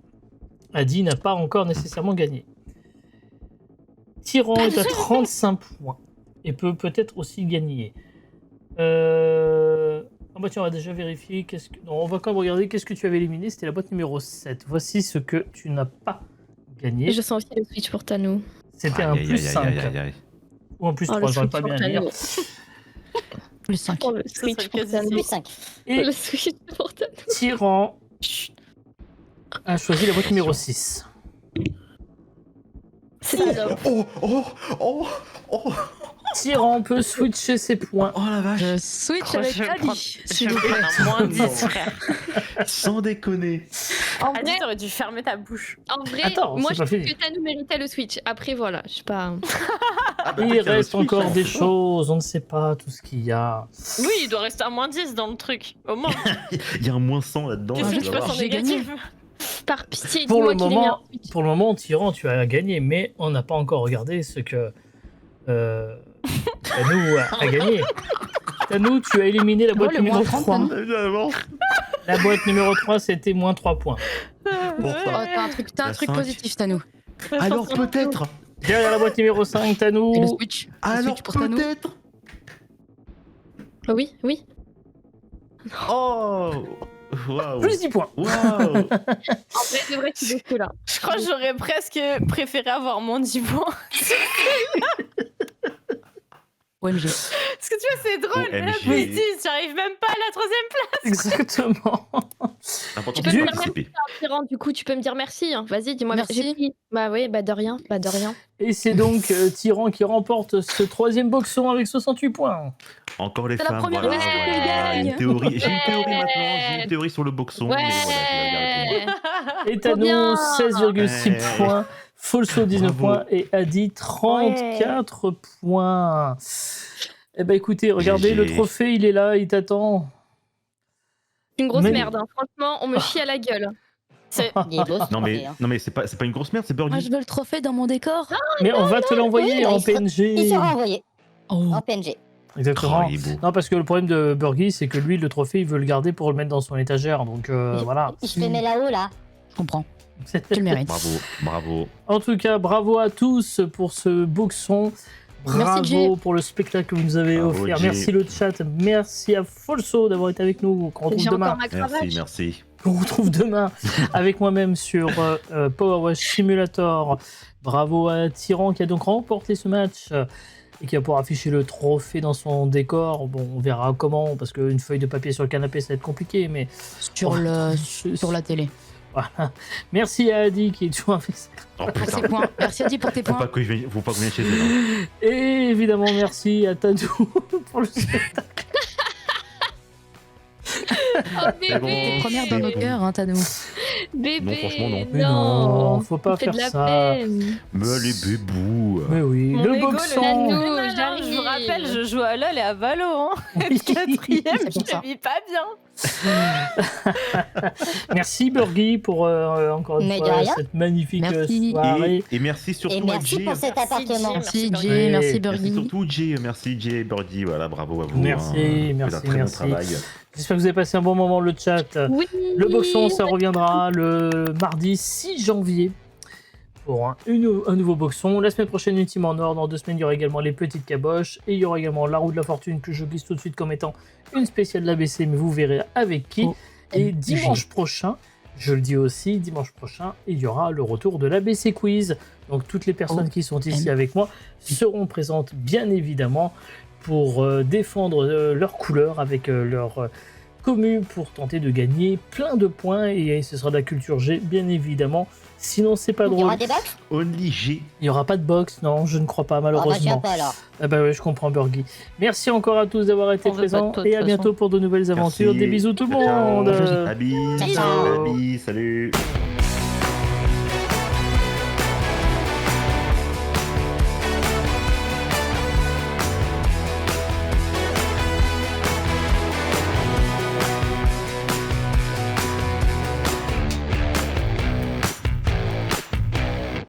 Adi n'a pas encore nécessairement gagné. Tyran est à 35 points et peut peut-être aussi gagner. Ah bah tiens, on va déjà vérifier. Non, on va quand même regarder qu'est-ce que tu avais éliminé. C'était la boîte numéro 7. Voici ce que tu n'as pas gagné. Et je sens aussi le switch pour Tanou. C'était un Aïe, aïe, plus aïe, 5. aïe, aïe, aïe. Ou un plus Oh, 3, le j'aurais switch pas pour bien à Tanou. lire. Plus 5. Oh, le Ça switch serait pour quasi Tanou. Plus 5. Oui. Le switch pour Tanou. Tyran a choisi la boîte numéro 6. Alors, Oh, oh, oh, oh, Tyran peut switcher ses points. oh la vache. Je switch avec Je vais Adi. prendre- s'il je vous vais plaît. prendre un moins 10, frère. Sans déconner. en Adi, vrai, t'aurais dû fermer ta bouche. Attends, moi c'est je pas trouve fini. que Tanou méritait le switch. Après voilà, je sais pas. Ah, bah, Il peut-être reste qu'il y a le encore switch, des hein. choses, on ne sait pas tout ce qu'il y a. Oui, il doit rester à moins 10 dans le truc. Au moins, Il y a un moins 100 là-dedans. qu'est-ce tu que vas tu passes voir. en J'ai gagné. négatif? Par pitié, Pour dis-moi le qu'il est mis moment, un switch. pour le moment, Tyran, tu as gagné, mais on n'a pas encore regardé ce que Tanou a gagné. Tanou, tu as éliminé la boîte le numéro moins 30, 3. Tanou. Évidemment. La boîte numéro 3, c'était moins 3 points. Bon, Oh, t'as un La truc 5. positif, Tanou. alors peut-être. Derrière la boîte numéro 5, Et le Tanou. switch. Le Alors switch pour Tanou. peut-être. Oui, oui. Oh. Waouh. Plus 10 points. Waouh. En vrai, c'est vrai que c'est là. Je crois que j'aurais presque préféré avoir mon 10 points. OMG. Parce que tu vois, c'est drôle. Mais là, OMG. plus 10, j'arrive même pas à la 3e place. Exactement. L'important, Tu peux c'est me de dire participer. Tyran, du coup, tu peux me dire merci. Hein. Vas-y, dis-moi Merci. J'ai pris. Bah oui, bah de rien. Bah de rien. Et c'est donc Tyran qui remporte ce 3e boxon avec 68 points. Encore les C'est la femmes, première voilà, fois que voilà. je gagne. Une théorie. J'ai une théorie maintenant. J'ai une théorie sur le boxon. Ouais. Mais voilà, je vais la garder pour moi. Et Trop bien. Thanos, 16,6 Ouais. points. Folso, 19 Bravo. points. Et Adi, 34 points. Eh ben écoutez, regardez, GG. le trophée, il est là, il t'attend. Une grosse Mais- merde. Hein. Franchement, on me chie à la gueule. Il est beau, ce Non trophée, mais, hein. non mais c'est pas une grosse merde, c'est Moi, Burgi. je veux le trophée dans mon décor. Mais on va te l'envoyer oui, en il sera- PNG. Il sera envoyé Oh. en PNG. Exactement. Oh, il est beau. Non, parce que le problème de Burgi, c'est que lui, le trophée, il veut le garder pour le mettre dans son étagère. Donc voilà. Je le mets là-haut, là. Je comprends. Tu le mérites. Bravo, bravo. En tout cas, bravo à tous pour ce boxon. Bravo Merci, Jay. pour le spectacle que vous nous avez Bravo, offert. Jay. Merci le chat. Merci à Folso d'avoir été avec nous. Qu'on retrouve J'ai demain. encore ma cravache. Merci, merci. Qu'on retrouve demain avec moi-même sur Power Wash Simulator. Bravo à Tyran qui a donc remporté ce match et qui va pouvoir afficher le trophée dans son décor. Bon, on verra comment, parce qu'une feuille de papier sur le canapé, ça va être compliqué, mais Sur la télé. voilà. Merci à Adi qui est toujours avec ça. Oh Pour putain. ses points. Merci Adi pour tes Faut points. pas que je vienne chez elle. Et évidemment, merci à Tadou pour le spectacle. Oh C'est bon. bébé. T'es première dans nos cœurs, hein, Tadou. Bébé. Non, franchement, non. Mais non, faut pas Fais faire de la ça. peine. Mais les bébous. Mais oui, Mon le ego, boxon. Nanou. Je vous j'arrive. rappelle, je joue à LoL et à Valo. Hein. Oui. 4e, C'est pour je ça. le vis pas bien. Merci Burgi pour encore une Mais de fois rien. cette magnifique Merci. soirée. Et merci surtout Et à merci Jay. pour cet Merci, appartement. Jay. Merci Merci, Jay, Burgi. merci Merci Burgi. surtout Jay, merci Jay et Birdie, voilà, bravo à vous. Merci, hein. Vous faites merci, un très merci. bon travail. J'espère que vous avez passé un bon moment le chat. Oui. Le boxon, ça reviendra le mardi 6 janvier pour un nouveau boxon. La semaine prochaine, Ultime en Or. Dans 2 semaines, il y aura également les petites caboches. Et il y aura également la roue de la fortune que je glisse tout de suite comme étant une spéciale de l'ABC, mais vous verrez avec qui. Oh, Et MG. dimanche prochain, je le dis aussi, dimanche prochain, il y aura le retour de l'ABC Quiz. Donc toutes les personnes Oh, qui sont ici M. avec moi seront présentes, bien évidemment, pour défendre leur couleur avec leur commu pour tenter de gagner plein de points. Et ce sera de la culture G, bien évidemment. Sinon, c'est pas Il y drôle. aura des box. Only G. Il n'y aura pas de box, non, je ne crois pas, Ah bah, je viens malheureusement. pas alors. Ah bah ouais, je comprends, Burgi. Merci encore à tous d'avoir été On veut pas de présents toi, de et à toute bientôt pour de nouvelles aventures. Merci. Des bisous tout le Ciao. monde. Abby, Ciao. Abby, salut.